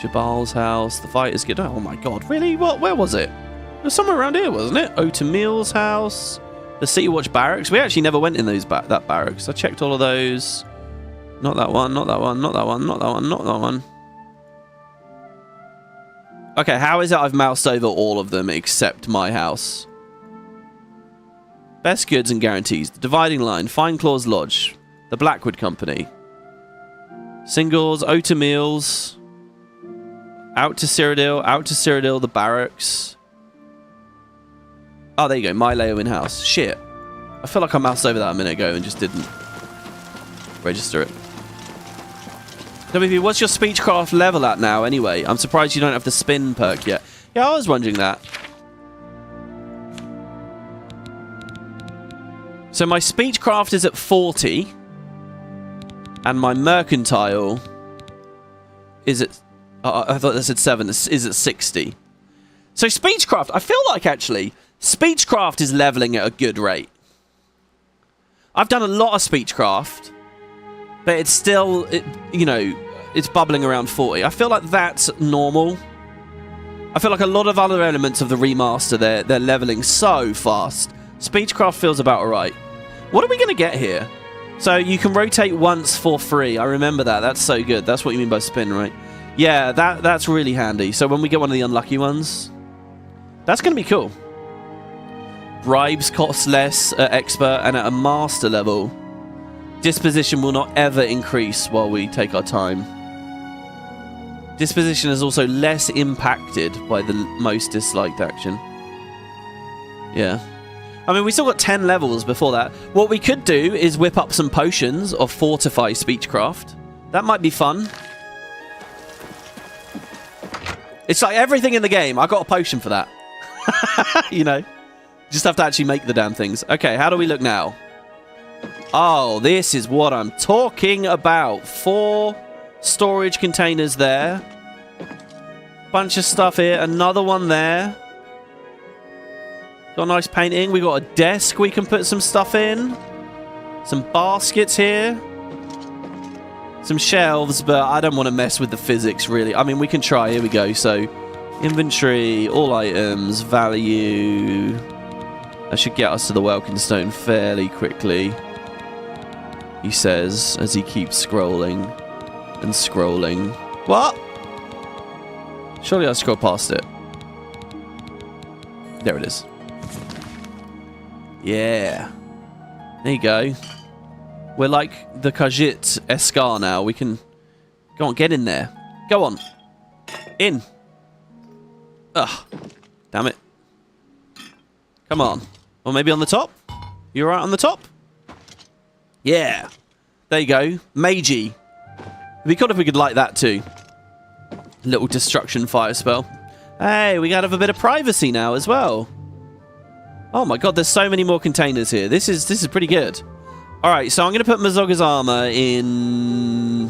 Jabal's house. The fight is good. Oh my god, really? What? Where was it? It was somewhere around here, wasn't it? Otamil's house. The City Watch barracks. We actually never went in those that barracks. I checked all of those. Not that one, not that one, not that one, not that one, not that one. Okay, how is it I've moused over all of them except my house? Best goods and guarantees. The Dividing Line, Fine Claws Lodge, the Blackwood Company. Singles, Otamil's. Out to Cyrodiil, the barracks. Oh, there you go, my Leyawiin house. Shit. I feel like I moused over that a minute ago and just didn't register it. WP, what's your Speechcraft level at now anyway? I'm surprised you don't have the spin perk yet. Yeah, I was wondering that. So my Speechcraft is at 40. And my Mercantile is at... I thought that said 7. Is at 60. So Speechcraft, I feel like actually, Speechcraft is leveling at a good rate. I've done a lot of Speechcraft. But it's still, you know, it's bubbling around 40. I feel like that's normal. I feel like a lot of other elements of the remaster, they're leveling so fast. Speechcraft feels about alright. What are we going to get here? So you can rotate once for free. I remember that. That's so good. That's what you mean by spin, right? Yeah, that's really handy. So when we get one of the unlucky ones, that's going to be cool. Bribes cost less at expert and at a master level. Disposition will not ever increase while we take our time. Disposition is also less impacted by the most disliked action. Yeah. I mean, we still got 10 levels before that. What we could do is whip up some potions of Fortify Speechcraft. That might be fun. It's like everything in the game. I got a potion for that. You know? Just have to actually make the damn things. Okay, how do we look now? Oh, this is what I'm talking about. 4 storage containers there. Bunch of stuff here. Another one there. Got a nice painting. We got a desk we can put some stuff in. Some baskets here. Some shelves, but I don't want to mess with the physics, really. I mean, we can try. Here we go. So, inventory, all items, value. That should get us to the Welkin Stone fairly quickly. He says, as he keeps scrolling and scrolling. What? Surely I scroll past it. There it is. Yeah. There you go. We're like the Khajiit Eskar now. We can... Go on, get in there. Go on. In. Ugh. Damn it. Come on. Or maybe on the top? You alright on the top? Yeah. There you go. Magey. It'd be cool if we could light that too. Little destruction fire spell. Hey, we gotta have a bit of privacy now as well. Oh my god, there's so many more containers here. This is pretty good. Alright, so I'm gonna put Mazoga's armor in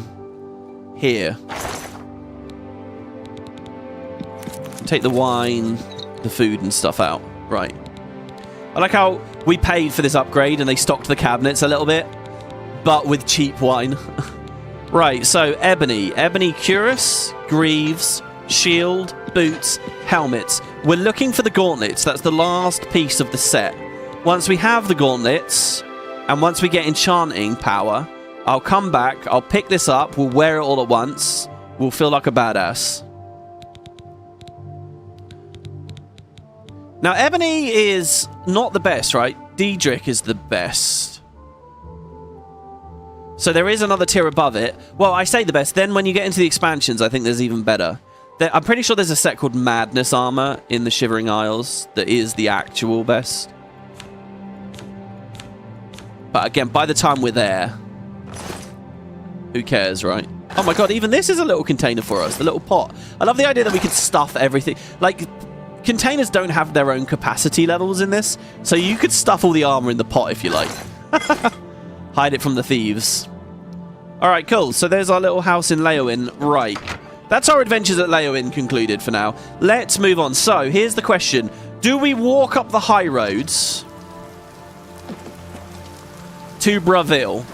here. Take the wine, the food and stuff out. Right. I like how we paid for this upgrade and they stocked the cabinets a little bit, but with cheap wine. Right, so Ebony. Ebony Cuirass, Greaves, Shield, Boots, Helmets. We're looking for the gauntlets. That's the last piece of the set. Once we have the gauntlets, and once we get enchanting power, I'll come back, I'll pick this up, we'll wear it all at once, we'll feel like a badass. Now, Ebony is not the best, right? Diedrich is the best. So there is another tier above it. Well, I say the best. Then when you get into the expansions, I think there's even better. I'm pretty sure there's a set called Madness Armor in the Shivering Isles that is the actual best. But again, by the time we're there, who cares, right? Oh my god, even this is a little container for us, the little pot. I love the idea that we could stuff everything. Like, containers don't have their own capacity levels in this, so you could stuff all the armor in the pot if you like. Hide it from the thieves. Alright, cool. So there's our little house in Leyawiin. Right. That's our adventures at Leyawiin concluded for now. Let's move on. So, here's the question. Do we walk up the high roads to Bravil,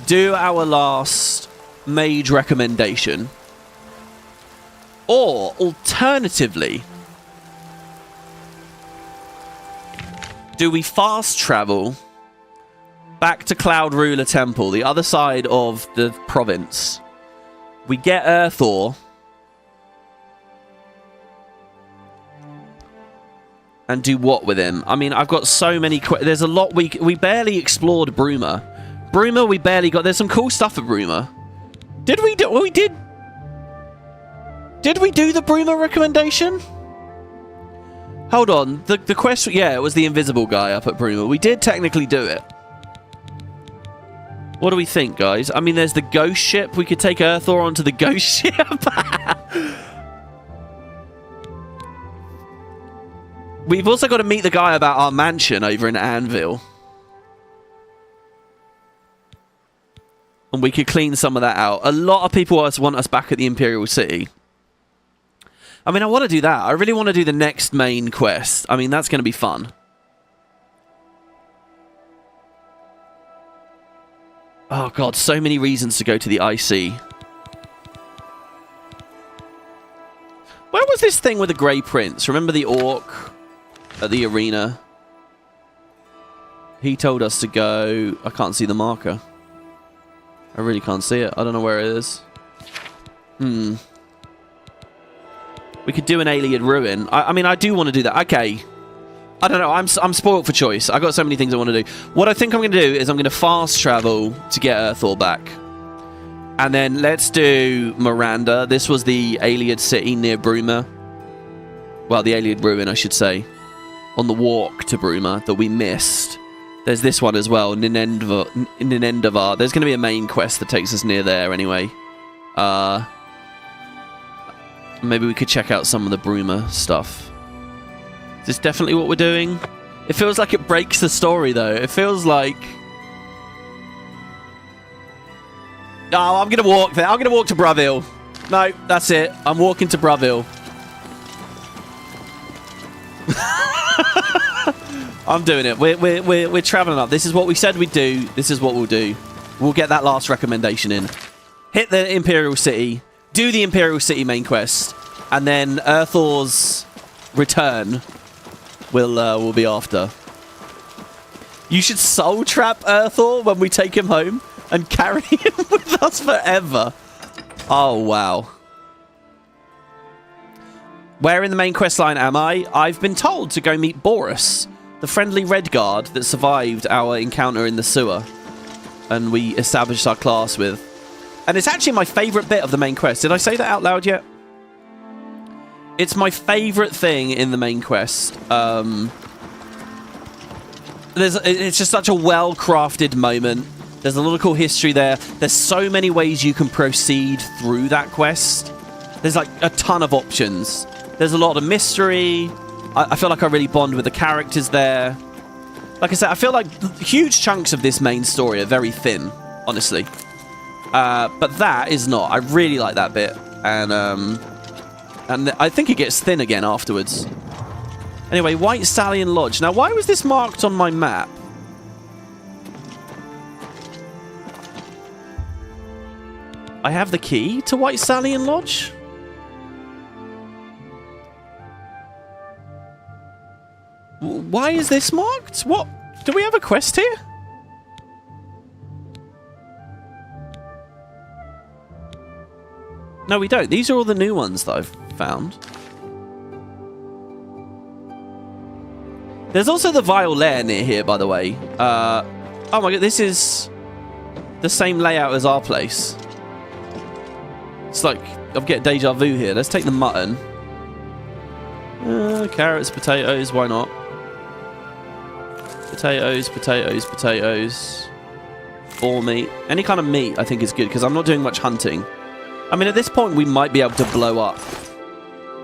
do our last mage recommendation, or alternatively, do we fast travel back to Cloud Ruler Temple, the other side of the province? We get Earthor, and do what with him? I mean, I've got so many... There's a lot we barely explored Bruma. Bruma, we barely got... There's some cool stuff at Bruma. Did we do... Well, we did... Did we do the Bruma recommendation? Hold on. The quest... Yeah, it was the invisible guy up at Bruma. We did technically do it. What do we think, guys? I mean, there's the ghost ship. We could take Earthor onto the ghost ship. We've also got to meet the guy about our mansion over in Anvil. And we could clean some of that out. A lot of people want us back at the Imperial City. I mean, I want to do that. I really want to do the next main quest. I mean, that's going to be fun. Oh, God, so many reasons to go to the IC. Where was this thing with the Grey Prince? Remember the orc at the arena? He told us to go... I can't see the marker. I really can't see it. I don't know where it is. We could do an Alien Ruin. I mean, I do want to do that. Okay. I don't know. I'm spoiled for choice. I've got so many things I want to do. What I think I'm going to do is I'm going to fast travel to get Earthor back. And then let's do Miranda. This was the Alien City near Bruma. Well, the Alien Ruin, I should say. on the walk to Bruma that we missed. There's this one as well, Ninendavar. There's going to be a main quest that takes us near there anyway. Maybe we could check out some of the Bruma stuff. Is this definitely what we're doing? It feels like it breaks the story, though. It feels like... Oh, I'm going to walk there. I'm going to walk to Bravil. No, that's it. I'm walking to Bravil. I'm doing it. We're traveling up. This is what we said we'd do. This is what we'll do. We'll get that last recommendation in. Hit the Imperial City. Do the Imperial City main quest. And then Earthor's return will be after. You should soul trap Earthor when we take him home and carry him with us forever. Oh, wow. Where in the main quest line am I? I've been told to go meet Boris, the friendly red guard that survived our encounter in the sewer and we established our class with. And it's actually my favourite bit of the main quest. Did I say that out loud yet? It's my favourite thing in the main quest. It's just such a well-crafted moment. There's a lot of cool history there. There's so many ways you can proceed through that quest. There's like a ton of options. There's a lot of mystery. I feel like I really bond with the characters there. Like I said, I feel like huge chunks of this main story are very thin, honestly. But that is not. I really like that bit. And I think it gets thin again afterwards. Anyway, White Stallion Lodge. Now, why was this marked on my map? I have the key to White Stallion Lodge? Why is this marked? What? Do we have a quest here? No, we don't. These are all the new ones that I've found. There's also the Vile Lair near here, by the way. Oh my god, this is the same layout as our place. It's like, I'm getting deja vu here. Let's take the mutton. Carrots, potatoes, why not? Potatoes, potatoes, potatoes. All meat. Any kind of meat I think is good, because I'm not doing much hunting. I mean, at this point, we might be able to blow up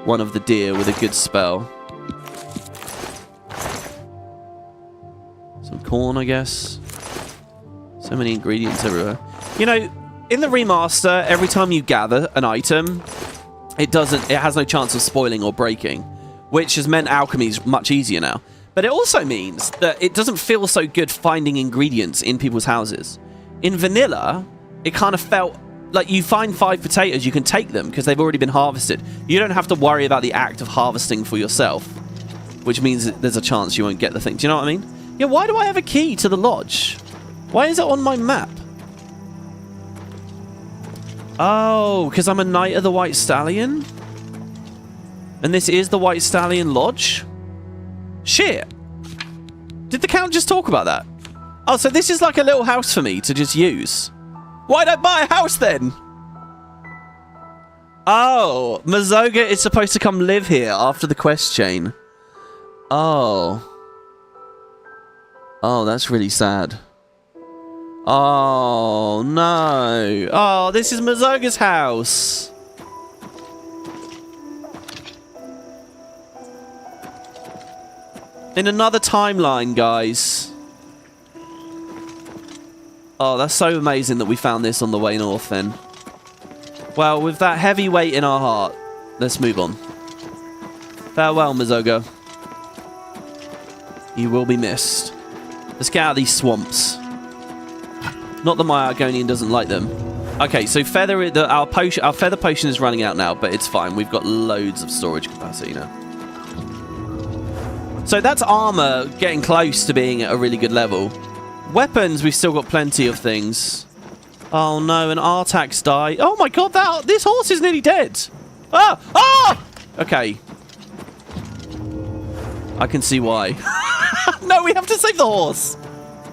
one of the deer with a good spell. Some corn, I guess. So many ingredients everywhere. You know, in the remaster, every time you gather an item, it has no chance of spoiling or breaking, which has meant alchemy is much easier now. But it also means that it doesn't feel so good finding ingredients in people's houses. In vanilla, it kind of felt like you find 5 potatoes, you can take them because they've already been harvested. You don't have to worry about the act of harvesting for yourself, which means that there's a chance you won't get the thing. Do you know what I mean? Yeah, why do I have a key to the lodge? Why is it on my map? Oh, because I'm a Knight of the White Stallion? And this is the White Stallion Lodge? Shit. Did the Count just talk about that? Oh, so this is like a little house for me to just use. Why'd I buy a house then? Oh, Mazoga is supposed to come live here after the quest chain. Oh. Oh, that's really sad. Oh, no. Oh, this is Mazoga's house. In another timeline, guys. Oh, that's so amazing that we found this on the way north then. Well, with that heavy weight in our heart, let's move on. Farewell, Mazoga. You will be missed. Let's get out of these swamps. Not that my Argonian doesn't like them. Okay, so our feather potion is running out now, but it's fine. We've got loads of storage capacity now. So that's armor getting close to being at a really good level. Weapons, we've still got plenty of things. Oh no, an Artax died. Oh my god, this horse is nearly dead. Ah! Ah! Okay. I can see why. No, we have to save the horse.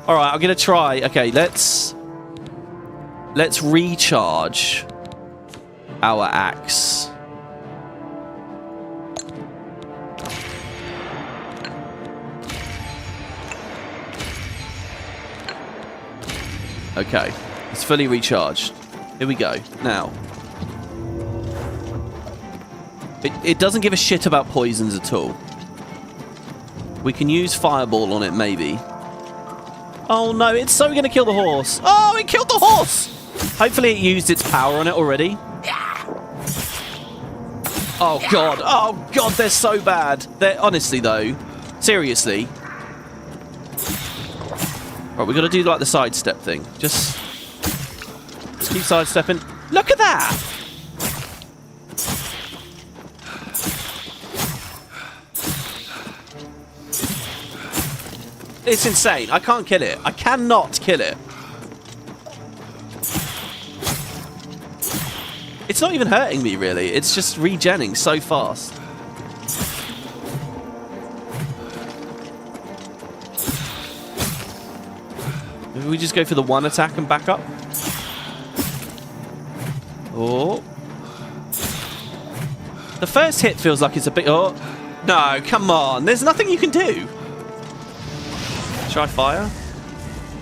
All right, I'm going to try. Okay, let's recharge our axe. Okay. It's fully recharged. Here we go. Now. It doesn't give a shit about poisons at all. We can use Fireball on it, maybe. Oh no, it's so going to kill the horse. Oh, it killed the horse! Hopefully it used its power on it already. Oh god, they're so bad. They're honestly though, seriously. Right, we got to do like the sidestep thing. Just keep sidestepping. Look at that! It's insane. I can't kill it. I cannot kill it. It's not even hurting me, really. It's just regenning so fast. Maybe we just go for the one attack and back up? Oh. The first hit feels like it's a bit... Oh. No, come on. There's nothing you can do. Should I fire?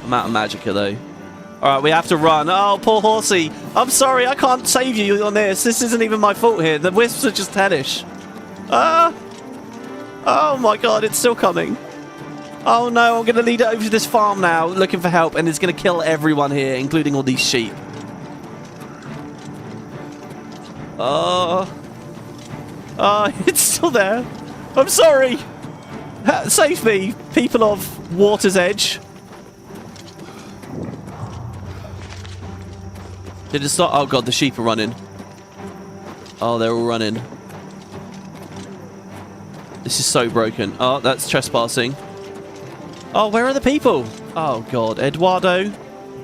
I'm out of magicka, though. Alright, we have to run. Oh, poor horsey. I'm sorry, I can't save you on this. This isn't even my fault here. The wisps are just hellish. Ah! Oh my god, it's still coming. Oh no, I'm going to lead it over to this farm now, looking for help, and it's going to kill everyone here, including all these sheep. Oh, it's still there. I'm sorry. Save me, people of Water's Edge. Did it stop? Oh god, the sheep are running. Oh, they're all running. This is so broken. Oh, that's trespassing. Oh, where are the people? Oh god, Eduardo.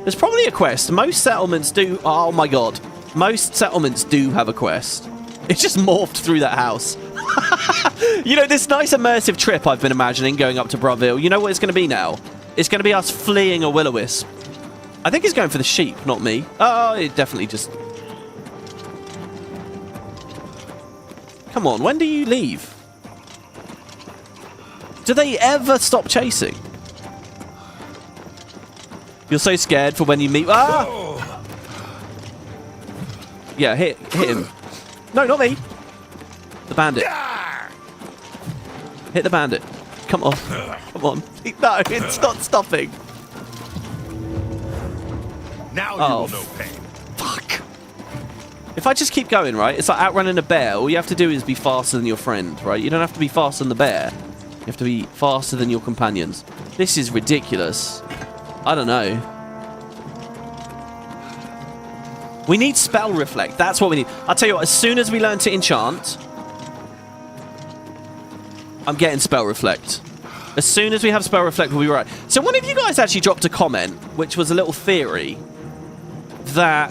There's probably a quest. Most settlements do. Oh my god. Most settlements do have a quest. It's just morphed through that house. You know, this nice immersive trip I've been imagining going up to Bravil, you know what it's going to be now? It's going to be us fleeing a will-o-wisp. I think he's going for the sheep, not me. Oh, it definitely just... Come on, when do you leave? Do they ever stop chasing? You're so scared for when you meet... Ah! Yeah, hit him. No, not me. The bandit. Hit the bandit. Come on. Come on. No, it's not stopping. Now you will know pain. Fuck. If I just keep going, right? It's like outrunning a bear. All you have to do is be faster than your friend, right? You don't have to be faster than the bear. You have to be faster than your companions. This is ridiculous. I don't know. We need spell reflect. That's what we need. I'll tell you what, as soon as we learn to enchant, I'm getting spell reflect. As soon as we have spell reflect, we'll be right. So one of you guys actually dropped a comment, which was a little theory that,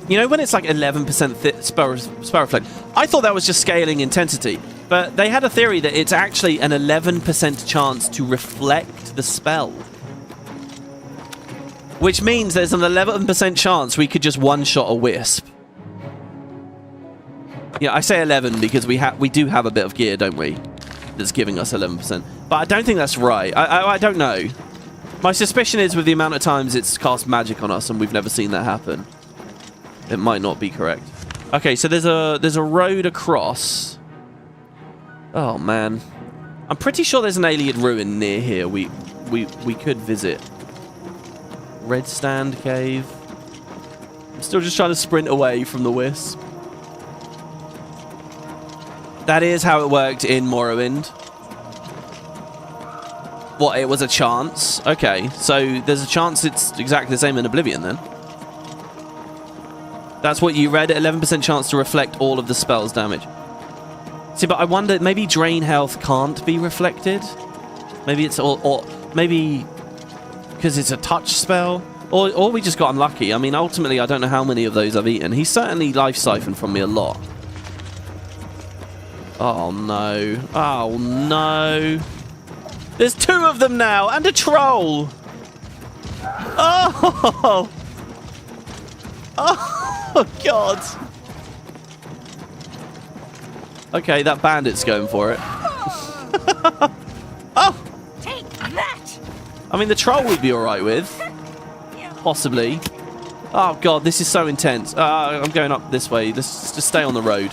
you know, when it's like 11% spell reflect, I thought that was just scaling intensity. But they had a theory that it's actually an 11% chance to reflect the spell. Which means there's an 11% chance we could just one-shot a wisp. Yeah, I say 11 because we do have a bit of gear, don't we? That's giving us 11%. But I don't think that's right. I don't know. My suspicion is with the amount of times it's cast magic on us and we've never seen that happen, it might not be correct. Okay, so there's a road across. Oh man, I'm pretty sure there's an alien ruin near here. We could visit. Red Stand Cave. I'm still just trying to sprint away from the wisp. That is how it worked in Morrowind. What, it was a chance? Okay, so there's a chance it's exactly the same in Oblivion then. That's what you read, 11% chance to reflect all of the spell's damage. See, but I wonder, maybe drain health can't be reflected? Maybe it's all, or maybe because it's a touch spell? Or we just got unlucky. I mean, ultimately, I don't know how many of those I've eaten. He's certainly life siphoned from me a lot. Oh no. Oh no. There's two of them now, and a troll. Oh. Oh god. Okay, that bandit's going for it. Oh. Take that. I mean, the troll we'd be all right with. Possibly. Oh god, this is so intense. I'm going up this way. Let's just stay on the road.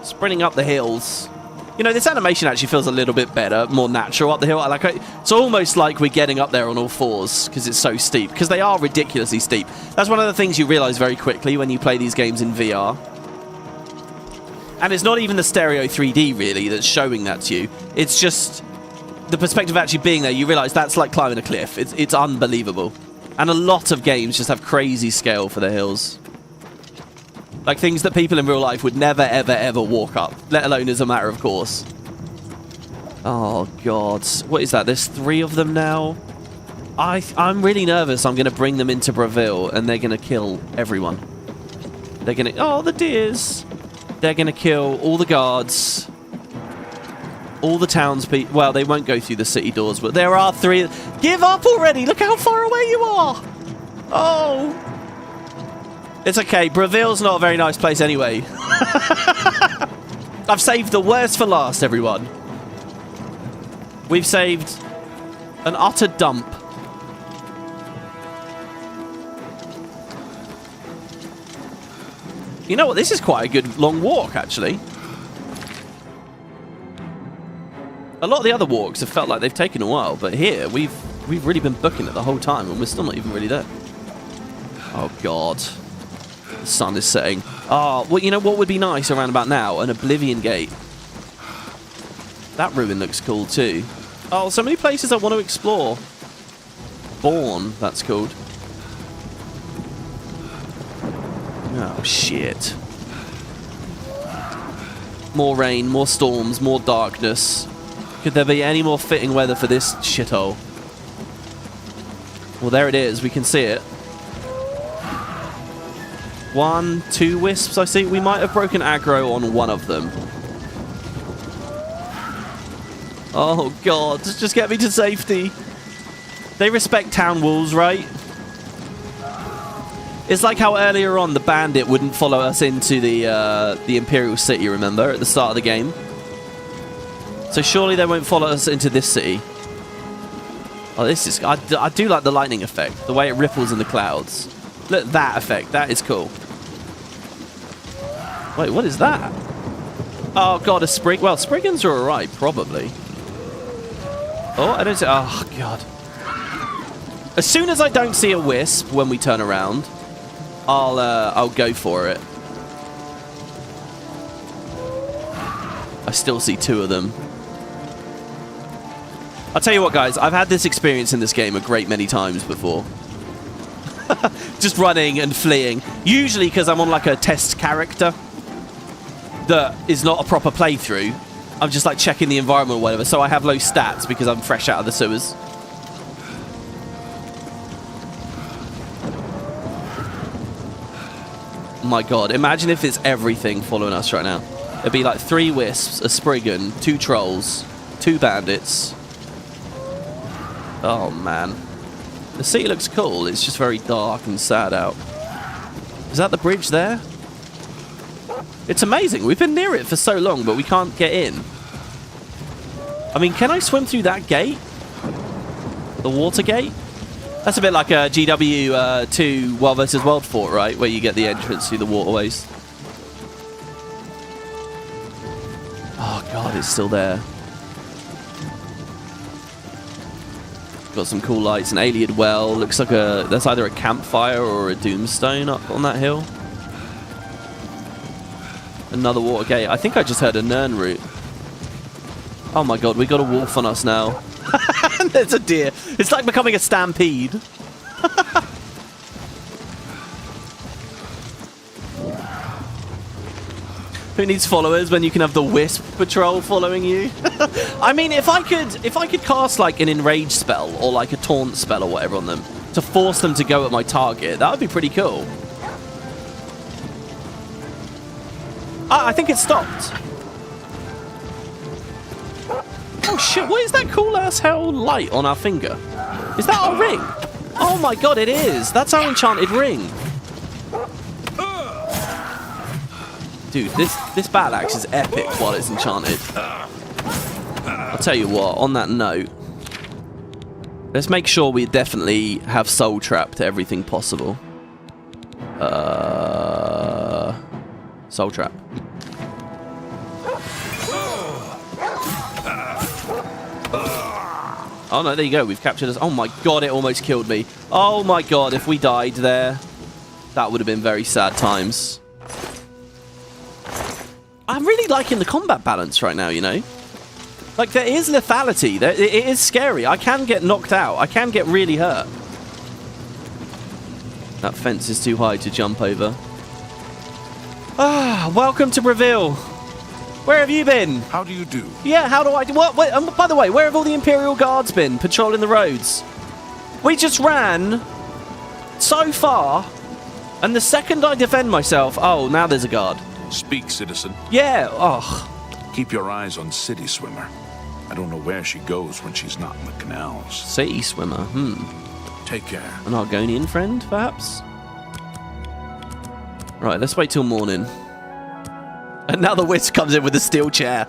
Sprinting up the hills. You know, this animation actually feels a little bit better, more natural up the hill. It's almost like we're getting up there on all fours because it's so steep. Because they are ridiculously steep. That's one of the things you realise very quickly when you play these games in VR. And it's not even the stereo 3D, really, that's showing that to you. It's just the perspective of actually being there. You realise that's like climbing a cliff. It's unbelievable. And a lot of games just have crazy scale for the hills. Like things that people in real life would never, ever, ever walk up, let alone as a matter of course. Oh, God. What is that? There's 3 of them now? I'm really nervous I'm going to bring them into Bravil and they're going to kill everyone. They're going to... Oh, the deers! They're going to kill all the guards. All the townspeople. Well, they won't go through the city doors, but there are 3. Give up already! Look how far away you are! Oh! It's okay. Bravil's not a very nice place anyway. I've saved the worst for last, everyone. We've saved an utter dump. You know what? This is quite a good long walk, actually. A lot of the other walks have felt like they've taken a while, but here we've really been booking it the whole time, and we're still not even really there. Oh god, the sun is setting. Oh, well, you know what would be nice around about now? An Oblivion gate. That ruin looks cool too. Oh, so many places I want to explore. Bourne, that's called. Oh shit. More rain, more storms, more darkness. Could there be any more fitting weather for this shithole? Well, there it is. We can see it. 1, 2 wisps, I see. We might have broken aggro on one of them. Oh, God. Just get me to safety. They respect town walls, right? It's like how earlier on the bandit wouldn't follow us into the Imperial City, remember, at the start of the game? So surely they won't follow us into this city. Oh, this is... I do like the lightning effect. The way it ripples in the clouds. Look at that effect. That is cool. Wait, what is that? Oh, God, a sprig... Well, spriggans are alright, probably. Oh, I don't see... Oh, God. As soon as I don't see a wisp when we turn around, I'll go for it. I still see 2 of them. I'll tell you what, guys, I've had this experience in this game a great many times before. Just running and fleeing. Usually because I'm on like a test character that is not a proper playthrough. I'm just like checking the environment or whatever, so I have low stats because I'm fresh out of the sewers. My god, imagine if it's everything following us right now. It'd be like 3 wisps, a spriggan, 2 trolls, 2 bandits. Oh man. The city looks cool, it's just very dark and sad out. Is that the bridge there? It's amazing, we've been near it for so long, but we can't get in. I mean, can I swim through that gate? The water gate? That's a bit like a GW 2 World vs. World fort, right? Where you get the entrance through the waterways. Oh god, it's still there. Got some cool lights, an alien well. Looks like that's either a campfire or a doomstone up on that hill. Another water gate. I think I just heard a Nern route. Oh my god, we got a wolf on us now. There's a deer. It's like becoming a stampede. Who needs followers when you can have the Wisp patrol following you? I mean, if I could cast like an enrage spell or like a taunt spell or whatever on them to force them to go at my target, that would be pretty cool. I think it stopped. Oh shit, what is that cool ass hell light on our finger? Is that our ring? Oh my god, it is. That's our enchanted ring. Dude, this battle axe is epic while it's enchanted. I'll tell you what, on that note, Let's make sure we definitely have soul trapped everything possible. Soul trap. Oh no, there you go. We've captured us. Oh my god, it almost killed me. Oh my god, if we died there, that would have been very sad times. I'm really liking the combat balance right now, you know? Like, there is lethality. It is scary. I can get knocked out. I can get really hurt. That fence is too high to jump over. Ah, welcome to Bravil. Where have you been? How do you do? Yeah, how do I do? What? Wait, by the way, where have all the Imperial Guards been patrolling the roads? We just ran so far, and the second I defend myself, oh, now there's a guard. Speak, citizen. Yeah, oh. Keep your eyes on City Swimmer. I don't know where she goes when she's not in the canals. City Swimmer, Take care. An Argonian friend, perhaps? Right, let's wait till morning. And now the Wisp comes in with a steel chair.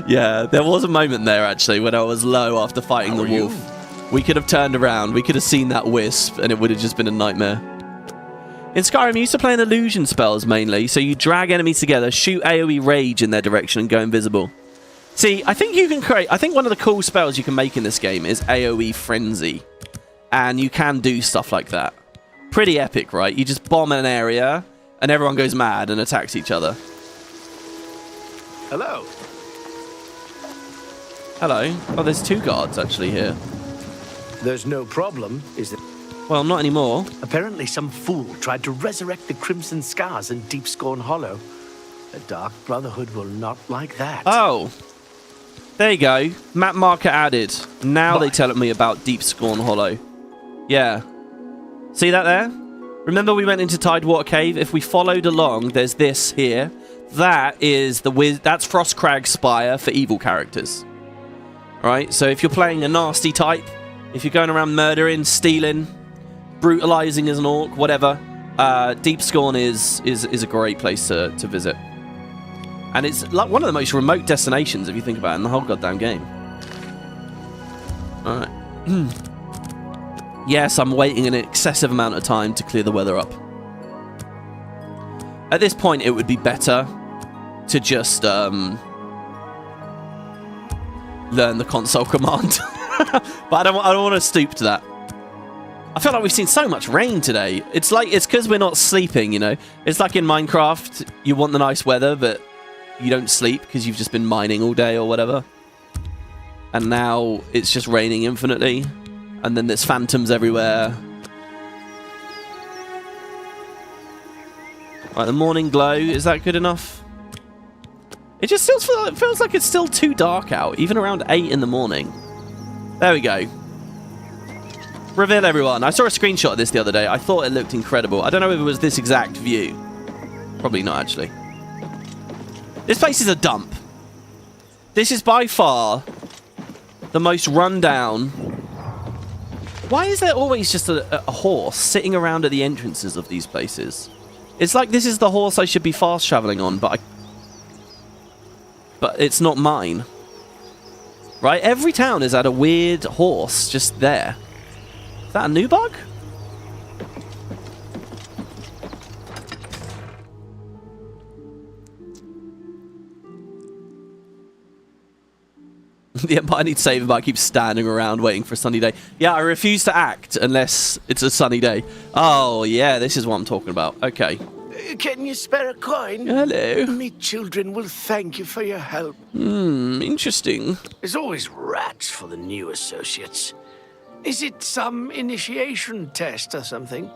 Yeah, there was a moment there, actually, when I was low after fighting the wolf. We could have turned around. We could have seen that Wisp, and it would have just been a nightmare. In Skyrim, you used to play in illusion spells, mainly. So you drag enemies together, shoot AoE Rage in their direction, and go invisible. See, I think you can create... I think one of the cool spells you can make in this game is AoE Frenzy. And you can do stuff like that. Pretty epic, right? You just bomb an area... and everyone goes mad and attacks each other. Hello. Hello. Oh, there's two guards actually here. There's no problem, is there? Well, not anymore. Apparently some fool tried to resurrect the Crimson Scars in Deep Scorn Hollow. The Dark Brotherhood will not like that. Oh. There you go. Map marker added. Now they tell me about Deep Scorn Hollow. Yeah. See that there? Remember we went into Tidewater Cave? If we followed along, there's this here. That is that's Frostcrag Spire for evil characters. Alright, so if you're playing a nasty type, if you're going around murdering, stealing, brutalizing as an orc, whatever, Deep Scorn is a great place to visit. And it's like one of the most remote destinations, if you think about it, in the whole goddamn game. Alright. Yes, I'm waiting an excessive amount of time to clear the weather up. At this point, it would be better to just learn the console command. But I don't want to stoop to that. I feel like we've seen so much rain today. It's because we're not sleeping, you know? It's like in Minecraft, you want the nice weather, but you don't sleep because you've just been mining all day or whatever. And now it's just raining infinitely. And then there's phantoms everywhere. Right, the morning glow, is that good enough? It just still feels like it's still too dark out, even around 8 in the morning. There we go. Reveal everyone. I saw a screenshot of this the other day. I thought it looked incredible. I don't know if it was this exact view. Probably not, actually. This place is a dump. This is by far the most rundown... Why is there always just a horse sitting around at the entrances of these places? It's like this is the horse I should be fast traveling on, but it's not mine. Right? Every town has had a weird horse just there. Is that a new bug? The Empire needs saving, but I keep standing around waiting for a sunny day. Yeah, I refuse to act unless it's a sunny day. Oh, yeah, this is what I'm talking about. Okay. Can you spare a coin? Hello. Me children will thank you for your help. Interesting. There's always rats for the new associates. Is it some initiation test or something?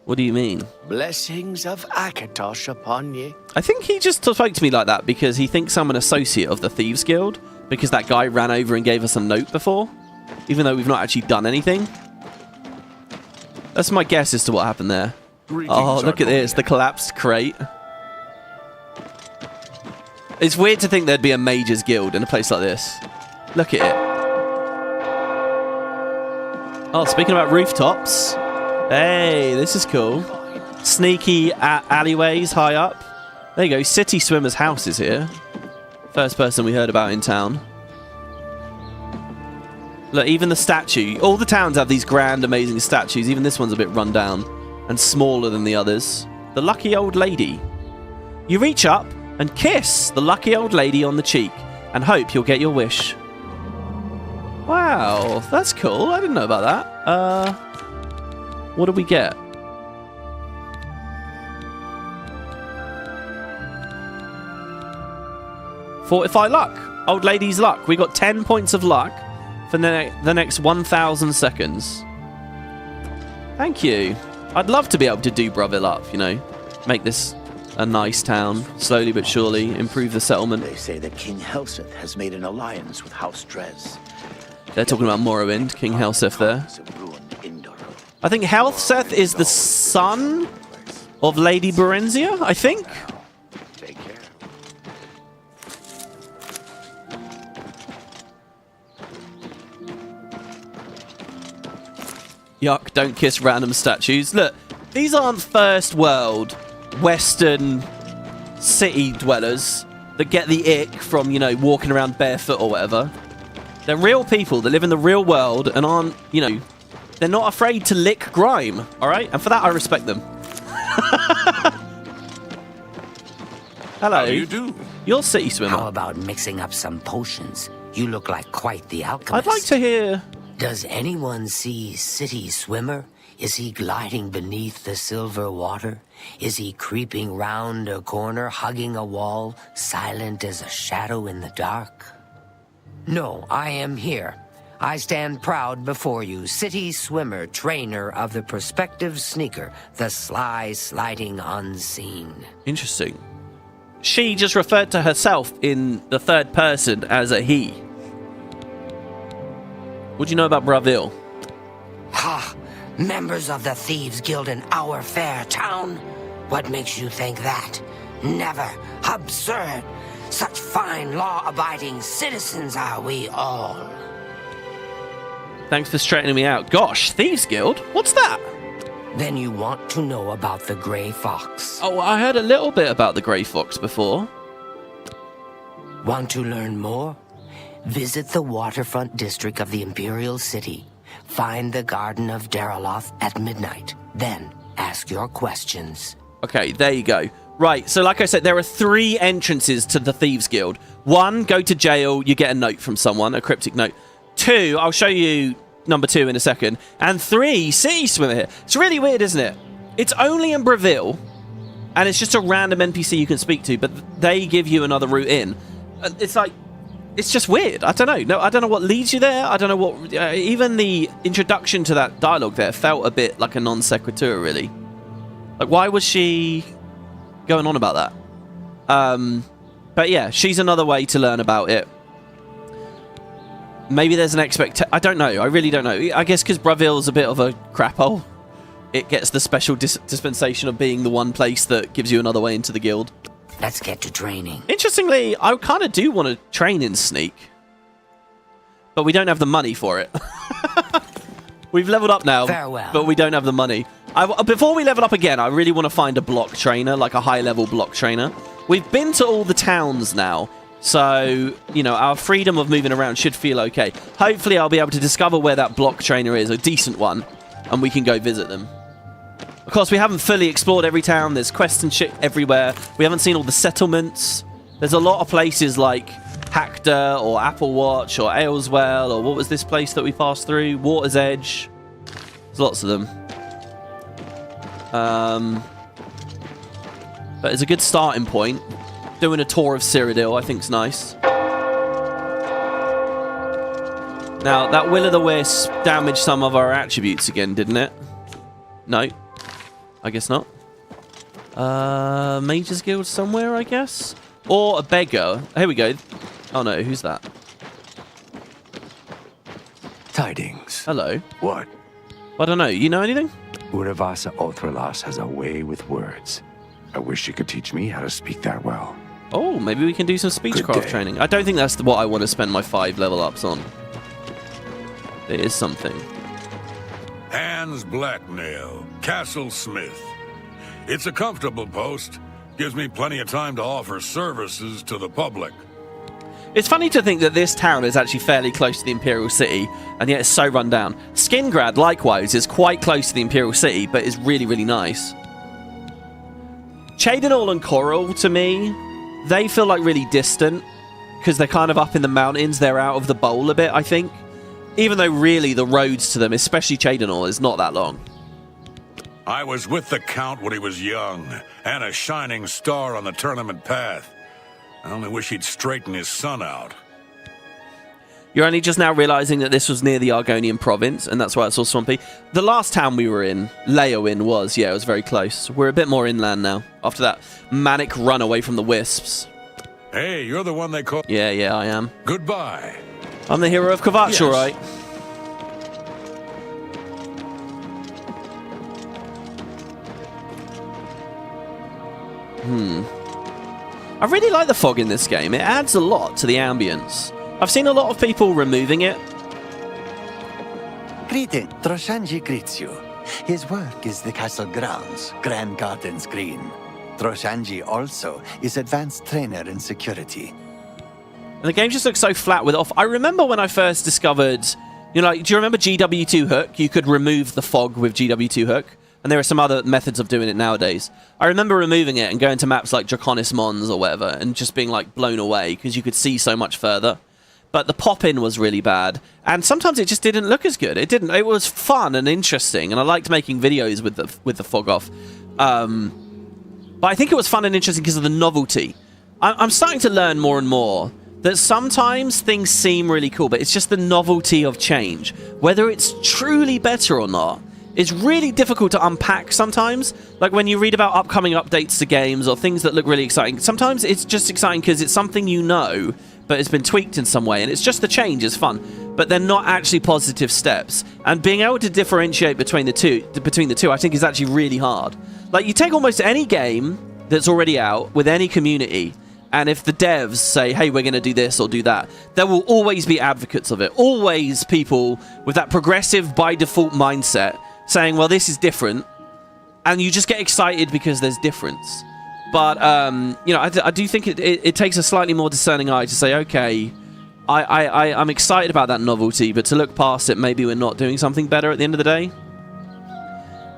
What do you mean? Blessings of Akatosh upon you. I think he just spoke to me like that because he thinks I'm an associate of the Thieves Guild. Because that guy ran over and gave us a note before. Even though we've not actually done anything. That's my guess as to what happened there. Oh, look at this. The collapsed crate. It's weird to think there'd be a Mages Guild in a place like this. Look at it. Oh, speaking about rooftops. Hey, this is cool. Sneaky alleyways high up. There you go. City Swimmer's house is here. First person we heard about in town. Look, even the statue. All the towns have these grand, amazing statues. Even this one's a bit run down and smaller than the others. The lucky old lady. You reach up and kiss the lucky old lady on the cheek and hope you'll get your wish. Wow, that's cool. I didn't know about that. What do we get? Fortify luck. Old lady's luck. We got 10 points of luck for the next 1,000 seconds. Thank you. I'd love to be able to do Bravil up, you know. Make this a nice town, slowly but surely, improve the settlement. They say that King Helseth has made an alliance with House Drez. They're talking about Morrowind, King Helseth there. I think Helseth is the son of Lady Berenzia, I think. Take care. Yuck, don't kiss random statues. Look, these aren't first world, Western city dwellers that get the ick from, you know, walking around barefoot or whatever. They're real people that live in the real world and aren't, you know, they're not afraid to lick grime, all right? And for that, I respect them. Hello. How do you do? You're city swimmer. How about mixing up some potions? You look like quite the alchemist. I'd like to hear... Does anyone see City Swimmer? Is he gliding beneath the silver water? Is he creeping round a corner, hugging a wall, silent as a shadow in the dark? No, I am here. I stand proud before you, City Swimmer, trainer of the prospective sneaker, the sly sliding unseen. Interesting. She just referred to herself in the third person as a he. What do you know about Bravil? Ha! Members of the Thieves Guild in our fair town? What makes you think that? Never. Absurd. Such fine law-abiding citizens are we all. Thanks for straightening me out. Gosh, Thieves Guild? What's that? Then you want to know about the Grey Fox. Oh, I heard a little bit about the Grey Fox before. Want to learn more? Visit the waterfront district of the Imperial City. Find the Garden of Daraloth at midnight. Then ask your questions. Okay, there you go. Right, so like I said, there are 3 entrances to the Thieves Guild. 1, go to jail, you get a note from someone, a cryptic note. 2, I'll show you number 2 in a second. And 3, city swimmer here. It's really weird, isn't it? It's only in Bravil, and it's just a random NPC you can speak to, but they give you another route in. It's like, it's just weird. I don't know. No, I don't know what leads you there. I don't know what... even the introduction to that dialogue there felt a bit like a non sequitur, really. Like, why was she going on about that? But yeah, she's another way to learn about it. Maybe there's an expectation. I don't know. I really don't know. I guess because Bravil's a bit of a crap hole, it gets the special dispensation of being the one place that gives you another way into the guild. Let's get to training. Interestingly, I kind of do want to train in Sneak, but we don't have the money for it. We've leveled up now, Farewell. But we don't have the money. Before we level up again, I really want to find a block trainer, like a high-level block trainer. We've been to all the towns now, so, you know, our freedom of moving around should feel okay. Hopefully, I'll be able to discover where that block trainer is, a decent one, and we can go visit them. Of course, we haven't fully explored every town. There's quests and shit everywhere. We haven't seen all the settlements. There's a lot of places like Hackda or Applewatch or Ayleswell, or what was this place that we passed through? Water's Edge. There's lots of them. But it's a good starting point. Doing a tour of Cyrodiil, I think, is nice. Now, that Will-o'-the-Wisp damaged some of our attributes again, didn't it? No. I guess not. Mage's Guild somewhere, I guess? Or a beggar. Here we go. Oh no, who's that? Tidings. Hello. What? I don't know. You know anything? Urivasa Othralas has a way with words. I wish she could teach me how to speak that well. Oh, maybe we can do some speechcraft training. I don't think that's what I want to spend my 5 level ups on. There is something. Hans Blacknail, Castle Smith. It's a comfortable post. Gives me plenty of time to offer services to the public. It's funny to think that this town is actually fairly close to the Imperial City, and yet it's so run down. Skingrad, likewise, is quite close to the Imperial City, but is really, really nice. Cheydinhal and Coral, to me, they feel like really distant, because they're kind of up in the mountains. They're out of the bowl a bit, I think. Even though really the roads to them, especially Cheydinhal, is not that long. I was with the Count when he was young, and a shining star on the tournament path. I only wish he'd straighten his son out. You're only just now realizing that this was near the Argonian province, and that's why it's all swampy. The last town we were in, Leyawiin, was, yeah, it was very close. We're a bit more inland now, after that manic run away from the wisps. Hey, you're the one they call... Yeah, I am. Goodbye. I'm the hero of Kvatch, Yes. all right. I really like the fog in this game. It adds a lot to the ambience. I've seen a lot of people removing it. Greeting, Troshanji greets you. His work is the castle grounds, Grand Gardens Green. Troshanji also is advanced trainer in security. And the game just looks so flat with off. I remember when I first discovered, you know, like, do you remember GW2 Hook? You could remove the fog with GW2 Hook. And there are some other methods of doing it nowadays. I remember removing it and going to maps like Draconis Mons or whatever and just being like blown away because you could see so much further. But the pop-in was really bad. And sometimes it just didn't look as good. It didn't. It was fun and interesting. And I liked making videos with the fog off. But I think it was fun and interesting because of the novelty. I'm starting to learn more and more that sometimes things seem really cool, but it's just the novelty of change. Whether it's truly better or not, it's really difficult to unpack sometimes. Like when you read about upcoming updates to games or things that look really exciting, sometimes it's just exciting because it's something you know, but it's been tweaked in some way, and it's just the change is fun. But they're not actually positive steps. And being able to differentiate between the two, I think is actually really hard. Like you take almost any game that's already out with any community, and if the devs say, hey, we're going to do this or do that, there will always be advocates of it. Always people with that progressive by default mindset saying, well, this is different, and you just get excited because there's difference. But, you know, I do think it takes a slightly more discerning eye to say, okay, I'm excited about that novelty, but to look past it, maybe we're not doing something better at the end of the day.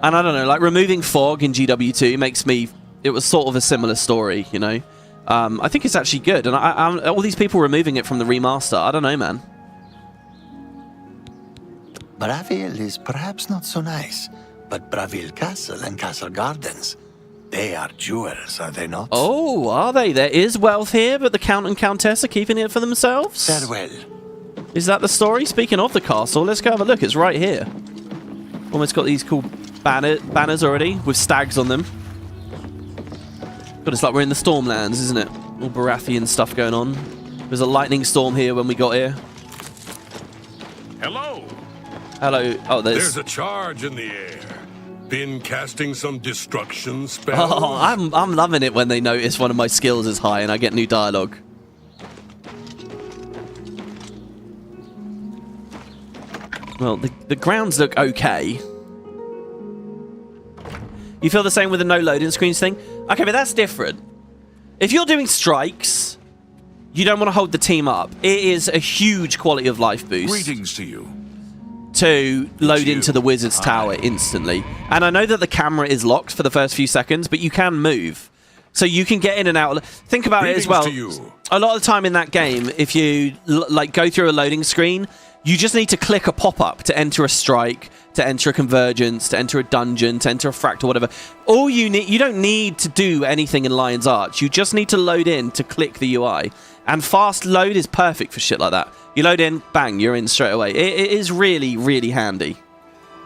And I don't know, like removing fog in GW2 makes me... It was sort of a similar story, you know? I think it's actually good, and all these people removing it from the remaster, I don't know, man. Bravil is perhaps not so nice, but Bravil Castle and Castle Gardens, they are jewels, are they not? Oh, are they? There is wealth here, but the Count and Countess are keeping it for themselves? Farewell. Is that the story? Speaking of the castle, let's go have a look. It's right here. Almost got these cool banners already with stags on them. God, it's like we're in the Stormlands, isn't it? All Baratheon stuff going on. There's a lightning storm here when we got here. Hello. Hello. Oh, There's a charge in the air. Been casting some destruction spells. Oh, I'm loving it when they notice one of my skills is high and I get new dialogue. Well, the grounds look okay. You feel the same with the no loading screens thing? Okay, but that's different. If you're doing strikes, you don't want to hold the team up. It is a huge quality of life boost. Greetings to you. To load into the wizard's tower instantly. And I know that the camera is locked for the first few seconds, but you can move. So you can get in and out. Think about it as well. A lot of the time in that game, if you like go through a loading screen, you just need to click a pop-up to enter a strike, to enter a convergence, to enter a dungeon, to enter a fractal, whatever. All you need, you don't need to do anything in Lion's Arch. You just need to load in to click the UI. And fast load is perfect for shit like that. You load in, bang, you're in straight away. It is really, really handy.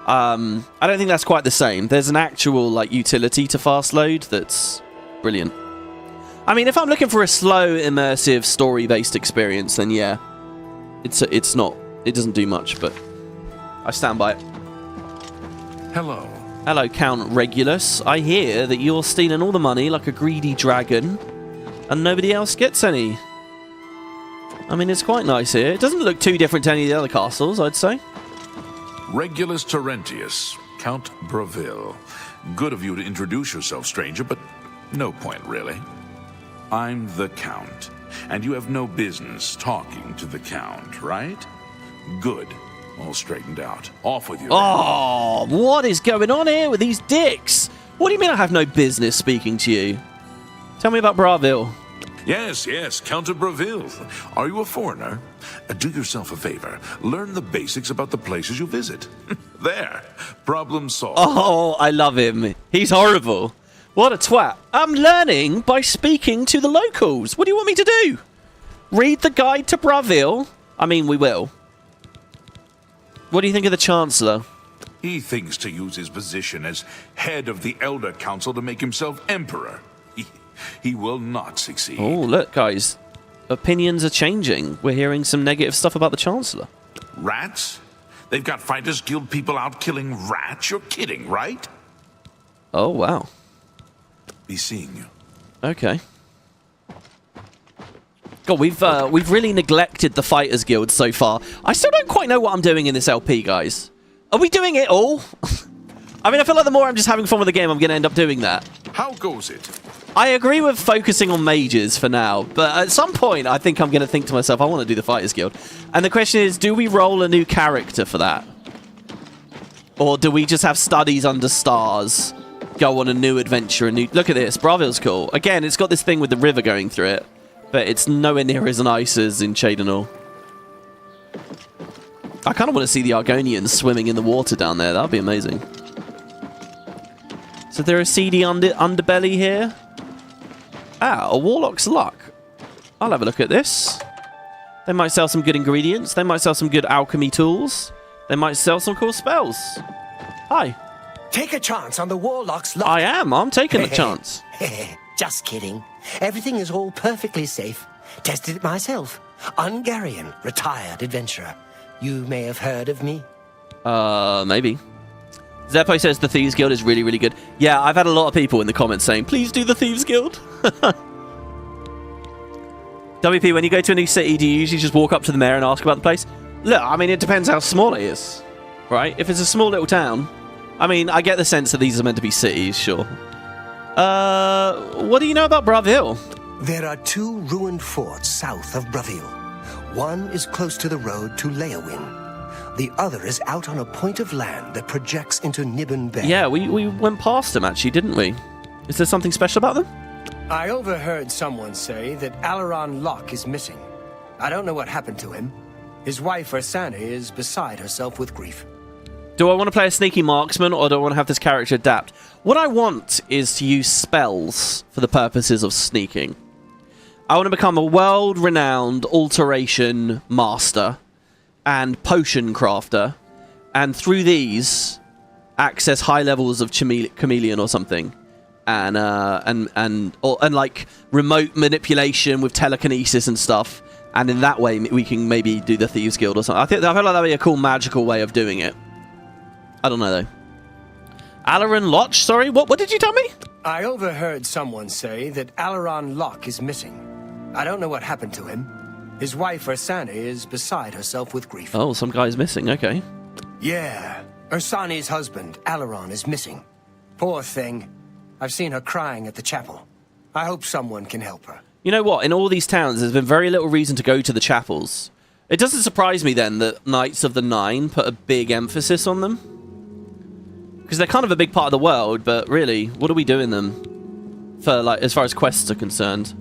I don't think that's quite the same. There's an actual like utility to fast load that's brilliant. I mean, if I'm looking for a slow, immersive, story-based experience, then yeah, it's not. It doesn't do much, but I stand by it. Hello. Hello, Count Regulus. I hear that you're stealing all the money like a greedy dragon, and nobody else gets any. I mean, it's quite nice here. It doesn't look too different to any of the other castles, I'd say. Regulus Terentius, Count Bravil. Good of you to introduce yourself, stranger, but no point, really. I'm the Count. And you have no business talking to the Count, right? Good. All straightened out. Off with you. Oh, what is going on here with these dicks? What do you mean I have no business speaking to you? Tell me about Bravil. Yes, Count of Bravil. Are you a foreigner? Do yourself a favor. Learn the basics about the places you visit. There. Problem solved. Oh, I love him. He's horrible. What a twat. I'm learning by speaking to the locals. What do you want me to do? Read the guide to Bravil? I mean, we will. What do you think of the Chancellor? He thinks to use his position as head of the Elder Council to make himself emperor. He will not succeed. Oh, look, guys. Opinions are changing. We're hearing some negative stuff about the Chancellor. Rats? They've got Fighters Guild people out killing rats? You're kidding, right? Oh, wow. Be seeing you. Okay. God, we've really neglected the Fighters Guild so far. I still don't quite know what I'm doing in this LP, guys. Are we doing it all? I mean, I feel like the more I'm just having fun with the game, I'm going to end up doing that. How goes it? I agree with focusing on mages for now, but at some point, I think I'm going to think to myself, I want to do the Fighters Guild. And the question is, do we roll a new character for that? Or do we just have studies under stars, go on a new adventure? Look at this, Bravil's cool. Again, it's got this thing with the river going through it, but it's nowhere near as nice as in Shadenall. I kind of want to see the Argonians swimming in the water down there. That would be amazing. So there a seedy underbelly here? Ah, a Warlock's Luck. I'll have a look at this. They might sell some good ingredients. They might sell some good alchemy tools. They might sell some cool spells. Hi. Take a chance on the Warlock's Luck. I am. I'm taking a chance. Just kidding. Everything is all perfectly safe. Tested it myself. Ungarian, retired adventurer. You may have heard of me. Maybe. Zeppo says the Thieves Guild is really, really good. Yeah, I've had a lot of people in the comments saying, please do the Thieves Guild. WP, when you go to a new city, do you usually just walk up to the mayor and ask about the place? Look, I mean, it depends how small it is, right? If it's a small little town, I mean, I get the sense that these are meant to be cities, sure. What do you know about Bravil? There are 2 ruined forts south of Bravil. One is close to the road to Leyawiin. The other is out on a point of land that projects into Nibbon Bay. Yeah, we went past them, actually, didn't we? Is there something special about them? I overheard someone say that Alaron Locke is missing. I don't know what happened to him. His wife, Ursani, is beside herself with grief. Do I want to play a sneaky marksman, or do I want to have this character adapt? What I want is to use spells for the purposes of sneaking. I want to become a world-renowned alteration master and potion crafter, and through these access high levels of chameleon or something, and like remote manipulation with telekinesis and stuff, and in that way we can maybe do the Thieves Guild or something. I feel like that'd be a cool magical way of doing it. I don't know though. Alaron Locke, sorry, what did you tell me? I overheard someone say that Alaron Locke is missing. I don't know what happened to him. His wife, Ursani, is beside herself with grief. Oh, some guy's missing, okay. Yeah, Ursani's husband, Alaron, is missing. Poor thing. I've seen her crying at the chapel. I hope someone can help her. You know what? In all these towns, there's been very little reason to go to the chapels. It doesn't surprise me, then, that Knights of the Nine put a big emphasis on them. Because they're kind of a big part of the world, but really, what are we doing them for, like, as far as quests are concerned?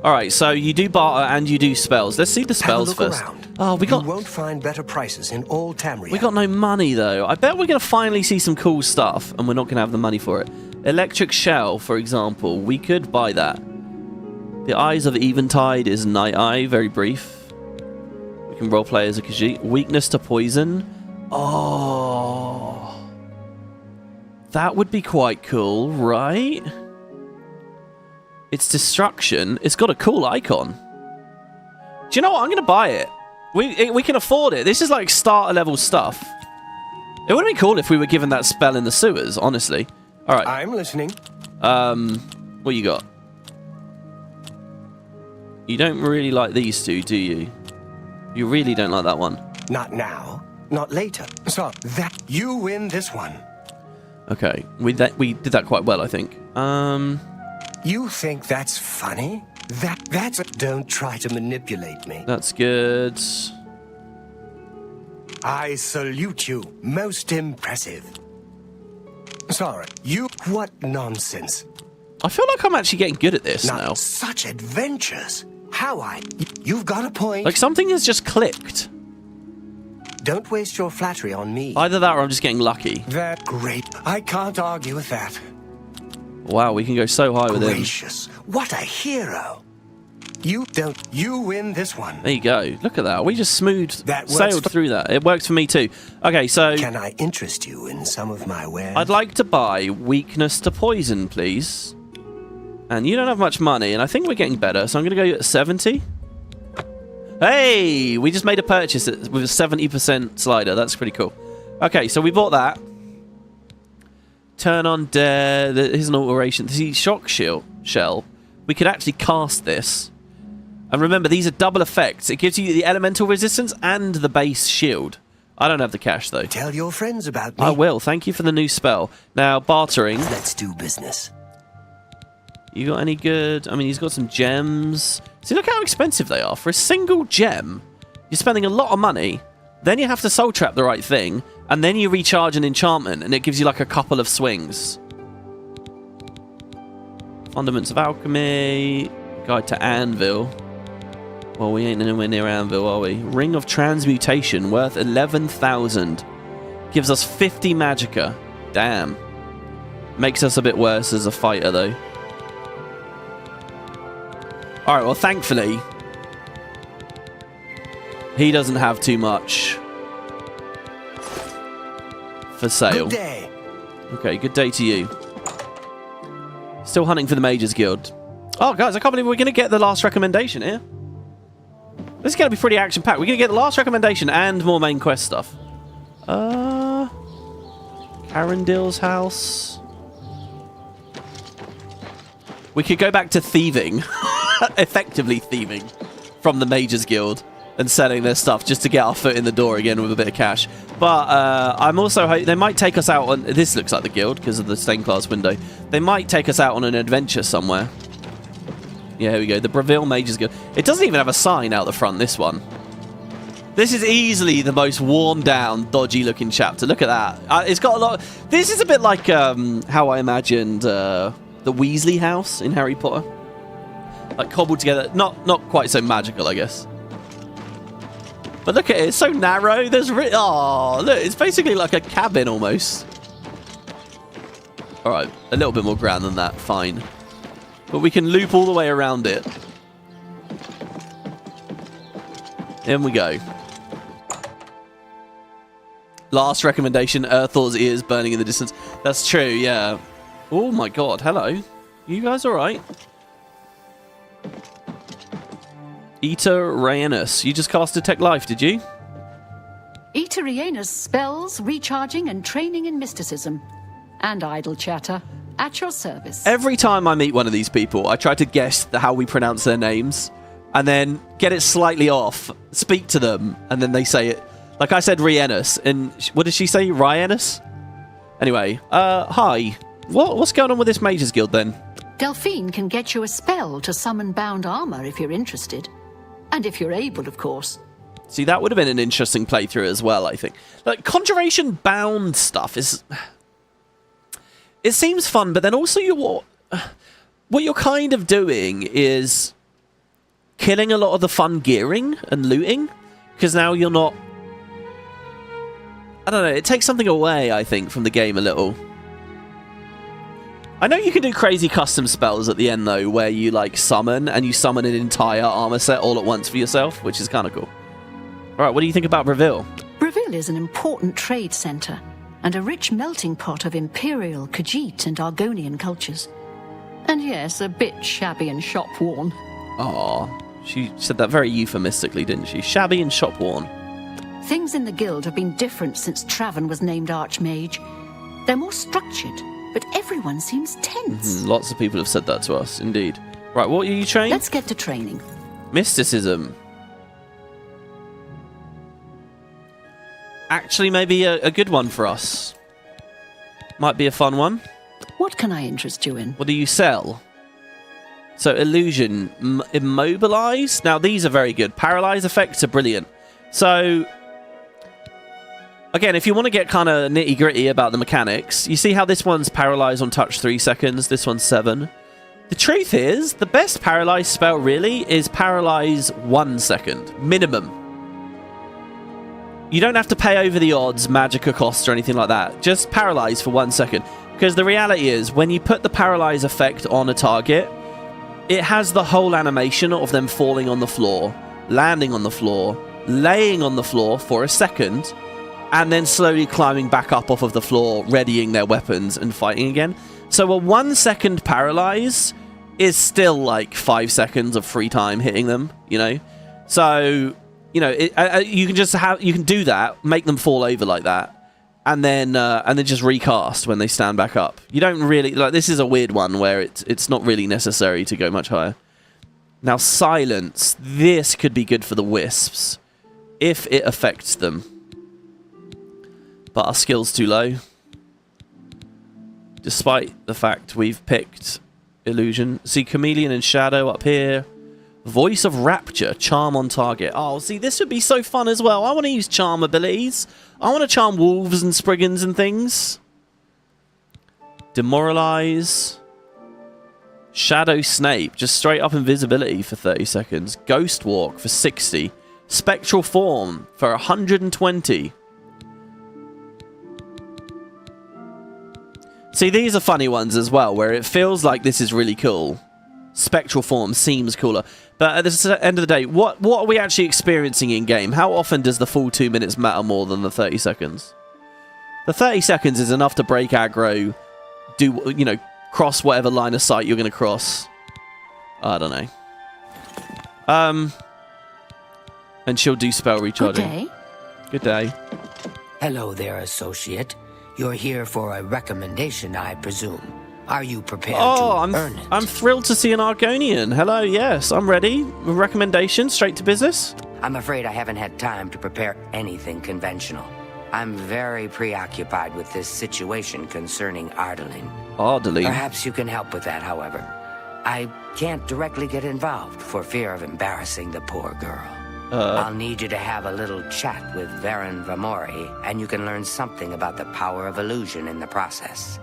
Alright, so you do barter and you do spells. Let's see the spells first. Around. Oh, You won't find better prices in all Tamriel. We got no money, though. I bet we're going to finally see some cool stuff, and we're not going to have the money for it. Electric Shell, for example. We could buy that. The Eyes of Eventide is Night Eye, very brief. We can roleplay as a Khajiit. Weakness to Poison. Oh. That would be quite cool, right? It's Destruction. It's got a cool icon. Do you know what? I'm going to buy it. We can afford it. This is like starter level stuff. It would have been cool if we were given that spell in the sewers, honestly. All right. I'm listening. What you got? You don't really like these two, do you? You really don't like that one. Not now. Not later. So that you win this one. Okay. We did that quite well, I think. You think that's funny? That's... Don't try to manipulate me. That's good. I salute you. Most impressive. Sorry, you... What nonsense. I feel like I'm actually getting good at this now. Such adventures. How I... You've got a point. Like, something has just clicked. Don't waste your flattery on me. Either that or I'm just getting lucky. That's great. I can't argue with that. Wow, we can go so high with him. Gracious. What a hero. You win this one. There you go. Look at that. We just That sailed through that. It works for me too. Okay, so... Can I interest you in some of my wares? I'd like to buy weakness to poison, please. And you don't have much money, and I think we're getting better, so I'm going to go at 70. Hey! We just made a purchase with a 70% slider. That's pretty cool. Okay, so we bought that. Turn on dare. Here's an alteration. See, shock shell. We could actually cast this. And remember, these are double effects. It gives you the elemental resistance and the base shield. I don't have the cash, though. Tell your friends about me. I will. Thank you for the new spell. Now, bartering. Let's do business. You got any good... I mean, he's got some gems. See, look how expensive they are. For a single gem, you're spending a lot of money. Then you have to soul trap the right thing. And then you recharge an enchantment, and it gives you like a couple of swings. Fundaments of Alchemy. Guide to Anvil. Well, we ain't anywhere near Anvil, are we? Ring of Transmutation, worth 11,000. Gives us 50 magicka. Damn. Makes us a bit worse as a fighter, though. Alright, well, thankfully, he doesn't have too much for sale. Good day. Okay, good day to you. Still hunting for the Mages Guild. Oh, guys, I can't believe we're going to get the last recommendation here. This is going to be pretty action-packed. We're going to get the last recommendation and more main quest stuff. Arendil's house. We could go back to thieving. Effectively thieving from the Mages Guild and selling their stuff just to get our foot in the door again with a bit of cash. But I'm also... They might take us out on... This looks like the guild because of the stained glass window. They might take us out on an adventure somewhere. Yeah, here we go. The Bravil Mages Guild. It doesn't even have a sign out the front, this one. This is easily the most worn down, dodgy looking chapter. Look at that. It's got a lot... This is a bit like how I imagined the Weasley house in Harry Potter. Like cobbled together. Not quite so magical, I guess. But look at it. It's so narrow. There's... Oh, look. It's basically like a cabin almost. Alright. A little bit more grand than that. Fine. But we can loop all the way around it. In we go. Last recommendation. Earthor's ears burning in the distance. That's true, yeah. Oh my god. Hello. You guys alright? Arenanet. You just cast Detect Life, did you? Arenanet spells, recharging, and training in mysticism. And idle chatter. At your service. Every time I meet one of these people, I try to guess how we pronounce their names. And then get it slightly off. Speak to them. And then they say it. Like I said Rhiannon. And what did she say? Rhiannon? Anyway. Hi. What's going on with this Mages Guild then? Delphine can get you a spell to summon bound armor if you're interested. And if you're able, of course. See, that would have been an interesting playthrough as well, I think. Like, conjuration bound stuff is... It seems fun, but then also what you're kind of doing is killing a lot of the fun gearing and looting. Because now you're not... I don't know, it takes something away, I think, from the game a little. I know you can do crazy custom spells at the end, though, where you, like, summon, and you summon an entire armor set all at once for yourself, which is kind of cool. Alright, what do you think about Bravil? Bravil is an important trade center, and a rich melting pot of Imperial, Khajiit, and Argonian cultures. And yes, a bit shabby and shop-worn. Aw, she said that very euphemistically, didn't she? Shabby and shop-worn. Things in the guild have been different since Traven was named Archmage. They're more structured, but everyone seems tense. Lots of people have said that to us, indeed. Right, what are you trained? Let's get to training. Mysticism. Actually, maybe a good one for us. Might be a fun one. What can I interest you in? What do you sell? So illusion, immobilize. Now these are very good. Paralyze effects are brilliant. So again, if you want to get kind of nitty gritty about the mechanics, you see how this one's paralyze on touch 3 seconds. This one's 7. The truth is, the best paralyze spell really is paralyze 1 second minimum. You don't have to pay over the odds, magicka costs or anything like that. Just paralyze for 1 second. Because the reality is, when you put the paralyze effect on a target, it has the whole animation of them falling on the floor, landing on the floor, laying on the floor for a second, and then slowly climbing back up off of the floor, readying their weapons and fighting again. So a 1 second paralyze is still like 5 seconds of free time hitting them, you know? So, you know, you can do that, make them fall over like that, and then just recast when they stand back up. You don't really, like, this is a weird one where it's not really necessary to go much higher. Now, silence. This could be good for the wisps if it affects them. But our skill's too low. Despite the fact we've picked illusion. See, chameleon and shadow up here. Voice of rapture, charm on target. Oh, see, this would be so fun as well. I want to use charm abilities. I want to charm wolves and spriggans and things. Demoralize. Shadow Snape, just straight up invisibility for 30 seconds. Ghost Walk for 60. Spectral Form for 120. See, these are funny ones as well, where it feels like this is really cool. Spectral Form seems cooler. But at the end of the day, what are we actually experiencing in-game? How often does the full 2 minutes matter more than the 30 seconds? The 30 seconds is enough to break aggro, do, you know, cross whatever line of sight you're going to cross. I don't know. And she'll do spell recharging. Good day. Good day. Hello there, associate. You're here for a recommendation, I presume. Are you prepared to earn it? I'm thrilled to see an Argonian. Hello, yes, I'm ready. Recommendation, straight to business? I'm afraid I haven't had time to prepare anything conventional. I'm very preoccupied with this situation concerning Ardaline. Ardaline? Perhaps you can help with that, however. I can't directly get involved for fear of embarrassing the poor girl. I'll need you to have a little chat with Varen Vamori, and you can learn something about the power of illusion in the process.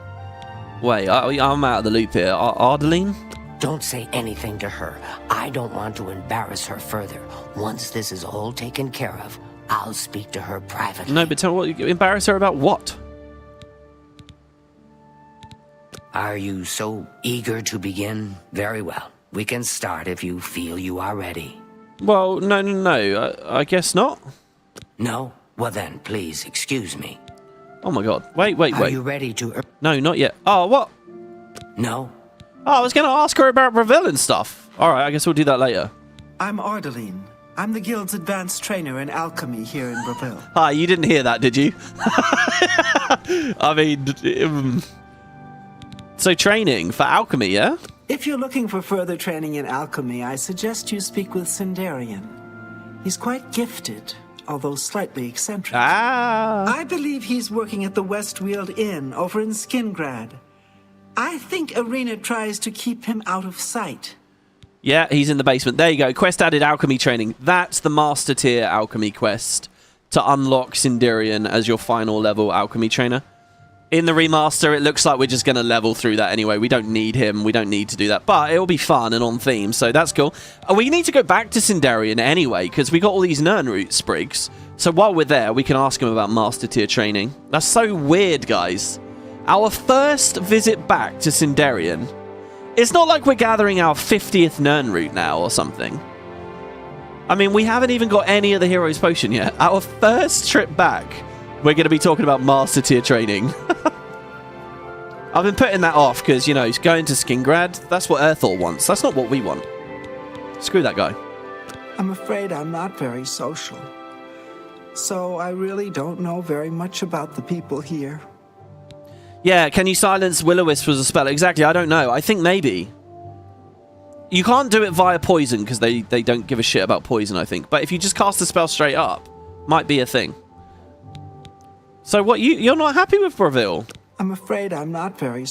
Wait, I'm out of the loop here. Ardaline? Don't say anything to her. I don't want to embarrass her further. Once this is all taken care of, I'll speak to her privately. No, but tell me, embarrass her about what? Are you so eager to begin? Very well. We can start if you feel you are ready. Well, no. I guess not. No? Well then, please excuse me. Oh my god. Wait. Are you ready to... No, not yet. Oh, what? No? Oh, I was going to ask her about Bravil and stuff. Alright, I guess we'll do that later. I'm Ardaline. I'm the guild's advanced trainer in alchemy here in Bravil. Hi, you didn't hear that, did you? I mean... So training for alchemy, yeah? If you're looking for further training in alchemy, I suggest you speak with Sindarian. He's quite gifted, although slightly eccentric. I believe he's working at the Westweald Inn over in Skingrad. I think Arena tries to keep him out of sight. Yeah, he's in the basement. There you go. Quest added alchemy training. That's the master tier alchemy quest to unlock Sindarian as your final level alchemy trainer. In the remaster, it looks like we're just going to level through that anyway. We don't need him. We don't need to do that. But it'll be fun and on theme, so that's cool. We need to go back to Sindarian anyway, because we got all these Nirnroot sprigs. So while we're there, we can ask him about master tier training. That's so weird, guys. Our first visit back to Sindarian. It's not like we're gathering our 50th Nirnroot now or something. I mean, we haven't even got any of the hero's potion yet. Our first trip back, we're going to be talking about master tier training. I've been putting that off because, you know, he's going to Skingrad. That's what Earthall wants. That's not what we want. Screw that guy. I'm afraid I'm not very social. So I really don't know very much about the people here. Yeah, can you silence Will-O-Wisp as a spell? Exactly, I don't know. I think maybe. You can't do it via poison because they don't give a shit about poison, I think. But if you just cast the spell straight up, might be a thing. So what, you're not happy with Bravil? I'm afraid I'm not very...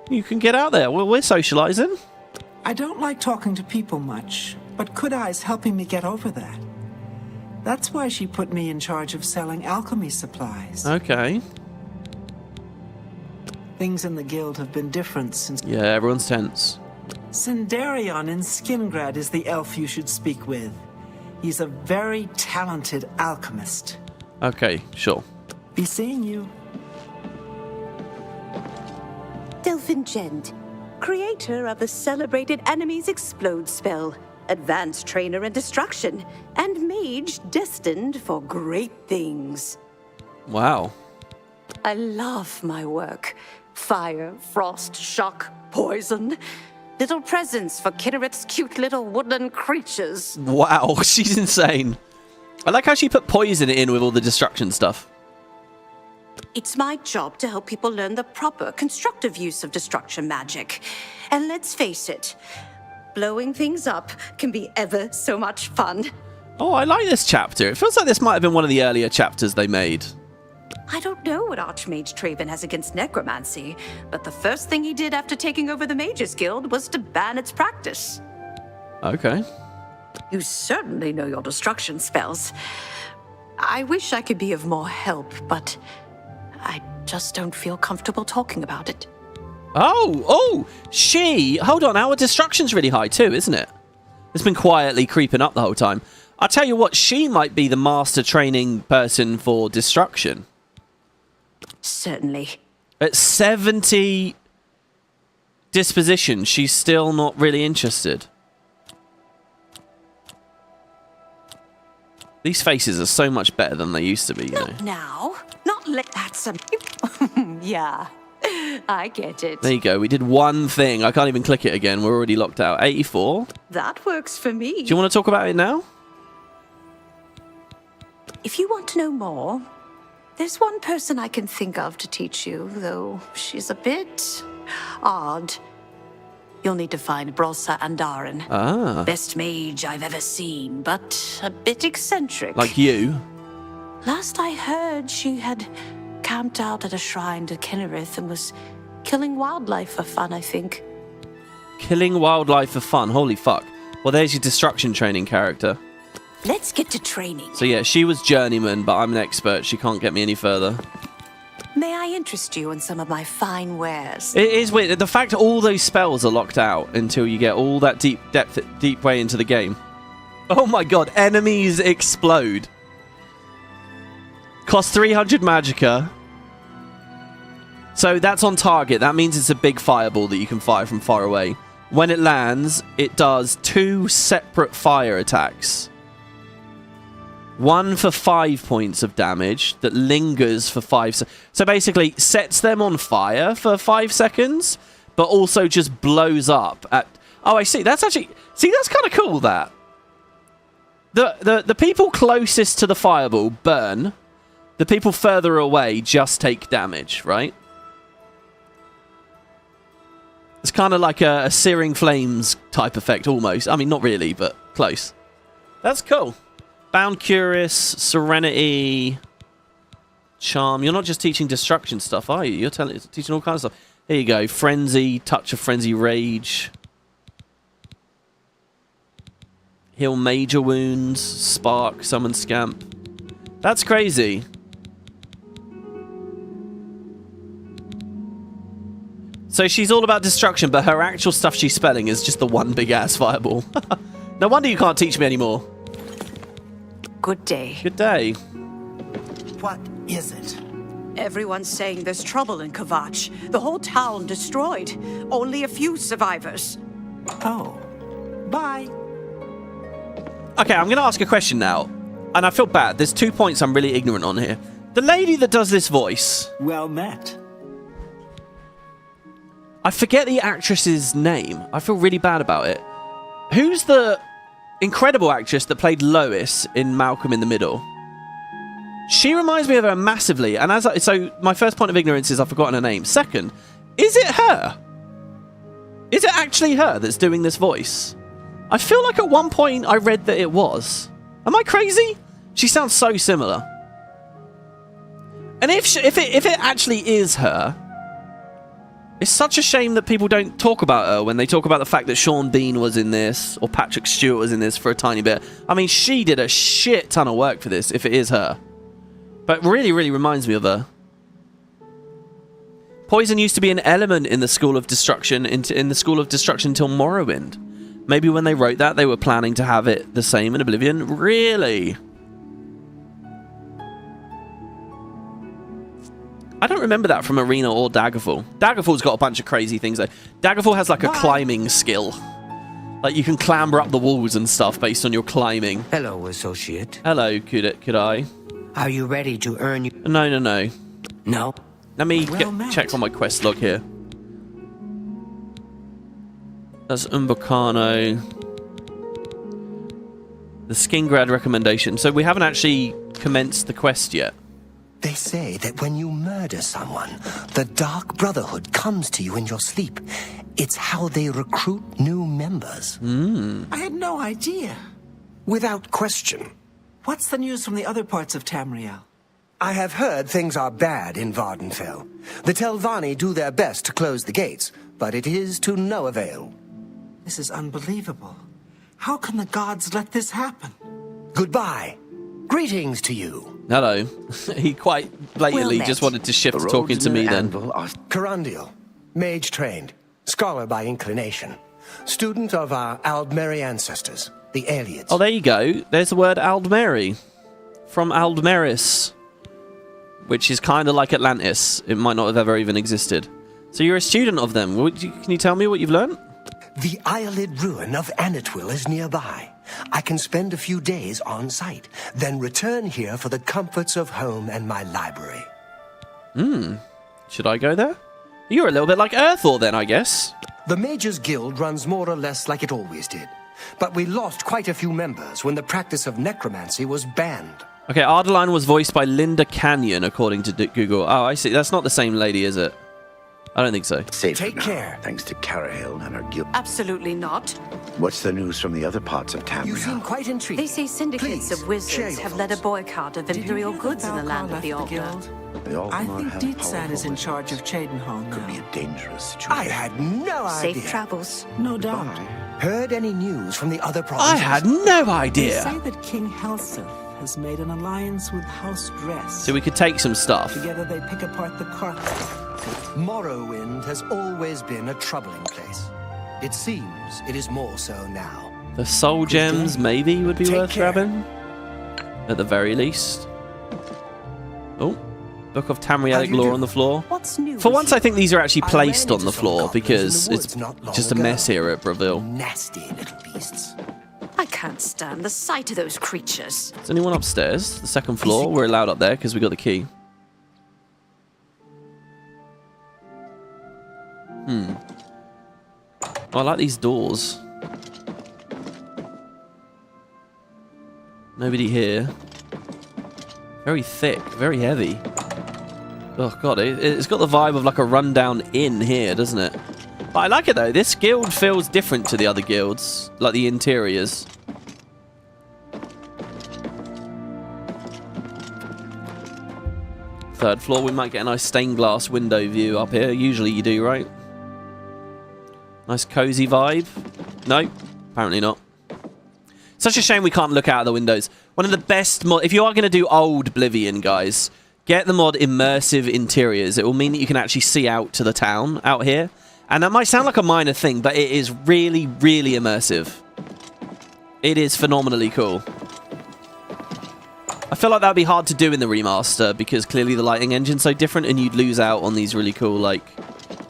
You can get out there. Well, we're socializing. I don't like talking to people much, but Kudai's helping me get over that. That's why she put me in charge of selling alchemy supplies. Okay. Things in the guild have been different since... Yeah, everyone's tense. Sindarion in Skingrad is the elf you should speak with. He's a very talented alchemist. Okay, sure. Be seeing you. Delphingend, creator of the celebrated Enemies Explode spell, advanced trainer in destruction, and mage destined for great things. Wow. I love my work. Fire, frost, shock, poison. Little presents for Kinneret's cute little woodland creatures. Wow, she's insane. I like how she put poison in with all the destruction stuff. It's my job to help people learn the proper, constructive use of destruction magic. And let's face it, blowing things up can be ever so much fun. Oh, I like this chapter. It feels like this might have been one of the earlier chapters they made. I don't know what Archmage Traven has against necromancy, but the first thing he did after taking over the Mages Guild was to ban its practice. Okay. You certainly know your destruction spells. I wish I could be of more help, but I just don't feel comfortable talking about it. Oh, hold on, our destruction's really high too, isn't it? It's been quietly creeping up the whole time. I'll tell you what, she might be the master training person for destruction. Certainly. At 70 disposition, she's still not really interested. These faces are so much better than they used to be, you know. Now, not let that some... Yeah, I get it. There you go, we did one thing. I can't even click it again. We're already locked out. 84. That works for me. Do you want to talk about it now? If you want to know more, there's one person I can think of to teach you, though she's a bit odd. You'll need to find Brosa Andaren. Ah. Best mage I've ever seen, but a bit eccentric. Like you? Last I heard, she had camped out at a shrine to Kinnereth and was killing wildlife for fun, I think. Killing wildlife for fun? Holy fuck. Well, there's your destruction training character. Let's get to training. So yeah, she was journeyman, but I'm an expert. She can't get me any further. May I interest you in some of my fine wares? It is weird. The fact all those spells are locked out until you get all that deep way into the game. Oh my god, enemies explode. Cost 300 magicka. So that's on target. That means it's a big fireball that you can fire from far away. When it lands, it does 2 separate fire attacks. One for 5 points of damage that lingers for 5 seconds. So basically, sets them on fire for 5 seconds, but also just blows up at... Oh, I see. That's actually... See, that's kind of cool, that. The people closest to the fireball burn. The people further away just take damage, right? It's kind of like a searing flames type effect, almost. I mean, not really, but close. That's cool. Bound Curious, Serenity, Charm. You're not just teaching destruction stuff, are you? You're teaching all kinds of stuff. Here you go. Frenzy, Touch of Frenzy, Rage. Heal Major Wounds, Spark, Summon Scamp. That's crazy. So she's all about destruction, but her actual stuff she's spelling is just the one big-ass fireball. No wonder you can't teach me anymore. Good day. Good day. What is it? Everyone's saying there's trouble in Kavach. The whole town destroyed. Only a few survivors. Oh. Bye. Okay, I'm going to ask a question now. And I feel bad. There's 2 points I'm really ignorant on here. The lady that does this voice... Well met. I forget the actress's name. I feel really bad about it. Who's the incredible actress that played Lois in Malcolm in the Middle? She reminds me of her massively. And so my first point of ignorance is I've forgotten her name. Second, is it her? Is it actually her that's doing this voice? I feel like at one point I read that it was. Am I crazy? She sounds so similar. And if it actually is her, It's such a shame that people don't talk about her when they talk about the fact that Sean Bean was in this, or Patrick Stewart was in this for a tiny bit. I mean, she did a shit ton of work for this, if it is her. But really, really reminds me of her. Poison used to be an element in the School of Destruction, in the School of Destruction till Morrowind. Maybe when they wrote that, they were planning to have it the same in Oblivion. Really? I don't remember that from Arena or Daggerfall. Daggerfall's got a bunch of crazy things though. Daggerfall has like a climbing skill. Like you can clamber up the walls and stuff based on your climbing. Hello, associate. Hello, could I? Are you ready to earn your... No. No? Let me check on my quest log here. That's Umbocano. The Skingrad recommendation. So we haven't actually commenced the quest yet. They say that when you murder someone, the Dark Brotherhood comes to you in your sleep. It's how they recruit new members. I had no idea. Without question. What's the news from the other parts of Tamriel? I have heard things are bad in Vardenfell. The Telvanni do their best to close the gates, but it is to no avail. This is unbelievable. How can the gods let this happen? Goodbye. Greetings to you. Hello. He quite blatantly just wanted to shift talking to me then. Carandial, mage trained, scholar by inclination, student of our Aldmeri ancestors, the Aliads. Oh, there you go. There's the word Aldmeri. From Aldmeris. Which is kind of like Atlantis. It might not have ever even existed. So you're a student of them. Can you tell me what you've learned? The Eyelid ruin of Anatwil is nearby. I can spend a few days on site, then return here for the comforts of home and my library. Should I go there? You're a little bit like Earthor then, I guess. The Mages Guild runs more or less like it always did. But we lost quite a few members when the practice of necromancy was banned. Okay, Ardeline was voiced by Linda Canyon, according to Google. Oh, I see. That's not the same lady, is it? I don't think so. Take care. Thanks to Caro and her guild. Absolutely not. What's the news from the other parts of Tamriel? You seem quite intrigued. They say syndicates of wizards have led a boycott of Imperial goods in the land of the Altar. I think Dietzad is in charge of Chedenholm now. Could be a dangerous situation. I had no idea. Safe travels. No doubt. Heard any news from the other provinces? I had no They idea. say that King Helseth has made an alliance with House Dress. So we could take some stuff. Together they pick apart the carpet. Morrowind has always been a troubling place. It seems it is more so now. The soul gems maybe would be worth grabbing. At the very least. Oh. Book of Tamrielic lore on the floor. What's new? For once, I think these are actually placed on the floor because it's just a mess here at Bravil. Nasty little beasts. I can't stand the sight of those creatures. Is anyone upstairs? The second floor. We're allowed up there because we got the key. Oh, I like these doors. Nobody here. Very thick, very heavy. Oh god, it's got the vibe of like a rundown inn here, doesn't it? But I like it though. This guild feels different to the other guilds, like the interiors. Third floor, we might get a nice stained glass window view up here. Usually you do, right? Nice cozy vibe. No, apparently not. Such a shame we can't look out of the windows. One of the best mod... If you are going to do old Oblivion, guys, get the mod Immersive Interiors. It will mean that you can actually see out to the town out here. And that might sound like a minor thing, but it is really, really immersive. It is phenomenally cool. I feel like that would be hard to do in the remaster because clearly the lighting engine's so different and you'd lose out on these really cool, like,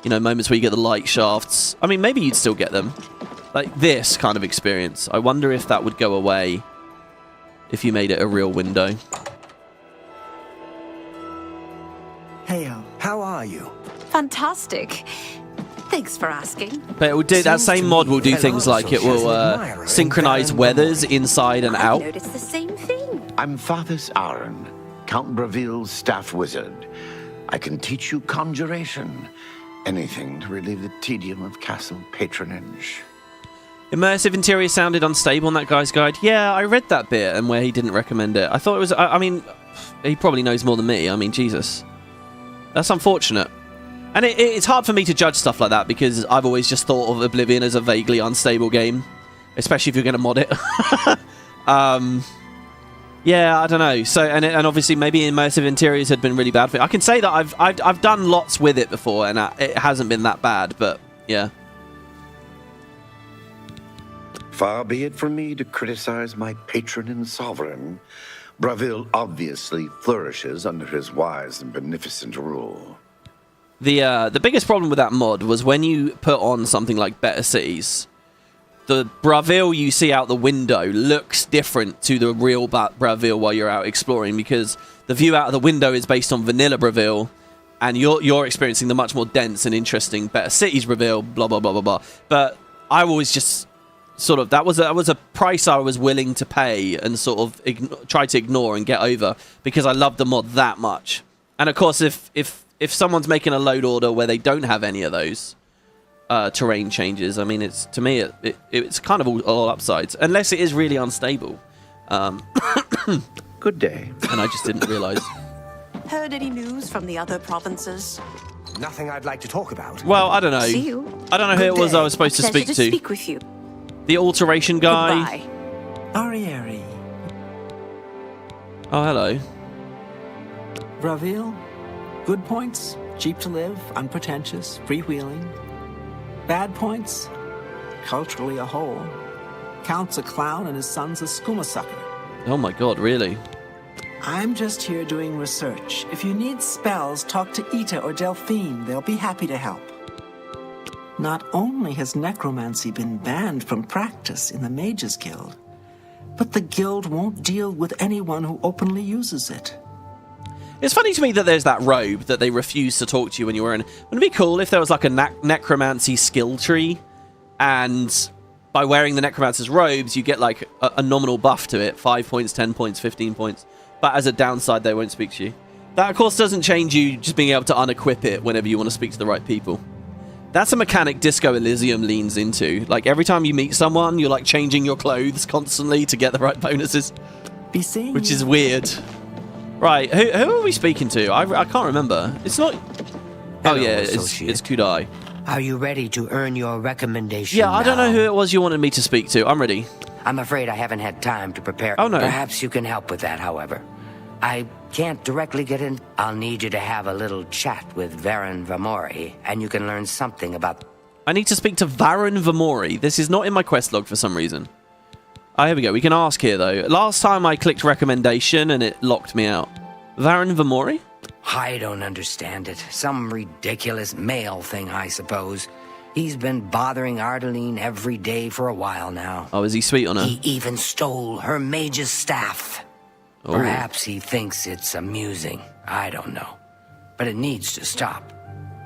you know, moments where you get the light shafts. I mean, maybe you'd still get them. Like this kind of experience. I wonder if that would go away if you made it a real window. Heyo, how are you? Fantastic. Thanks for asking. But it will do, that same mod will do things like it will synchronize weathers inside and out. Noticed the same thing. I'm Fathers Aaron, Count Bravil's staff wizard. I can teach you conjuration. Anything to relieve the tedium of castle patronage. Immersive interior sounded unstable in that guy's guide. Yeah, I read that bit and where he didn't recommend it. I thought it was... I mean, he probably knows more than me. I mean, Jesus. That's unfortunate. And it's hard for me to judge stuff like that because I've always just thought of Oblivion as a vaguely unstable game, especially if you're going to mod it. Yeah, I don't know. So, and obviously maybe immersive interiors had been really bad for it. I can say that I've done lots with it before, and it hasn't been that bad. But yeah. Far be it from me to criticize my patron and sovereign. Bravil obviously flourishes under his wise and beneficent rule. The biggest problem with that mod was when you put on something like Better Cities, the Bravil you see out the window looks different to the real Bravil while you're out exploring, because the view out of the window is based on vanilla Bravil, and you're experiencing the much more dense and interesting Better Cities Bravil, blah, blah, blah, blah, blah. But I always just sort of, that was a price I was willing to pay and sort of try to ignore and get over because I loved the mod that much. And of course, if someone's making a load order where they don't have any of those terrain changes, I mean, to me it's kind of all upsides, unless it is really unstable. Good day. And I just didn't realise. Heard any news from the other provinces? Nothing I'd like to talk about. Well, I don't know. See you. I don't know who it was I was supposed to speak to. Speak with you. The alteration guy. Goodbye. Arieri. Oh, hello. Bravil. Good points. Cheap to live, unpretentious, freewheeling. Bad points. Culturally a hole. Count's a clown and his son's a skooma sucker. Oh my god, really? I'm just here doing research. If you need spells, talk to Ita or Delphine. They'll be happy to help. Not only has necromancy been banned from practice in the Mages Guild, but the guild won't deal with anyone who openly uses it. It's funny to me that there's that robe that they refuse to talk to you when you're in. Wouldn't it be cool if there was like a necromancy skill tree, and by wearing the necromancer's robes, you get like a nominal buff to it, 5 points, 10 points, 15 points. But as a downside, they won't speak to you. That, of course, doesn't change you just being able to unequip it whenever you want to speak to the right people. That's a mechanic Disco Elysium leans into. Like, every time you meet someone, you're like changing your clothes constantly to get the right bonuses. Which is weird. Right, who are we speaking to? I can't remember. It's not... Hello, oh, yeah, associate. it's Kudai. Are you ready to earn your recommendation Yeah, I don't know now? who it was you wanted me to speak to. I'm ready. I'm afraid I haven't had time to prepare. Oh, no. Perhaps you can help with that, however. I can't directly get in. I'll need you to have a little chat with Varen Vamori, and you can learn something about... I need to speak to Varen Vamori. This is not in my quest log for some reason. Oh, here we go. We can ask here, though. Last time I clicked recommendation, and it locked me out. Varen Vamori? I don't understand it. Some ridiculous male thing, I suppose. He's been bothering Ardeline every day for a while now. Oh, is he sweet on her? He even stole her mage's staff. Oh. Perhaps he thinks it's amusing. I don't know. But it needs to stop.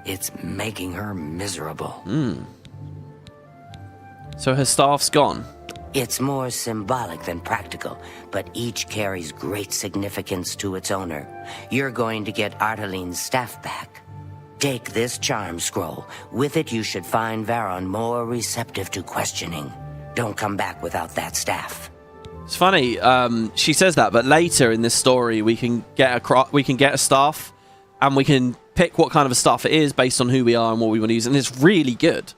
It's making her miserable. So her staff's gone? It's more symbolic than practical, but each carries great significance to its owner. You're going to get Arteline's staff back. Take this charm scroll. With it, you should find Varon more receptive to questioning. Don't come back without that staff. It's funny, she says that, but later in this story, we can get a staff, and we can pick what kind of a staff it is based on who we are and what we want to use, and it's really good.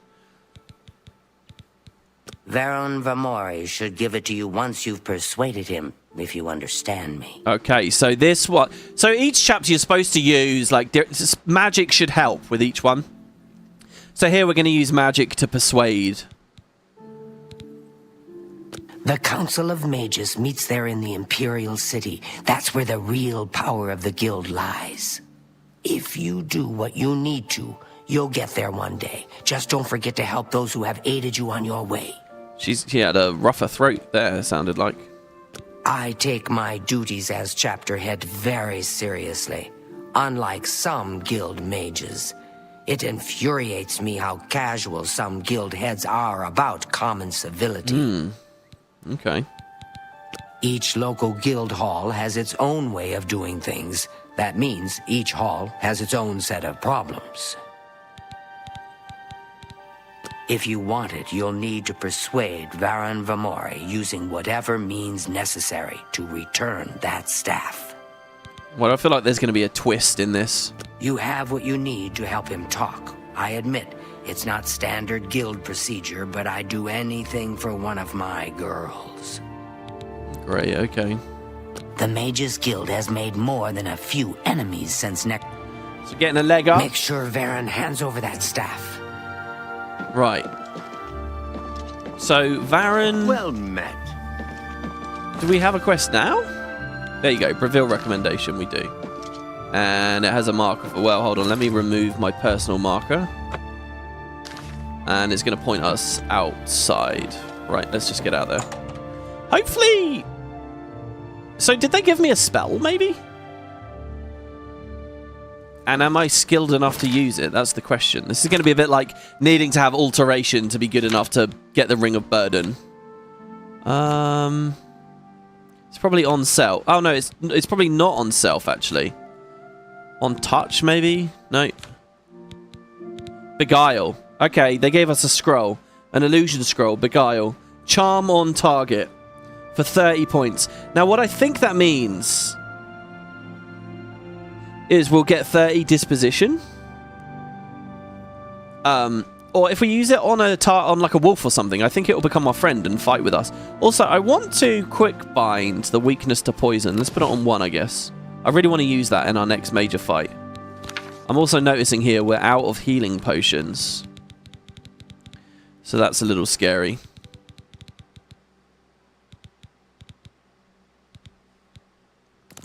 Varon Vamori should give it to you once you've persuaded him, if you understand me. Okay, so so each chapter you're supposed to use, like, magic should help with each one. So here we're going to use magic to persuade. The Council of Mages meets there in the Imperial City. That's where the real power of the guild lies. If you do what you need to, you'll get there one day. Just don't forget to help those who have aided you on your way. She had a rougher throat there, it sounded like. I take my duties as chapter head very seriously. Unlike some guild mages, it infuriates me how casual some guild heads are about common civility. Okay. Each local guild hall has its own way of doing things. That means each hall has its own set of problems. If you want it, you'll need to persuade Varon Vamori using whatever means necessary to return that staff. Well, I feel like there's going to be a twist in this. You have what you need to help him talk. I admit, it's not standard guild procedure, but I'd do anything for one of my girls. Great, okay. The Mages Guild has made more than a few enemies since next. So getting a leg up. Make sure Varen hands over that staff. Right. So, Varen... Well met. Do we have a quest now? There you go. Bravil recommendation, we do. And it has a marker for... Well, hold on. Let me remove my personal marker. And it's going to point us outside. Right, let's just get out there. Hopefully... So, did they give me a spell, maybe? And am I skilled enough to use it? That's the question. This is going to be a bit like needing to have alteration to be good enough to get the Ring of Burden. It's probably on self. Oh, no, it's probably not on self, actually. On touch, maybe? No. Beguile. Okay, they gave us a scroll. An illusion scroll. Beguile. Charm on target. For 30 points. Now, what I think that means... is we'll get 30 disposition. Or if we use it on on like a wolf or something, I think it will become our friend and fight with us. Also, I want to quick bind the weakness to poison. Let's put it on 1, I guess. I really want to use that in our next major fight. I'm also noticing here we're out of healing potions. So that's a little scary.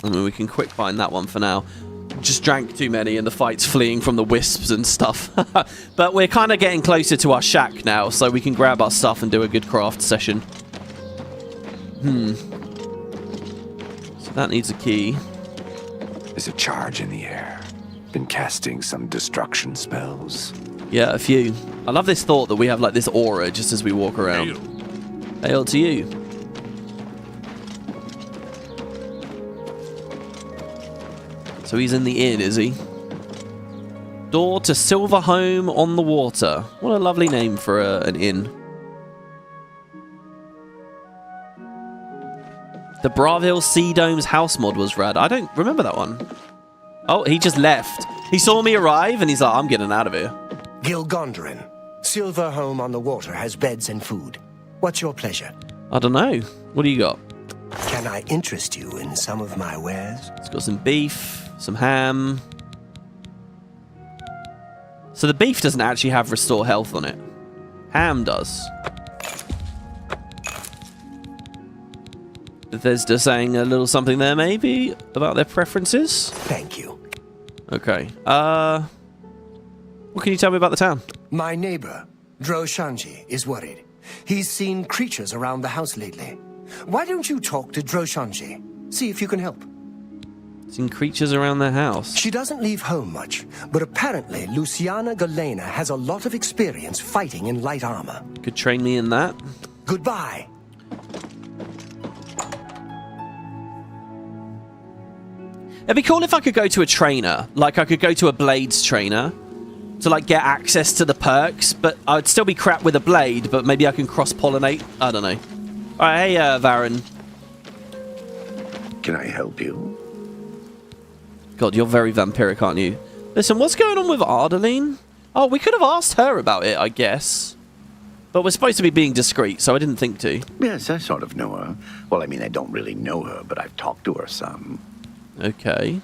I mean, we can quick bind that one for now. Just drank too many and the fight's fleeing from the wisps and stuff. But we're kind of getting closer to our shack now, so we can grab our stuff and do a good craft session. So that needs a key. There's a charge in the air. Been casting some destruction spells. Yeah, a few. I love this thought that we have like this aura just as we walk around. Hail to you. So he's in the inn, is he? Door to Silver Home on the Water. What a lovely name for an inn. The Bravil Sea Domes house mod was rad. I don't remember that one. Oh, he just left. He saw me arrive and he's like, I'm getting out of here. Gilgondrin. Silver Home on the Water has beds and food. What's your pleasure? I don't know. What do you got? Can I interest you in some of my wares? It's got some beef. Some ham. So the beef doesn't actually have restore health on it. Ham does. Bethesda saying a little something there, maybe, about their preferences. Thank you. Okay. What can you tell me about the town? My neighbor, Droshanji, is worried. He's seen creatures around the house lately. Why don't you talk to Droshanji? See if you can help. Seen creatures around their house. She doesn't leave home much, but apparently Luciana Galena has a lot of experience fighting in light armor. Could train me in that. Goodbye. It'd be cool if I could go to a trainer. Like, I could go to a blades trainer to, like, get access to the perks, but I'd still be crap with a blade, but maybe I can cross-pollinate. I don't know. Alright, hey, Varen. Can I help you? God, you're very vampiric, aren't you? Listen, what's going on with Ardeline? Oh, we could have asked her about it, I guess. But we're supposed to be being discreet, so I didn't think to. Yes, I sort of know her. Well, I mean, I don't really know her, but I've talked to her some. Okay.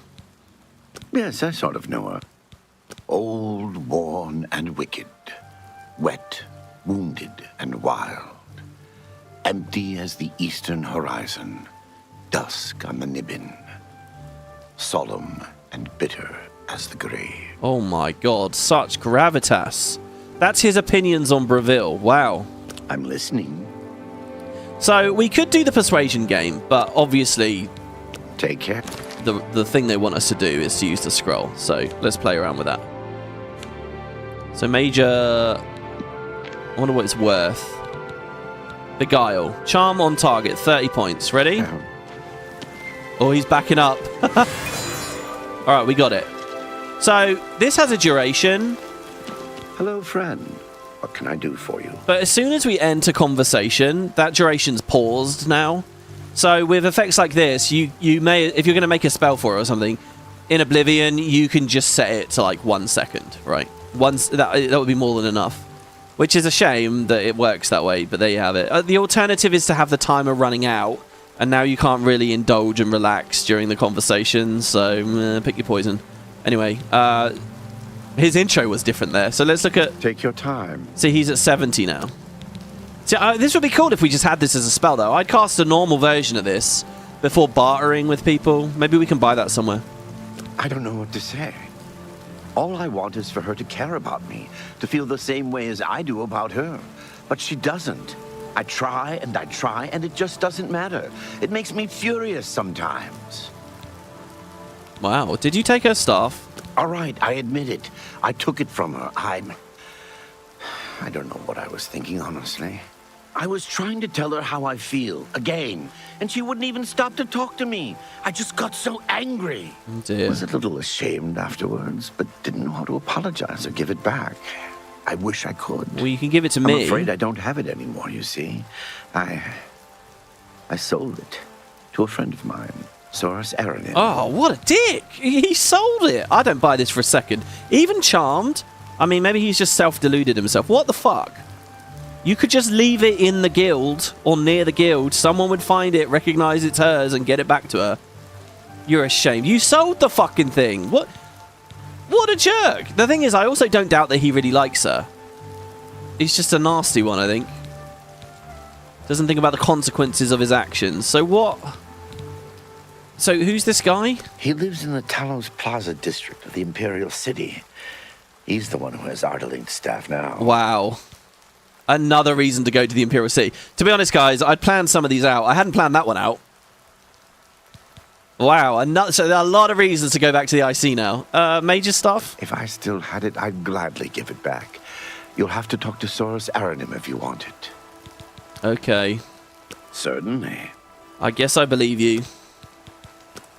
Yes, I sort of know her. Old, worn, and wicked. Wet, wounded, and wild. Empty as the eastern horizon. Dusk on the Nibbin. Solemn and bitter as the grave. Oh my god, such gravitas. That's his opinions on Bravil. Wow. I'm listening. So, we could do the persuasion game, but obviously... Take care. The thing they want us to do is to use the scroll. So, let's play around with that. So, major... I wonder what it's worth. Beguile. Charm on target, 30 points. Ready? Oh, he's backing up. Alright, we got it. So, this has a duration. Hello, friend. What can I do for you? But as soon as we enter conversation, that duration's paused now. So with effects like this, you may, if you're going to make a spell for it or something, in Oblivion, you can just set it to like 1 second, right? That would be more than enough. Which is a shame that it works that way, but there you have it. The alternative is to have the timer running out, and now you can't really indulge and relax during the conversation, so pick your poison. Anyway, his intro was different there, so let's look at... Take your time. See, he's at 70 now. See, this would be cool if we just had this as a spell, though. I'd cast a normal version of this before bartering with people. Maybe we can buy that somewhere. I don't know what to say. All I want is for her to care about me, to feel the same way as I do about her. But she doesn't. I try, and it just doesn't matter. It makes me furious sometimes. Wow, did you take her staff? All right, I admit it. I took it from her. I don't know what I was thinking, honestly. I was trying to tell her how I feel, again, and she wouldn't even stop to talk to me. I just got so angry. Oh dear. Was a little ashamed afterwards, but didn't know how to apologize or give it back. I wish I could. Well, you can give it to me. I'm afraid I don't have it anymore, you see. I sold it to a friend of mine, Arenanet. Oh, what a dick! He sold it! I don't buy this for a second. Even Charmed? I mean, maybe he's just self-deluded himself. What the fuck? You could just leave it in the guild, or near the guild. Someone would find it, recognize it's hers, and get it back to her. You're ashamed. You sold the fucking thing! What a jerk! The thing is, I also don't doubt that he really likes her. He's just a nasty one, I think. Doesn't think about the consequences of his actions. So what... So who's this guy? He lives in the Talos Plaza district of the Imperial City. He's the one who has Ardeling's staff now. Wow. Another reason to go to the Imperial City. To be honest, guys, I'd planned some of these out. I hadn't planned that one out. Wow. So there are a lot of reasons to go back to the IC now. Major stuff? If I still had it, I'd gladly give it back. You'll have to talk to Arenanet if you want it. Okay. Certainly. I guess I believe you.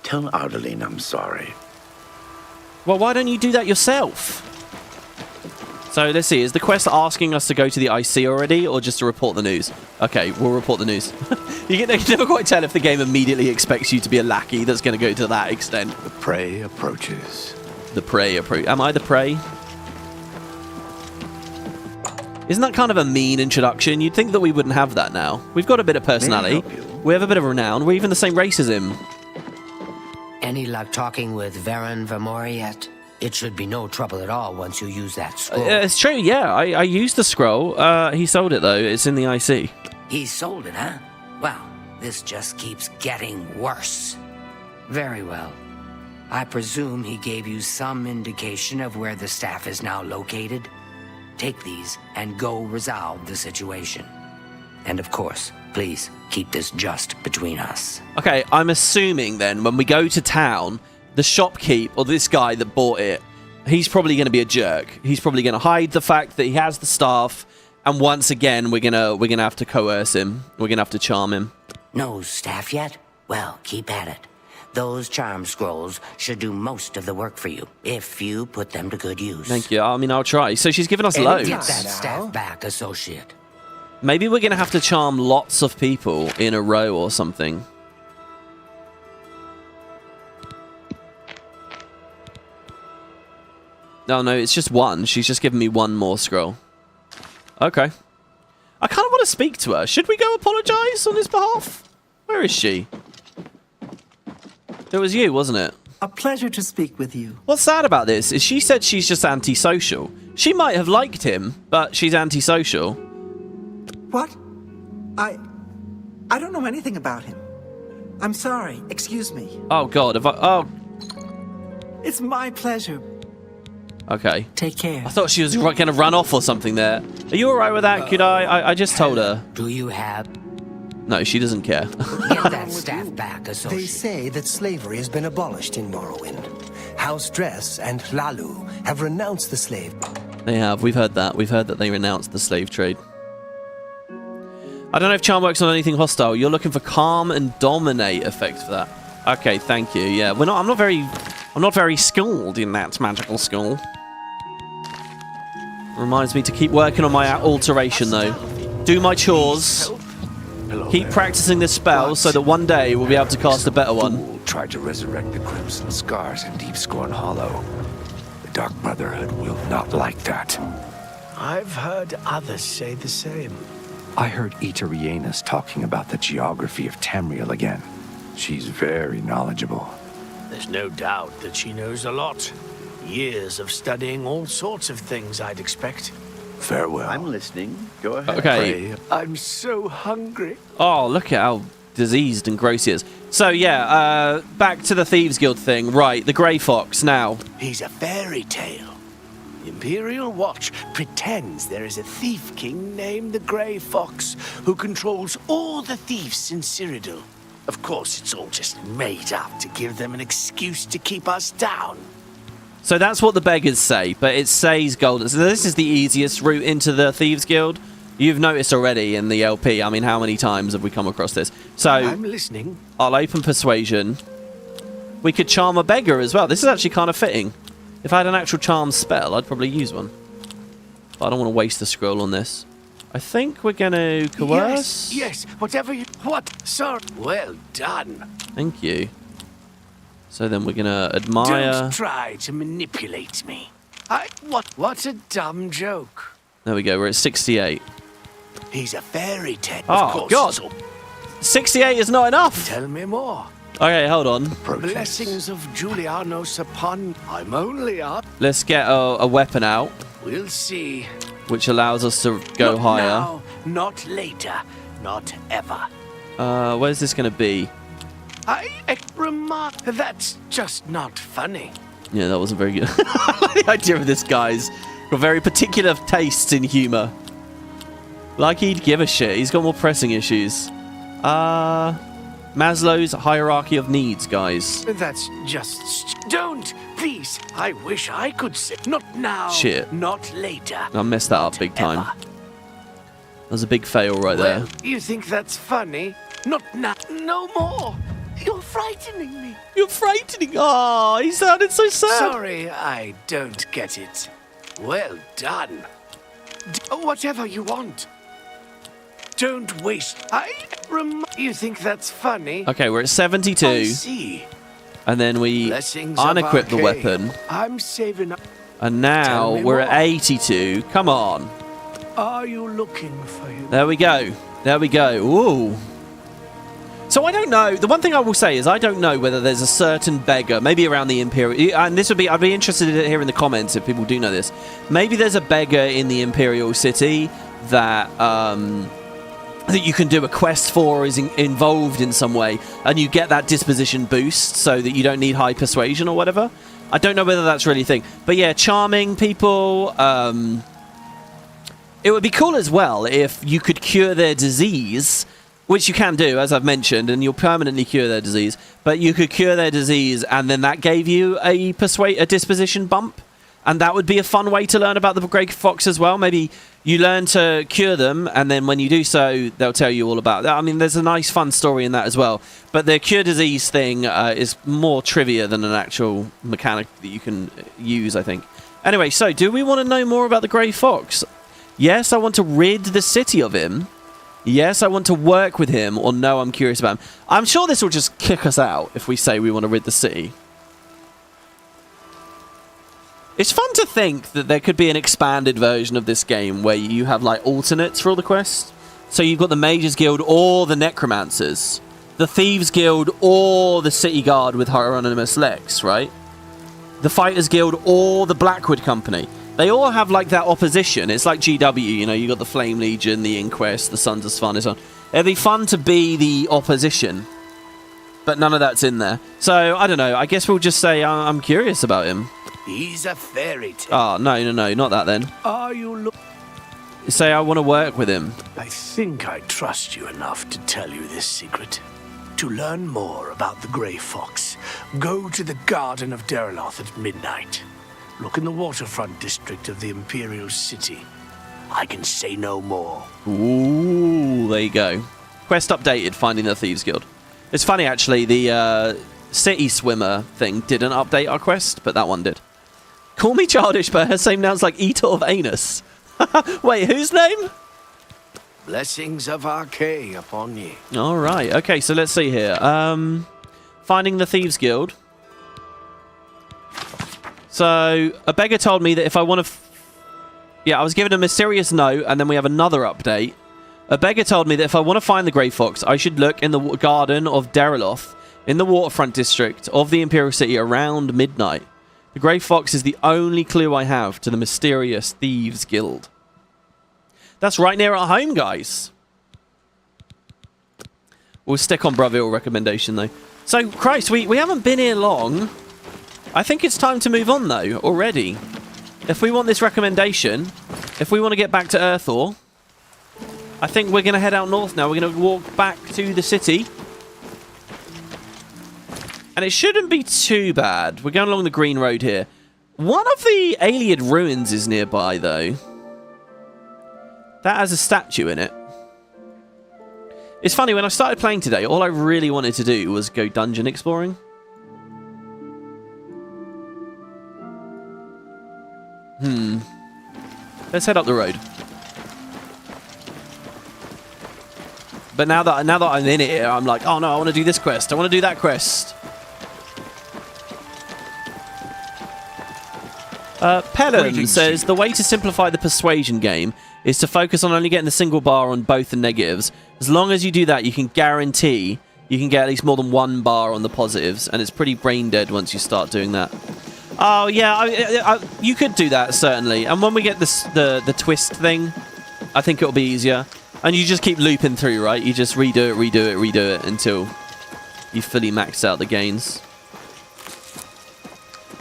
Tell Ardeline I'm sorry. Well, why don't you do that yourself? So, let's see. Is the quest asking us to go to the IC already, or just to report the news? Okay, we'll report the news. You can never quite tell if the game immediately expects you to be a lackey that's going to go to that extent. The prey approaches. The prey approaches. Am I the prey? Isn't that kind of a mean introduction? You'd think that we wouldn't have that now. We've got a bit of personality. We have a bit of renown. We're even the same race as him. Any luck talking with Varen Vamori yet? It should be no trouble at all once you use that scroll. It's true, yeah. I used the scroll. He sold it, though. It's in the IC. He sold it, huh? Well, this just keeps getting worse. Very well. I presume he gave you some indication of where the staff is now located? Take these and go resolve the situation. And of course, please keep this just between us. Okay, I'm assuming then when we go to town, the shopkeep or this guy that bought it, he's probably going to be a jerk. He's probably going to hide the fact that he has the staff, and once again we're gonna have to coerce him. We're gonna have to charm him. No staff yet? Well, keep at it. Those charm scrolls should do most of the work for you, if you put them to good use. Thank you. I mean, I'll try. So she's given us loads. Get that staff back, associate. Maybe we're going to have to charm lots of people in a row or something. No, it's just one. She's just given me one more scroll. Okay. I kind of want to speak to her. Should we go apologize on his behalf? Where is she? It was you, wasn't it? A pleasure to speak with you. What's sad about this is she said she's just antisocial. She might have liked him, but she's antisocial. What? I don't know anything about him. I'm sorry. Excuse me. Oh, God. Oh. It's my pleasure. Okay. Take care. I thought she was going to run off or something there. Are you alright with that? Could I just told her. Do you have... No, she doesn't care. Get that staff back, associate. They say that slavery has been abolished in Morrowind. House Dress and Hlalu have renounced the slave. They have. We've heard that. We've heard that they renounced the slave trade. I don't know if charm works on anything hostile. You're looking for calm and dominate effects for that. Okay, thank you. Yeah, I'm not very skilled in that magical skill. Reminds me to keep working on my alteration though. Do my chores. below Keep there. practicing this spell so that one day we'll be able to cast a better one. Fool tried to resurrect the Crimson Scars in Deep Scorn Hollow. The Dark Brotherhood will not like that. I've heard others say the same. I heard Arenanet talking about the geography of Tamriel again. She's very knowledgeable. There's no doubt that she knows a lot. Years of studying all sorts of things, I'd expect. Farewell. I'm listening. Go ahead. Okay. I'm so hungry. Oh, look at how diseased and gross he is. So, yeah, back to the Thieves Guild thing. Right, the Grey Fox now. He's a fairy tale. The Imperial Watch pretends there is a thief king named the Grey Fox who controls all the thieves in Cyrodiil. Of course, it's all just made up to give them an excuse to keep us down. So that's what the beggars say, but it says gold. So this is the easiest route into the Thieves Guild. You've noticed already in the LP. I mean, how many times have we come across this? So I'm listening. I'll open Persuasion. We could charm a beggar as well. This is actually kind of fitting. If I had an actual charm spell, I'd probably use one. But I don't want to waste the scroll on this. I think we're going to coerce. Yes, whatever you... What? Sir? Well done. Thank you. So then we're going to admire... Don't try to manipulate me. What a dumb joke. There we go. We're at 68. He's a fairy tale. Oh, of course, God. so 68 is not enough. tell me more. Okay, hold on. Blessings of Julianos upon... I'm only up. Let's get a weapon out, We'll see. which allows us to go Not higher. now, not later, not ever. Where's this going to be? I remark that's just not funny. Yeah, that wasn't very good. The idea of this guy's got very particular tastes in humour. Like he'd give a shit. He's got more pressing issues. Maslow's hierarchy of needs, guys. That's just... Don't, please. I wish I could say... Not now. Shit. Not later. I messed that up big time. That was a big fail right there. Well, you think that's funny? Not now. No more. You're frightening me. You're frightening. Oh, he sounded so sad. Sorry, I don't get it. Well done. Whatever you want. Don't waste. You think that's funny? Okay, we're at 72. I see. And then we Blessings of unequip the Arcane. weapon. I'm saving up. And now Tell me we're at more. 82. Come on. Are you looking for him? There we go. There we go. Ooh. So I don't know. The one thing I will say is I don't know whether there's a certain beggar, maybe around the Imperial... And this would be... I'd be interested to hear in the comments if people do know this. Maybe there's a beggar in the Imperial City that you can do a quest for or is involved in some way, and you get that disposition boost so that you don't need high persuasion or whatever. I don't know whether that's really a thing. But yeah, charming people... it would be cool as well if you could cure their disease, which you can do, as I've mentioned, and you'll permanently cure their disease. But you could cure their disease, and then that gave you a disposition bump. And that would be a fun way to learn about the Grey Fox as well. Maybe you learn to cure them, and then when you do so, they'll tell you all about that. I mean, there's a nice, fun story in that as well. But the cure disease thing is more trivia than an actual mechanic that you can use, I think. Anyway, so do we want to know more about the Grey Fox? Yes, I want to rid the city of him. Yes, I want to work with him, or no, I'm curious about him. I'm sure this will just kick us out if we say we want to rid the city. It's fun to think that there could be an expanded version of this game where you have like alternates for all the quests. So you've got the Mages Guild or the Necromancers, the Thieves Guild or the City Guard with Hieronymus Lex, right? The Fighters Guild or the Blackwood Company. They all have like that opposition. It's like GW, you know, you got the Flame Legion, the Inquest, the Sons of Svan, and so on. It'd be fun to be the opposition, but none of that's in there. So, I don't know. I guess we'll just say I'm curious about him. He's a fairy tale. Oh, no, not that then. Are you Say I want to work with him. I think I trust you enough to tell you this secret. To learn more about the Grey Fox, go to the Garden of Deraloth at midnight. Look in the waterfront district of the Imperial City. I can say no more. Ooh, there you go. Quest updated, finding the Thieves Guild. It's funny, actually, the City Swimmer thing didn't update our quest, but that one did. Call me childish, but her same sounds like Eater of Anus. Wait, whose name? Blessings of Archay upon ye. All right. Okay, so let's see here. Finding the Thieves Guild. So a beggar told me that if I want to... Yeah, I was given a mysterious note, and then we have another update. A beggar told me that if I want to find the Grey Fox, I should look in the garden of Deriloth in the waterfront district of the Imperial City around midnight. The Grey Fox is the only clue I have to the mysterious Thieves Guild. That's right near our home, guys. We'll stick on Bravil recommendation, though. So, Christ, we haven't been here long. I think it's time to move on, though, already. If we want this recommendation, if we want to get back to Earthor, I think we're going to head out north now. We're going to walk back to the city. And it shouldn't be too bad. We're going along the green road here. One of the Iliad ruins is nearby, though. That has a statue in it. It's funny, when I started playing today, all I really wanted to do was go dungeon exploring. Let's head up the road. But now that I'm in it, I'm like, oh no, I want to do this quest. I want to do that quest. Pelham says, the way to simplify the persuasion game is to focus on only getting a single bar on both the negatives. As long as you do that, you can guarantee you can get at least more than one bar on the positives, and it's pretty brain dead once you start doing that. Oh, yeah, you could do that, certainly. And when we get the twist thing, I think it'll be easier. And you just keep looping through, right? You just redo it until you fully maxed out the gains.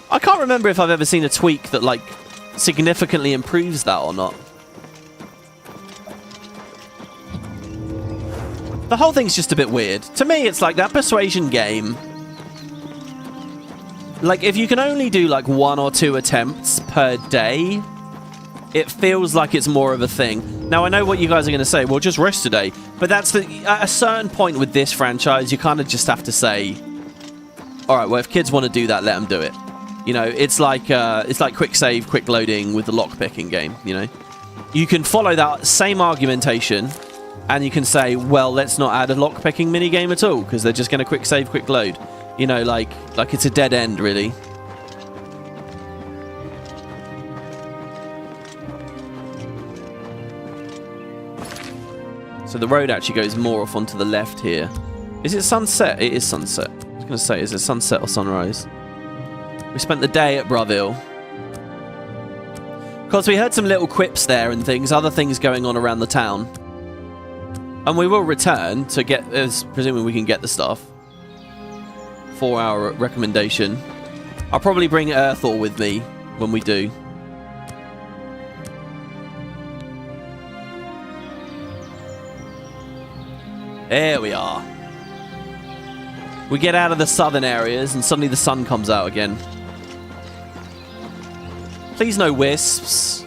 I can't remember if I've ever seen a tweak that, like, significantly improves that or not. The whole thing's just a bit weird. To me, it's like that persuasion game. Like, if you can only do, like, 1 or 2 attempts per day, it feels like it's more of a thing. Now, I know what you guys are going to say. Well, just rest today. But that's at a certain point with this franchise, you kind of just have to say, all right, well, if kids want to do that, let them do it. You know, it's like quick save, quick loading with the lockpicking game, you know? You can follow that same argumentation, and you can say, well, let's not add a lockpicking minigame at all, because they're just going to quick save, quick load. You know, like it's a dead end, really. So the road actually goes more off onto the left here. Is it sunset? It is sunset. I was going to say, is it sunset or sunrise? We spent the day at Bravil. Of course, we heard some little quips there and things, other things going on around the town. And we will return to get, presuming we can get the stuff, for our recommendation. I'll probably bring Earthor with me when we do. There we are. We get out of the southern areas and suddenly the sun comes out again. Please no wisps.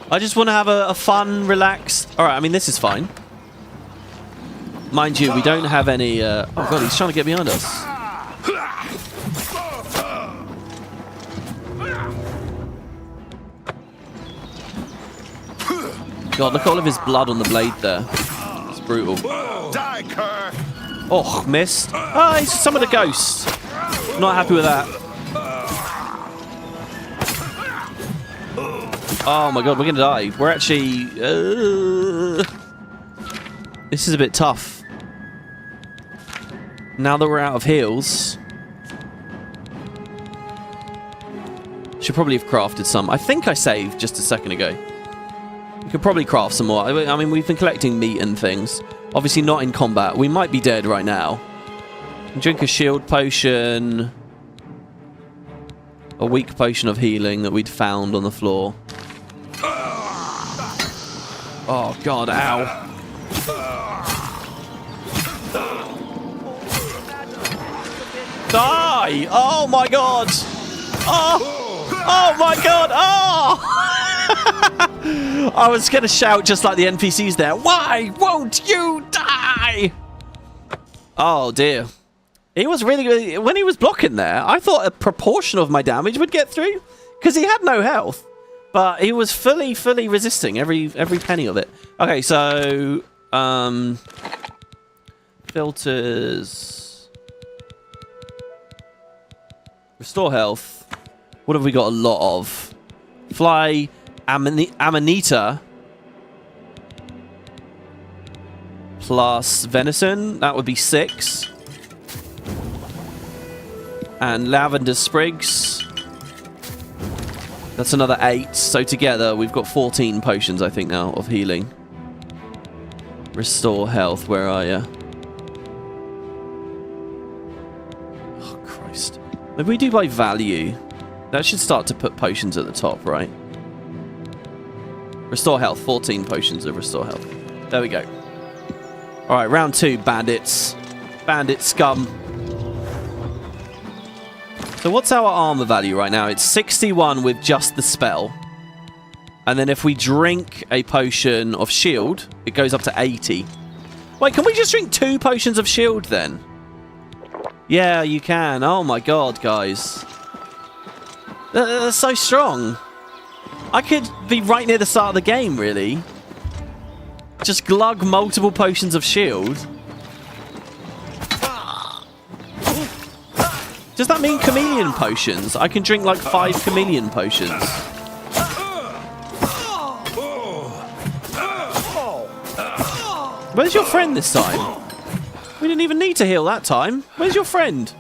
I just want to have a fun, relaxed... Alright, I mean, this is fine. Mind you, we don't have any... Oh god, he's trying to get behind us. God, look at all of his blood on the blade there. It's brutal. Oh, missed. Oh, he's some of the ghosts. Not happy with that. Oh my god, we're gonna die. We're actually... This is a bit tough. Now that we're out of heals... Should probably have crafted some. I think I saved just a second ago. We could probably craft some more. I mean, we've been collecting meat and things. Obviously not in combat. We might be dead right now. Drink a shield potion. A weak potion of healing that we'd found on the floor. Oh god, ow. Die! Oh my god! Oh! Oh my god! Oh! I was gonna shout just like the NPCs there. Why won't you die? Oh dear. He was really good. When he was blocking there, I thought a proportion of my damage would get through. Because he had no health. But he was fully resisting every penny of it. Okay, so filters, restore health. What have we got a lot of? Fly, Amanita plus venison. That would be 6. And lavender sprigs. That's another 8. So together we've got 14 potions, I think, now of healing. Restore health. Where are you? Oh, Christ. Maybe we do by value. That should start to put potions at the top, right? Restore health. 14 potions of restore health. There we go. Alright, round 2, bandits. Bandit scum. So what's our armor value right now? It's 61 with just the spell. And then if we drink a potion of shield, it goes up to 80. Wait, can we just drink 2 potions of shield then? Yeah, you can. Oh my god, guys. That's so strong. I could be right near the start of the game, really. Just glug multiple potions of shield. Does that mean chameleon potions? I can drink like 5 chameleon potions. Where's your friend this time? We didn't even need to heal that time. Where's your friend?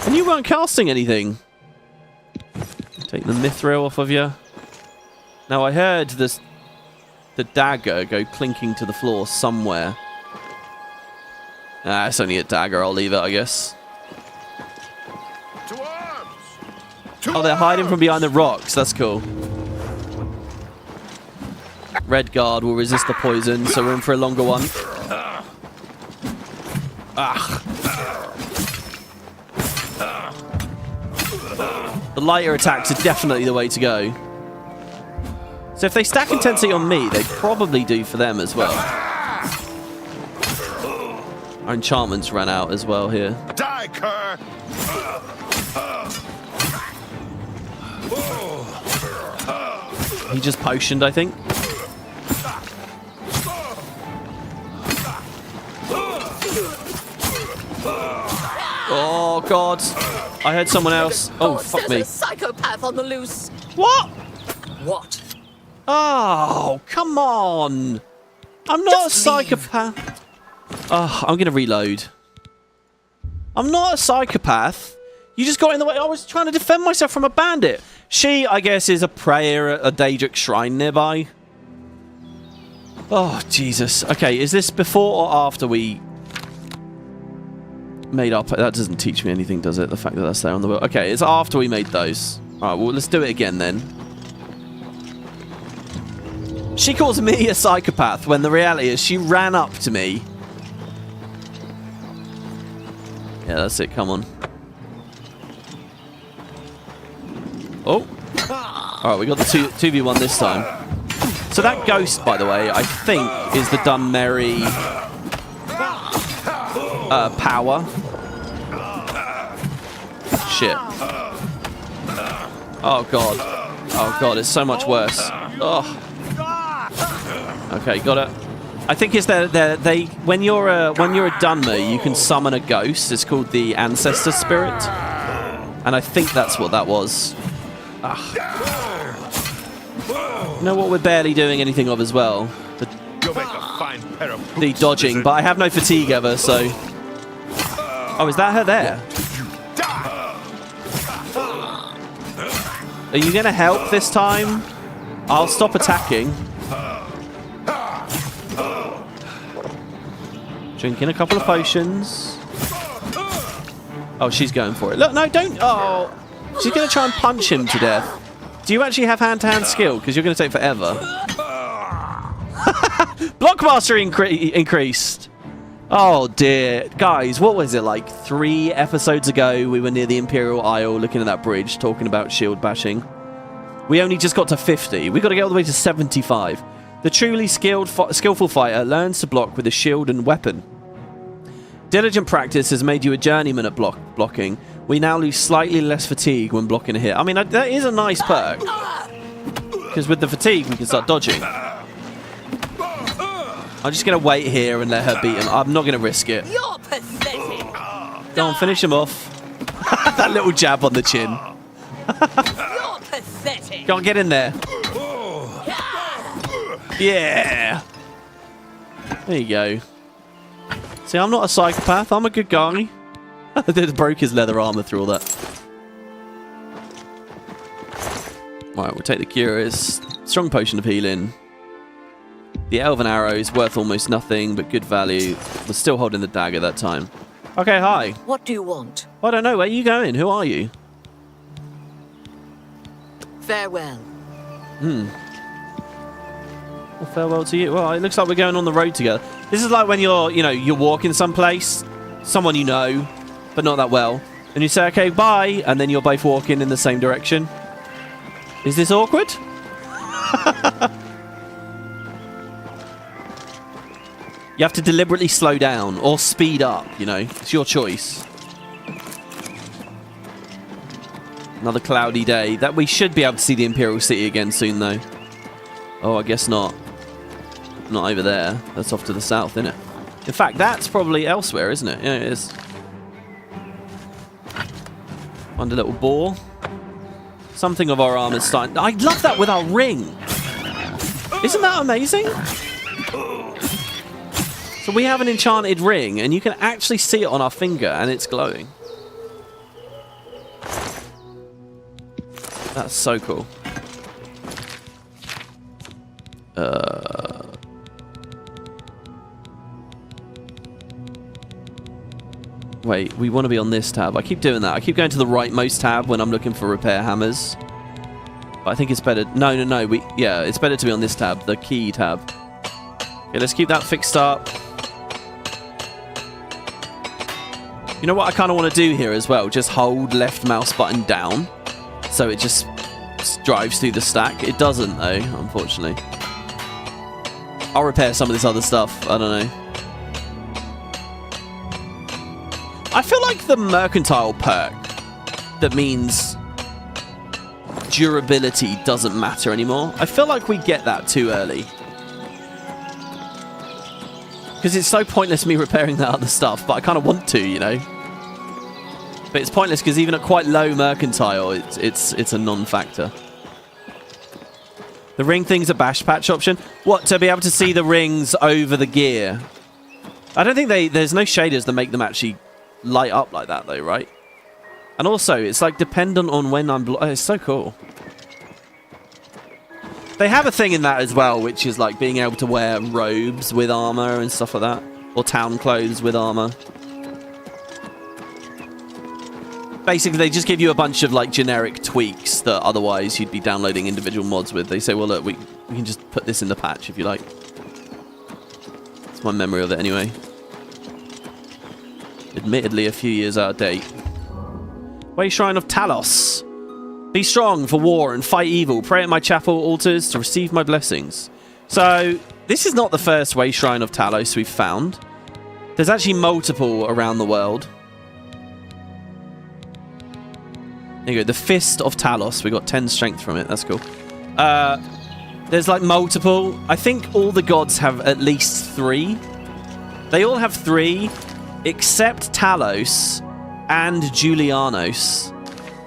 And you weren't casting anything. Take the mithril off of you. Now I heard the dagger go clinking to the floor somewhere. Ah, it's only a dagger. I'll leave it, I guess. Oh, they're hiding from behind the rocks. That's cool. Red guard will resist the poison, so we're in for a longer one. Ah. The lighter attacks are definitely the way to go. So if they stack intensity on me, they probably do for them as well. Our enchantments ran out as well here. Die, cur! He just potioned, I think. Oh, God. I heard someone else. Oh, fuck me. There's a psychopath on the loose. What? What? Oh, come on. I'm not a psychopath. Oh, I'm going to reload. I'm not a psychopath. You just got in the way. I was trying to defend myself from a bandit. She, I guess, is a prayer at a Daedric shrine nearby. Oh, Jesus. Okay, is this before or after we made up? That doesn't teach me anything, does it? The fact that that's there on the wheel. Okay, it's after we made those. All right, well, let's do it again then. She calls me a psychopath when the reality is she ran up to me. Yeah, that's it. Come on. Oh. Alright, we got the 2v1 this time. So that ghost, by the way, I think is the Dunmerry power. Shit. Oh, God. Oh, God, it's so much worse. Oh. Okay, got it. I think it's they when you're a Dunmer, you can summon a ghost. It's called the Ancestor Spirit. And I think that's what that was. You know what we're barely doing anything of as well? The dodging, but I have no fatigue ever, so... Oh, is that her there? Are you going to help this time? I'll stop attacking. Drinking a couple of potions. Oh, she's going for it. Look, no, don't... Oh... She's going to try and punch him to death. Do you actually have hand-to-hand skill? Because you're going to take forever. Blockmaster increased. Oh, dear. Guys, what was it, like 3 episodes ago? We were near the Imperial Isle looking at that bridge, talking about shield bashing. We only just got to 50. We've got to get all the way to 75. The truly skillful fighter learns to block with a shield and weapon. Diligent practice has made you a journeyman at blocking. We now lose slightly less fatigue when blocking a hit. I mean, that is a nice perk. Because with the fatigue, we can start dodging. I'm just going to wait here and let her beat him. I'm not going to risk it. You're pathetic. Go on, finish him off. That little jab on the chin. You're pathetic. Go on, get in there. Yeah. There you go. See, I'm not a psychopath. I'm a good guy. They broke his leather armor through all that. Right, we'll take the Curious. Strong potion of healing. The Elven Arrow is worth almost nothing, but good value. We're still holding the dagger that time. Okay, hi. What do you want? I don't know. Where are you going? Who are you? Farewell. Well, farewell to you. Well, it looks like we're going on the road together. This is like when you're walking someplace, someone you know, but not that well, and you say, okay, bye, and then you're both walking in the same direction. Is this awkward? You have to deliberately slow down or speed up, It's your choice. Another cloudy day. That we should be able to see the Imperial City again soon, though. Oh, I guess not. Not over there. That's off to the south, isn't it? In fact, that's probably elsewhere, isn't it? Yeah, it is. Find a little boar. Something of our armor's starting... I love that with our ring. Isn't that amazing? So we have an enchanted ring, and you can actually see it on our finger, and it's glowing. That's so cool. Wait, we want to be on this tab. I keep doing that. I keep going to the rightmost tab when I'm looking for repair hammers. But I think it's better... No. Yeah, it's better to be on this tab, the key tab. Okay, let's keep that fixed up. You know what I kind of want to do here as well? Just hold left mouse button down. So it just drives through the stack. It doesn't, though, unfortunately. I'll repair some of this other stuff. I don't know. I feel like the mercantile perk that means durability doesn't matter anymore. I feel like we get that too early. Because it's so pointless me repairing that other stuff, but I kind of want to, But it's pointless because even at quite low mercantile, it's a non-factor. The ring thing's a bash patch option. What, to be able to see the rings over the gear? I don't think there's no shaders that make them actually light up like that, though, right? And also, it's like dependent on when I'm... Oh, it's so cool. They have a thing in that as well, which is like being able to wear robes with armor and stuff like that. Or town clothes with armor. Basically, they just give you a bunch of like generic tweaks that otherwise you'd be downloading individual mods with. They say, well, look, we can just put this in the patch if you like. It's my memory of it anyway. Admittedly, a few years out of date. Way Shrine of Talos. Be strong for war and fight evil. Pray at my chapel altars to receive my blessings. So, this is not the first Way Shrine of Talos we've found. There's actually multiple around the world. There you go. The Fist of Talos. We got 10 strength from it. That's cool. There's like multiple. I think all the gods have at least 3. They all have 3, except Talos and Julianos.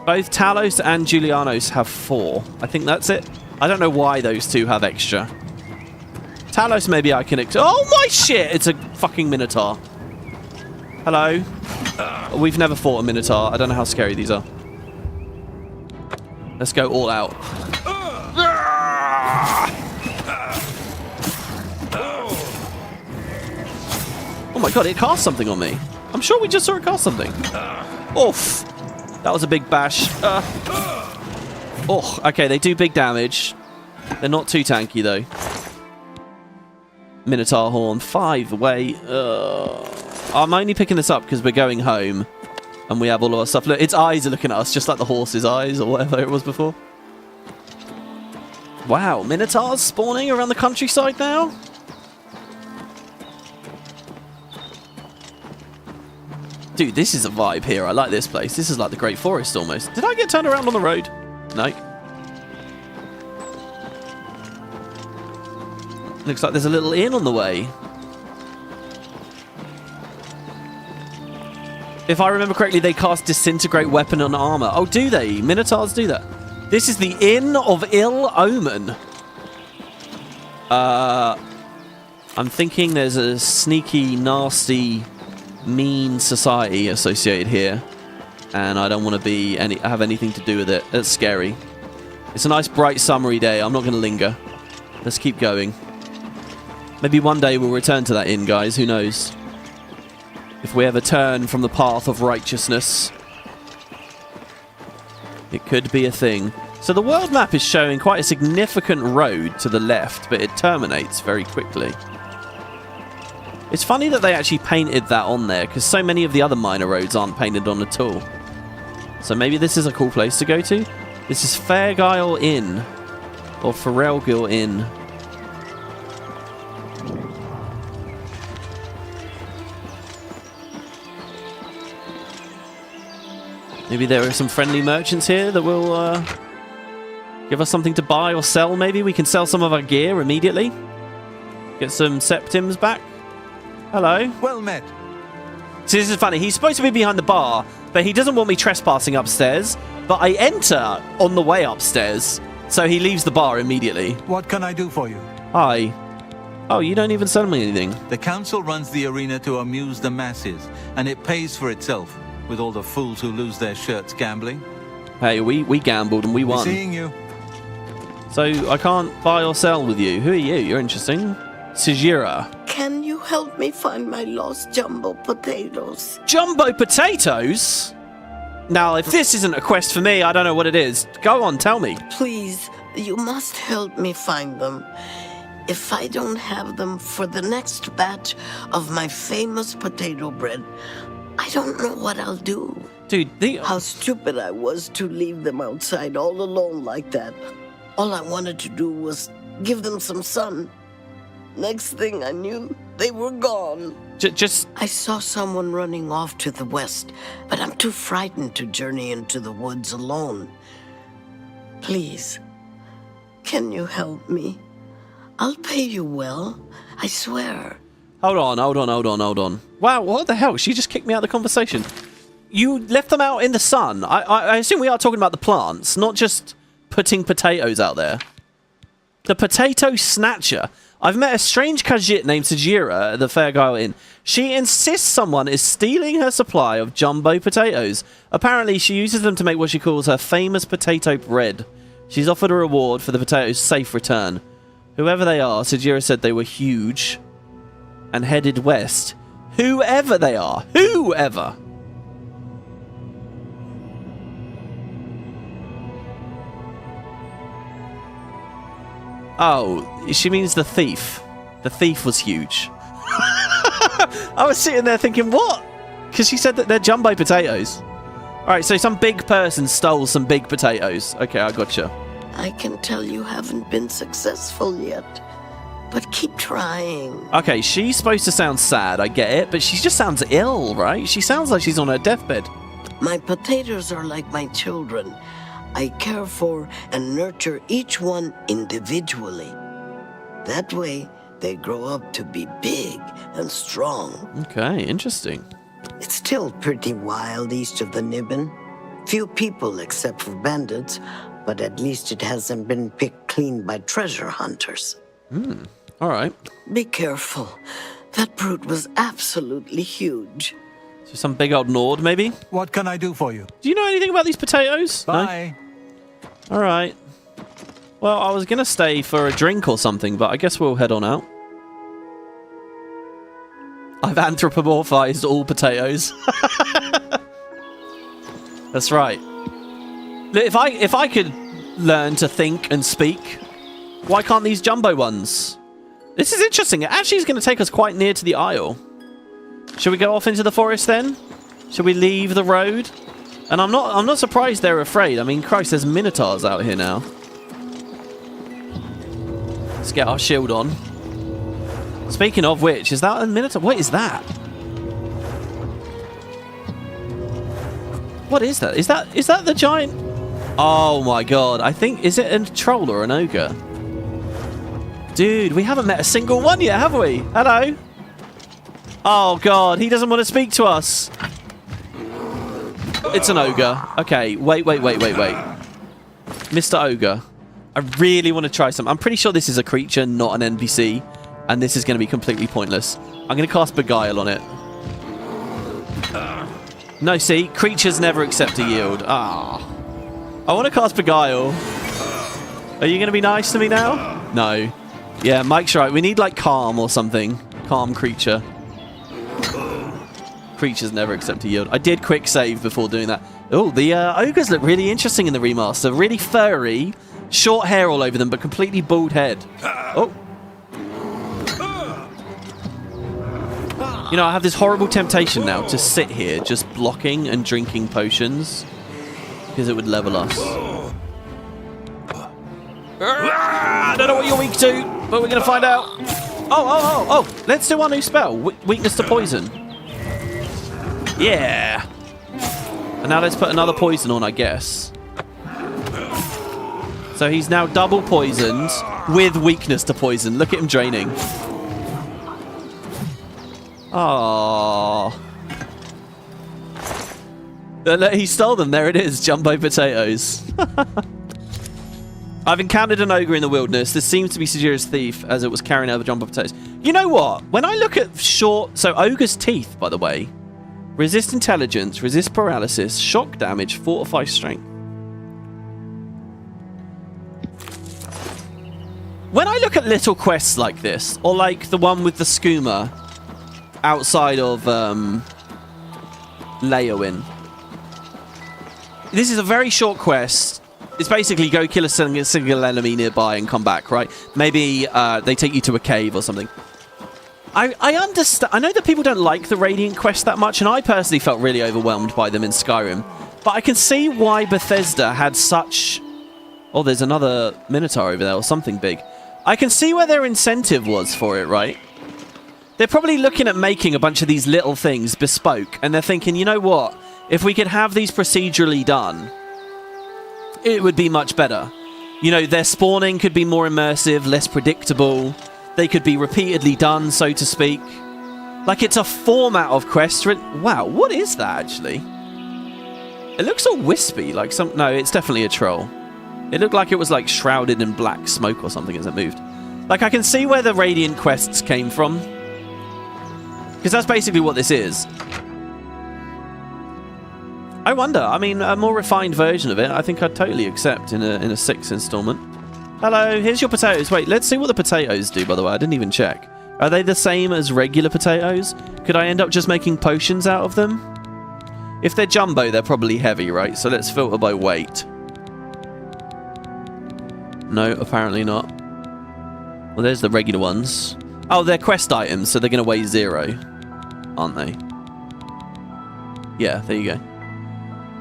Both Talos and Julianos have 4. I think that's it. I don't know why those two have extra. Talos, maybe I can... Oh my shit! It's a fucking Minotaur. Hello. We've never fought a Minotaur. I don't know how scary these are. Let's go all out. Oh my god, it cast something on me. I'm sure we just saw it cast something. Oof. That was a big bash. Oh, okay, they do big damage. They're not too tanky, though. Minotaur Horn, 5 away. I'm only picking this up because we're going home. And we have all of our stuff. Look, its eyes are looking at us, just like the horse's eyes, or whatever it was before. Wow, Minotaurs spawning around the countryside now? Dude, this is a vibe here. I like this place. This is like the Great Forest almost. Did I get turned around on the road? No. Looks like there's a little inn on the way. If I remember correctly, they cast Disintegrate Weapon on Armor. Oh, do they? Minotaurs do that. This is the Inn of Ill Omen. I'm thinking there's a sneaky, nasty, mean society associated here. And I don't want to have anything to do with it. That's scary. It's a nice, bright, summery day. I'm not going to linger. Let's keep going. Maybe one day we'll return to that inn, guys. Who knows? If we ever turn from the path of righteousness, it could be a thing. So the world map is showing quite a significant road to the left, but it terminates very quickly. It's funny that they actually painted that on there, because so many of the other minor roads aren't painted on at all. So maybe this is a cool place to go to. This is Fairgyle Inn, or Farelgil Inn. Maybe there are some friendly merchants here that will give us something to buy or sell, maybe. We can sell some of our gear immediately. Get some septims back. Hello. Well met. So this is funny. He's supposed to be behind the bar, but he doesn't want me trespassing upstairs. But I enter on the way upstairs, so he leaves the bar immediately. What can I do for you? Hi. Oh, you don't even sell me anything. The council runs the arena to amuse the masses, and it pays for itself. With all the fools who lose their shirts gambling. Hey, we gambled and we won. Seeing you. So I can't buy or sell with you. Who are you? You're interesting. Sajira. Can you help me find my lost jumbo potatoes? Jumbo potatoes? Now, if this isn't a quest for me, I don't know what it is. Go on, tell me. Please, you must help me find them. If I don't have them for the next batch of my famous potato bread, I don't know what I'll do. Dude, how stupid I was to leave them outside all alone like that. All I wanted to do was give them some sun. Next thing I knew, they were gone. I saw someone running off to the west, but I'm too frightened to journey into the woods alone. Please, can you help me? I'll pay you well, I swear. Hold on. Wow, what the hell? She just kicked me out of the conversation. You left them out in the sun. I assume we are talking about the plants, not just putting potatoes out there. The potato snatcher. I've met a strange Khajiit named Sajira at the Fairgyle Inn. She insists someone is stealing her supply of jumbo potatoes. Apparently, she uses them to make what she calls her famous potato bread. She's offered a reward for the potatoes' safe return. Whoever they are, Sajira said they were huge and headed west. Whoever they are. Whoever. Oh, she means the thief. The thief was huge. I was sitting there thinking, what? Because she said that they're jumbo potatoes. Alright, so some big person stole some big potatoes. Okay, I gotcha. I can tell you haven't been successful yet. But keep trying. Okay, she's supposed to sound sad, I get it, but she just sounds ill, right? She sounds like she's on her deathbed. My potatoes are like my children. I care for and nurture each one individually. That way, they grow up to be big and strong. Okay, interesting. It's still pretty wild east of the Nibbin. Few people except for bandits, but at least it hasn't been picked clean by treasure hunters. All right. Be careful. That brute was absolutely huge. So some big old Nord, maybe? What can I do for you? Do you know anything about these potatoes? Bye. No? All right. Well, I was going to stay for a drink or something, but I guess we'll head on out. I've anthropomorphized all potatoes. That's right. If I could learn to think and speak, why can't these jumbo ones? This is interesting. It actually is going to take us quite near to the Isle. Should we go off into the forest then? Should we leave the road? And I'm not surprised they're afraid. I mean, Christ, there's minotaurs out here now. Let's get our shield on. Speaking of which, is that a minotaur? What is that? What is that? Is that the giant? Oh my god! I think, is it a troll or an ogre? Dude, we haven't met a single one yet, have we? Hello? Oh, God. He doesn't want to speak to us. It's an ogre. Okay, wait. Mr. Ogre. I really want to try some. I'm pretty sure this is a creature, not an NPC. And this is going to be completely pointless. I'm going to cast Beguile on it. No, see? Creatures never accept a yield. Ah. I want to cast Beguile. Are you going to be nice to me now? No. Yeah, Mike's right. We need, like, Calm or something. Calm creature. Creatures never accept a yield. I did quick save before doing that. Oh, the ogres look really interesting in the remaster. Really furry, short hair all over them, but completely bald head. Oh. You know, I have this horrible temptation now to sit here just blocking and drinking potions because it would level us. I don't know what you're weak to, but we're going to find out. Oh. Let's do our new spell. Weakness to poison. Yeah. And now let's put another poison on, I guess. So he's now double poisoned with weakness to poison. Look at him draining. Aww. He stole them. There it is. Jumbo potatoes. I've encountered an ogre in the wilderness. This seems to be Sajira's thief as it was carrying over jumbo potatoes. You know what? When I look at so ogre's teeth, by the way, resist intelligence, resist paralysis, shock damage, fortify strength. When I look at little quests like this, or like the one with the skooma outside of Leyawiin, this is a very short quest. It's basically go kill a single enemy nearby and come back, right? Maybe they take you to a cave or something. I understand. I know that people don't like the Radiant quest that much, and I personally felt really overwhelmed by them in Skyrim. But I can see why Bethesda had such... Oh, there's another Minotaur over there, or something big. I can see where their incentive was for it, right? They're probably looking at making a bunch of these little things bespoke, and they're thinking, you know what? If we could have these procedurally done, it would be much better. You know, their spawning could be more immersive, less predictable. They could be repeatedly done, so to speak. Like, it's a format of quest. Wow, what is that, actually? It looks all wispy, like some... No, it's definitely a troll. It looked like it was, like, shrouded in black smoke or something as it moved. Like, I can see where the Radiant quests came from. Because that's basically what this is. I wonder. I mean, a more refined version of it, I think I'd totally accept in a 6th installment. Hello, here's your potatoes. Wait, let's see what the potatoes do, by the way. I didn't even check. Are they the same as regular potatoes? Could I end up just making potions out of them? If they're jumbo, they're probably heavy, right? So let's filter by weight. No, apparently not. Well, there's the regular ones. Oh, they're quest items, so they're going to weigh 0, aren't they? Yeah, there you go.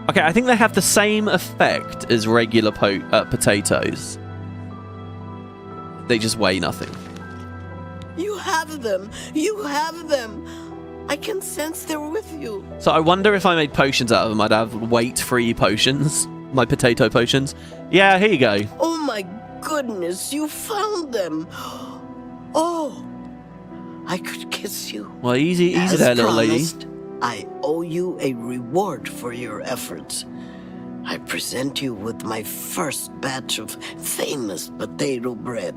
Okay, I think they have the same effect as regular potatoes. They just weigh nothing. You have them! You have them! I can sense they're with you. So I wonder if I made potions out of them, I'd have weight-free potions. My potato potions. Yeah, here you go. Oh my goodness, you found them! Oh, I could kiss you. Well, easy there, little lady. I owe you a reward for your efforts. I present you with my first batch of famous potato bread.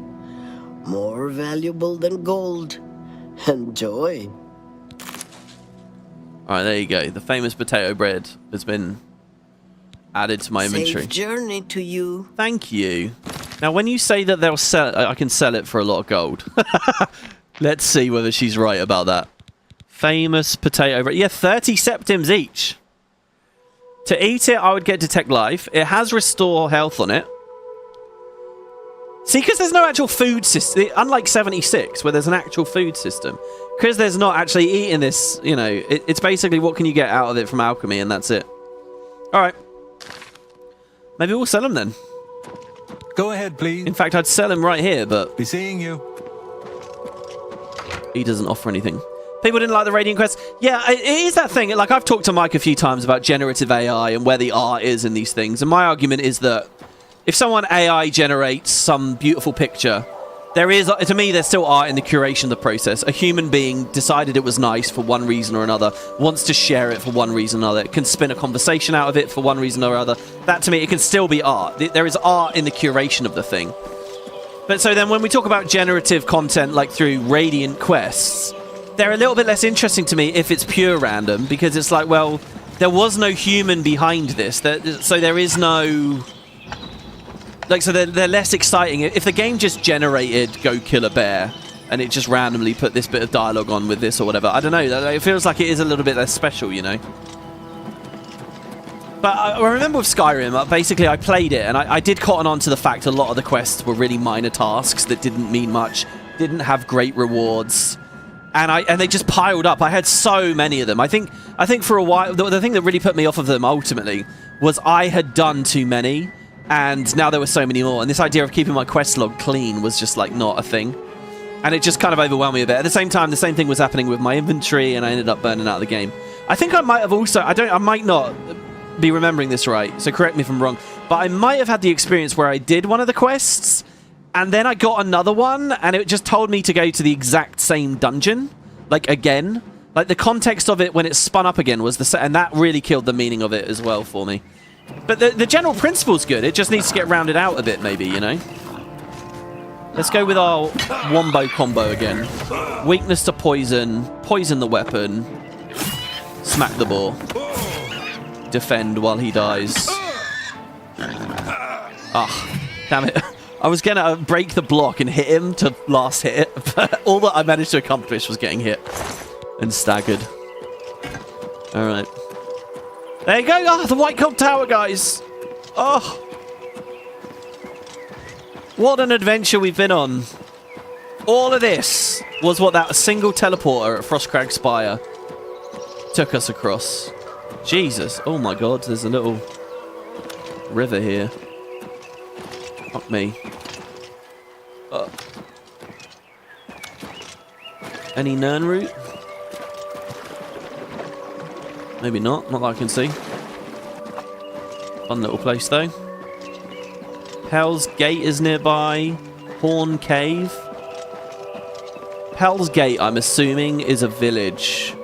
More valuable than gold. Enjoy. Alright, there you go. The famous potato bread has been added to my inventory. Safe journey to you. Thank you. Now, when you say that they'll sell, I can sell it for a lot of gold. Let's see whether she's right about that. Famous potato bread. Yeah, 30 septims each. To eat it, I would get Detect Life. It has Restore Health on it. See, because there's no actual food system, unlike 76, where there's an actual food system. Because there's not actually eating this, you know, it's basically what can you get out of it from alchemy, and that's it. Alright. Maybe we'll sell them then. Go ahead, please. In fact, I'd sell him right here, but... Be seeing you. He doesn't offer anything. People didn't like the Radiant quest. Yeah, it is that thing. Like, I've talked to Mike a few times about generative AI and where the art is in these things. And my argument is that if someone AI generates some beautiful picture there is, to me, there's still art in the curation of the process. A human being decided it was nice for one reason or another, wants to share it for one reason or another, it can spin a conversation out of it for one reason or other. That, to me, it can still be art. There is art in the curation of the thing. But so then when we talk about generative content, like through Radiant quests, they're a little bit less interesting to me if it's pure random, because it's like, well, there was no human behind this, so there is no... Like, so they're less exciting. If the game just generated go kill a bear and it just randomly put this bit of dialogue on with this or whatever, I don't know. It feels like it is a little bit less special, you know? But I remember with Skyrim, basically I played it and I did cotton on to the fact a lot of the quests were really minor tasks that didn't mean much, didn't have great rewards. And they just piled up. I had so many of them. I think for a while, the thing that really put me off of them ultimately was I had done too many. And now there were so many more. And this idea of keeping my quest log clean was just, like, not a thing. And it just kind of overwhelmed me a bit. At the same time, the same thing was happening with my inventory, and I ended up burning out the game. I think I might have also... I might not be remembering this right, so correct me if I'm wrong. But I might have had the experience where I did one of the quests, and then I got another one, and it just told me to go to the exact same dungeon. Like, again. Like, the context of it when it spun up again was the same. And that really killed the meaning of it as well for me. But the general principle's good. It just needs to get rounded out a bit, maybe, you know? Let's go with our wombo combo again. Weakness to poison. Poison the weapon. Smack the boar. Defend while he dies. Ah, damn it. I was going to break the block and hit him to last hit it, but all that I managed to accomplish was getting hit and staggered. All right. There you go. Oh, the White Cog Tower, guys. Oh. What an adventure we've been on. All of this was what that single teleporter at Frostcrag Spire took us across. Jesus. Oh, my God. There's a little river here. Fuck me. Any Nern route? Maybe not that I can see. Fun little place though. Hell's Gate is nearby. Horn Cave. Hell's Gate, I'm assuming, is a village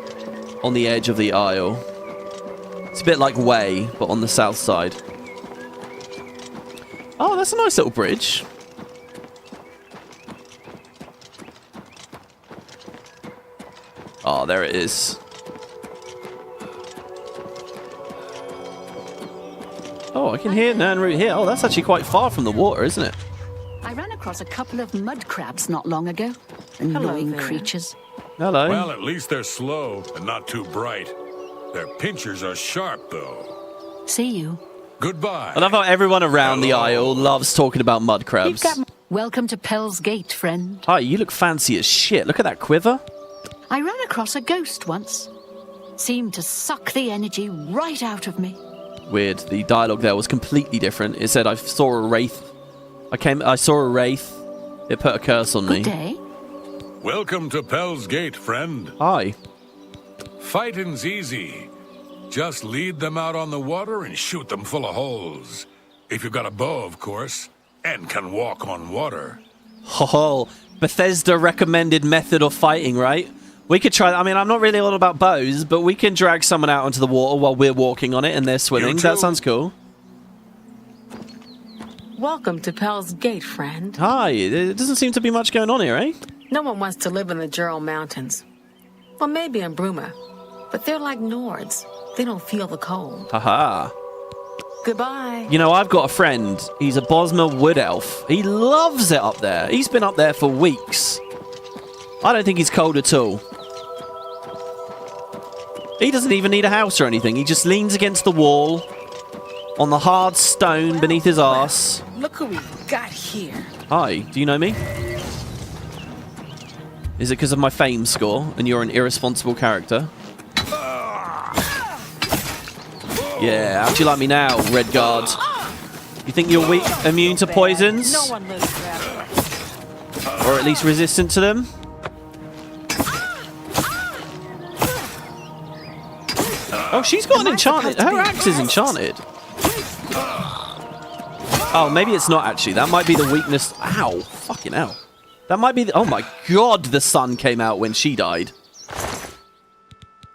on the edge of the Isle. It's a bit like Way, but on the south side. Oh, that's a nice little bridge. Oh, there it is. Oh, I can hear Nern route here. Oh, that's actually quite far from the water, isn't it? I ran across a couple of mud crabs not long ago. Annoying creatures. Hello. Well, at least they're slow and not too bright. Their pinchers are sharp, though. See you. Goodbye. I love how everyone around the Isle loves talking about mud crabs. Welcome to Pell's Gate, friend. Hi, you look fancy as shit. Look at that quiver. I ran across a ghost once. Seemed to suck the energy right out of me. Weird. The dialogue there was completely different. It said I saw a wraith. I saw a wraith. It put a curse on me. Good day. Welcome to Pell's Gate, friend. Hi. Fighting's easy. Just lead them out on the water and shoot them full of holes. If you've got a bow, of course, and can walk on water. Oh, Bethesda recommended method of fighting, right? We could try. I mean, I'm not really all about bows, but we can drag someone out onto the water while we're walking on it and they're swimming. That sounds cool. Welcome to Pell's Gate, friend. Hi. There doesn't seem to be much going on here, eh? No one wants to live in the Jurl Mountains. Well, maybe in Bruma. But they're like Nords. They don't feel the cold. Haha. Goodbye. You know, I've got a friend. He's a Bosmer wood elf. He loves it up there. He's been up there for weeks. I don't think he's cold at all. He doesn't even need a house or anything. He just leans against the wall on the hard stone beneath his arse. Look who we've got here. Hi, do you know me? Is it because of my fame score and you're an irresponsible character? Yeah, how'd you like me now, Red Guard? You think you're weak, immune to poisons? No one lives forever. Or at least resistant to them? Oh, she's got an enchanted... Her axe is enchanted. Oh, maybe it's not actually. That might be the weakness... Ow. Fucking hell. That might be... Oh my god, the sun came out when she died.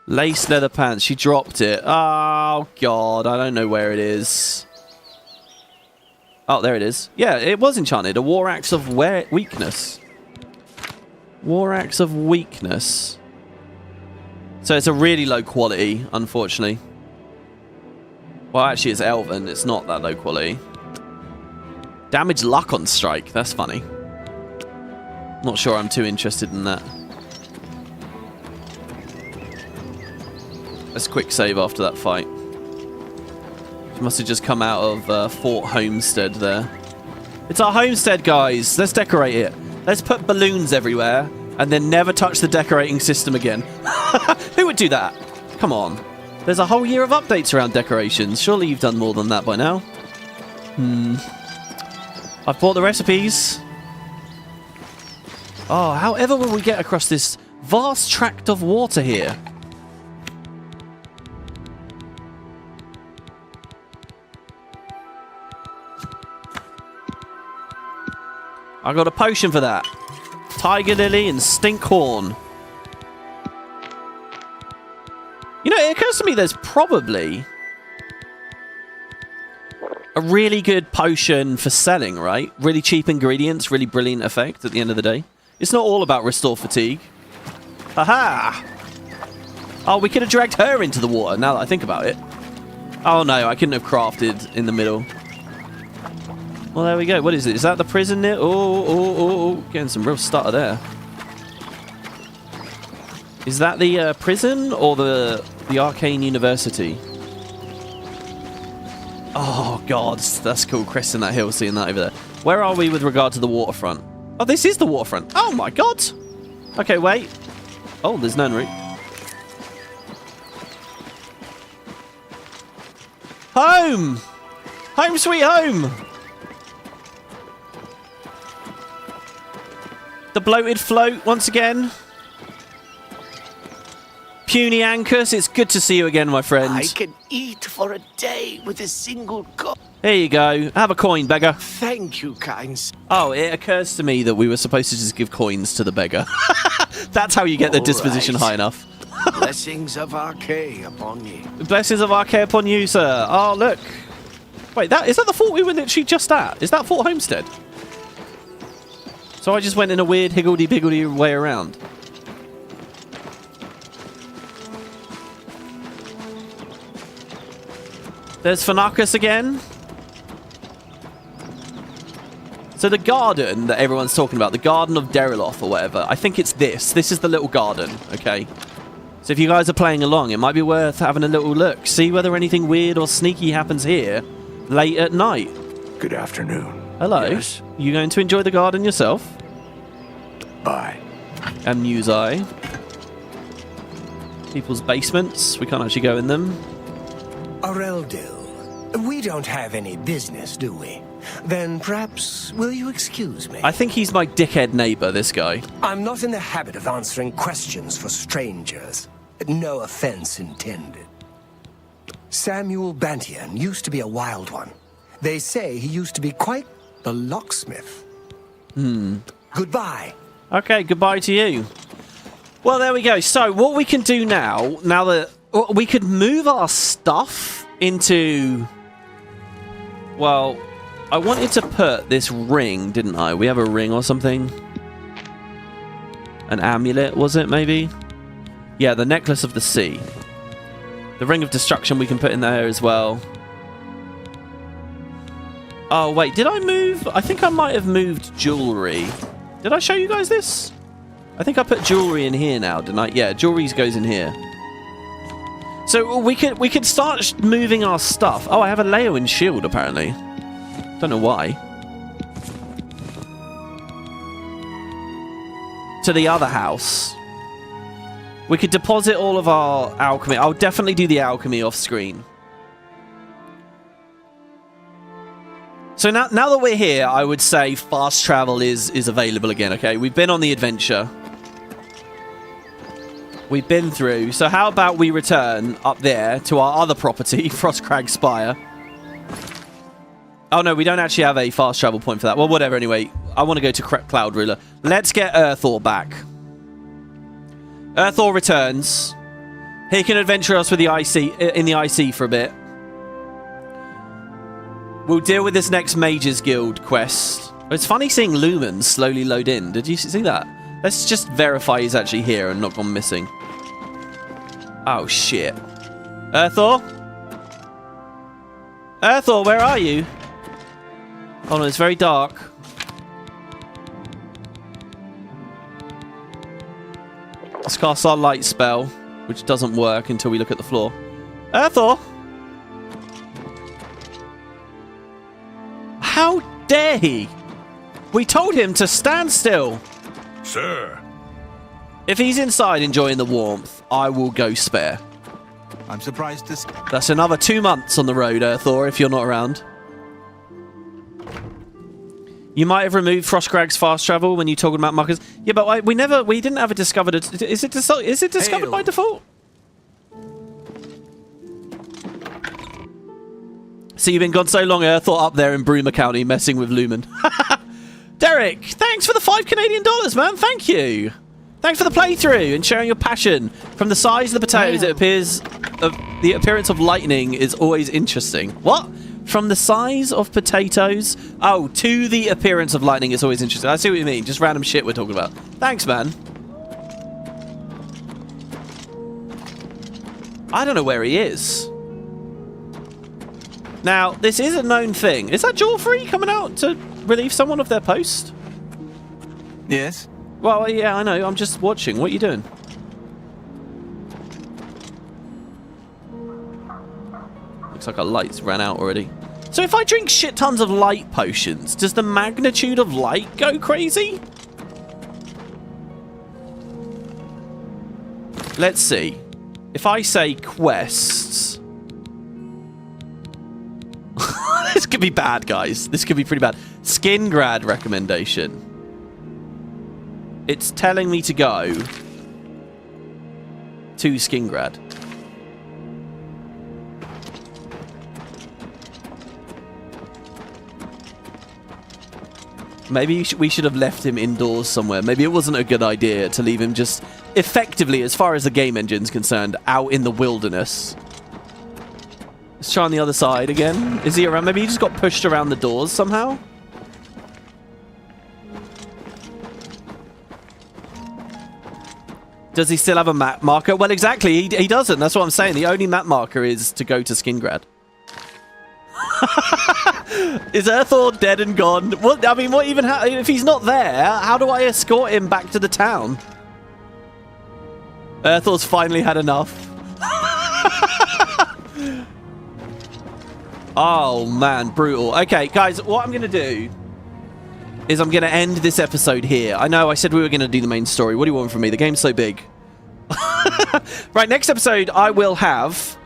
Lace leather pants. She dropped it. Oh god, I don't know where it is. Oh, there it is. Yeah, it was enchanted. A war axe of weakness. War axe of weakness. So it's a really low quality, unfortunately. Well, actually, it's elven. It's not that low quality. Damage luck on strike. That's funny. Not sure I'm too interested in that. Let's quick save after that fight. She must have just come out of Fort Homestead there. It's our homestead, guys. Let's decorate it. Let's put balloons everywhere and then never touch the decorating system again. Who would do that? Come on. There's a whole year of updates around decorations. Surely you've done more than that by now. I've bought the recipes. Oh, however will we get across this vast tract of water here? I got a potion for that. Tiger Lily and Stinkhorn. You know, it occurs to me there's probably a really good potion for selling, right? Really cheap ingredients, really brilliant effect at the end of the day. It's not all about restore fatigue. Aha! Oh, we could have dragged her into the water, now that I think about it. Oh no, I couldn't have crafted in the middle. Well, there we go. What is it? Is that the prison there? Oh. Getting some real stutter there. Is that the prison or the Arcane University? Oh, God. That's cool. Cresting that hill, seeing that over there. Where are we with regard to the waterfront? Oh, this is the waterfront. Oh, my God. Okay, wait. Oh, there's no route. Home! Home sweet home! The bloated float once again. Puny Ankus, it's good to see you again, my friend. I can eat for a day with a single coin. Here you go. Have a coin, beggar. Thank you, kind sir. Oh, it occurs to me that we were supposed to just give coins to the beggar. That's how you get the disposition high enough. Blessings of Arcane upon you. Blessings of Arcane upon you, sir. Oh, look. Wait, is that the fort we were literally just at? Is that Fort Homestead? So I just went in a weird higgledy-piggledy way around. There's Phanarkus again. So the garden that everyone's talking about, the Garden of Deriloth or whatever, I think it's this. This is the little garden, okay? So if you guys are playing along, it might be worth having a little look. See whether anything weird or sneaky happens here late at night. Good afternoon. Hello. Yes. You going to enjoy the garden yourself? Bye. And News Eye. People's basements. We can't actually go in them. Areldil, we don't have any business, do we? Then perhaps, will you excuse me? I think he's my dickhead neighbor, this guy. I'm not in the habit of answering questions for strangers. No offense intended. Samuel Bantian used to be a wild one. They say he used to be quite the locksmith. Goodbye. Okay, goodbye to you. Well, there we go. So, what we can do now that we could move our stuff into... Well, I wanted to put this ring, didn't I? We have a ring or something. An amulet, was it, maybe? Yeah, the Necklace of the Sea. The Ring of Destruction we can put in there as well. Oh, wait, did I move? I think I might have moved jewelry. Did I show you guys this? I think I put jewelry in here now, didn't I? Yeah, jewelry goes in here. So we could start moving our stuff. Oh, I have a Leyawiin shield, apparently. Don't know why. To the other house. We could deposit all of our alchemy. I'll definitely do the alchemy off screen. So now that we're here, I would say fast travel is available again, okay? We've been on the adventure. We've been through. So how about we return up there to our other property, Frostcrag Spire. Oh, no, we don't actually have a fast travel point for that. Well, whatever, anyway. I want to go to Cloud Ruler. Let's get Earthor back. Earthor returns. He can adventure us with the in the IC for a bit. We'll deal with this next Mages Guild quest. It's funny seeing Lumens slowly load in. Did you see that? Let's just verify he's actually here and not gone missing. Oh, shit. Earthor? Earthor, where are you? Hold on, it's very dark. Let's cast our light spell, which doesn't work until we look at the floor. Earthor! How dare he? We told him to stand still. Sir. If he's inside enjoying the warmth, I will go spare. I'm surprised to... That's another 2 months on the road, Earthor, if you're not around. You might have removed Frostcrag's fast travel when you talking about markers. Yeah, but we didn't have it discovered. Is it discovered by default? So you've been gone so long, Earthor, up there in Bruma County messing with Lumen. Derek, thanks for the $5 Canadian, man. Thank you. Thanks for the playthrough and sharing your passion. From the size of the potatoes, it appears the appearance of lightning is always interesting. What? From the size of potatoes? Oh, to the appearance of lightning is always interesting. I see what you mean. Just random shit we're talking about. Thanks, man. I don't know where he is. Now, this is a known thing. Is that Jawfree coming out to relieve someone of their post? Yes. Well, yeah, I know. I'm just watching. What are you doing? Looks like our lights ran out already. So if I drink shit tons of light potions, does the magnitude of light go crazy? Let's see. If I say quests... This could be bad, guys. This could be pretty bad. Skingrad recommendation. It's telling me to go to Skingrad. Maybe we should have left him indoors somewhere. Maybe it wasn't a good idea to leave him just effectively, as far as the game engine's concerned, out in the wilderness. Let's try on the other side again. Is he around? Maybe he just got pushed around the doors somehow? Does he still have a map marker? Well, exactly. He doesn't. That's what I'm saying. The only map marker is to go to Skingrad. Is Earthor dead and gone? What? I mean, what even? If he's not there, how do I escort him back to the town? Earthor's finally had enough. Oh man, brutal. Okay, guys, what I'm gonna do is I'm gonna end this episode here. I know I said we were gonna do the main story. What do you want from me? The game's so big. Right, next episode I will have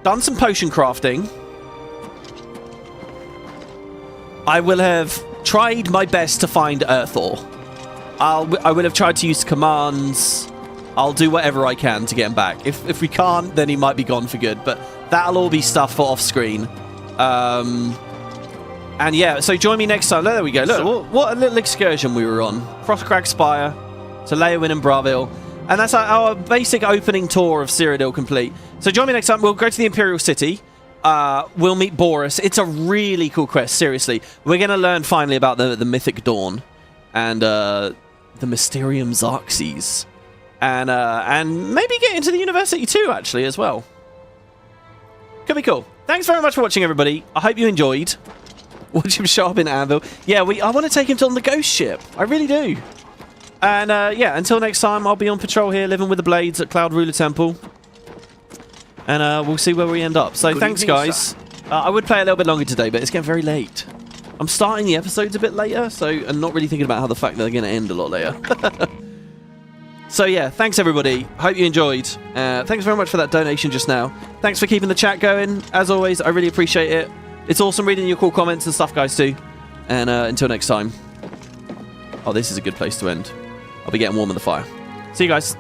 done some potion crafting. I will have tried my best to find Earthor. I will have tried to use commands. I'll do whatever I can to get him back. If we can't, then he might be gone for good. But that'll all be stuff for off-screen. And yeah, so join me next time. There we go. Look, what a little excursion we were on. Frostcrag Spire to Leyawiin and Bravil. And that's our basic opening tour of Cyrodiil complete. So join me next time. We'll go to the Imperial City. We'll meet Boris. It's a really cool quest, seriously. We're going to learn finally about the Mythic Dawn and the Mysterium Xarxes. And maybe get into the university too, actually, as well. Could be cool. Thanks very much for watching, everybody. I hope you enjoyed. Watch him show up in Anvil. Yeah, I want to take him on the ghost ship. I really do. And yeah, until next time, I'll be on patrol here, living with the Blades at Cloud Ruler Temple. And we'll see where we end up. So thanks, guys. I would play a little bit longer today, but it's getting very late. I'm starting the episodes a bit later, so I'm not really thinking about how the fact that they're going to end a lot later. So yeah, thanks everybody. Hope you enjoyed. Thanks very much for that donation just now. Thanks for keeping the chat going. As always, I really appreciate it. It's awesome reading your cool comments and stuff, guys, too. And until next time. Oh, this is a good place to end. I'll be getting warm in the fire. See you guys.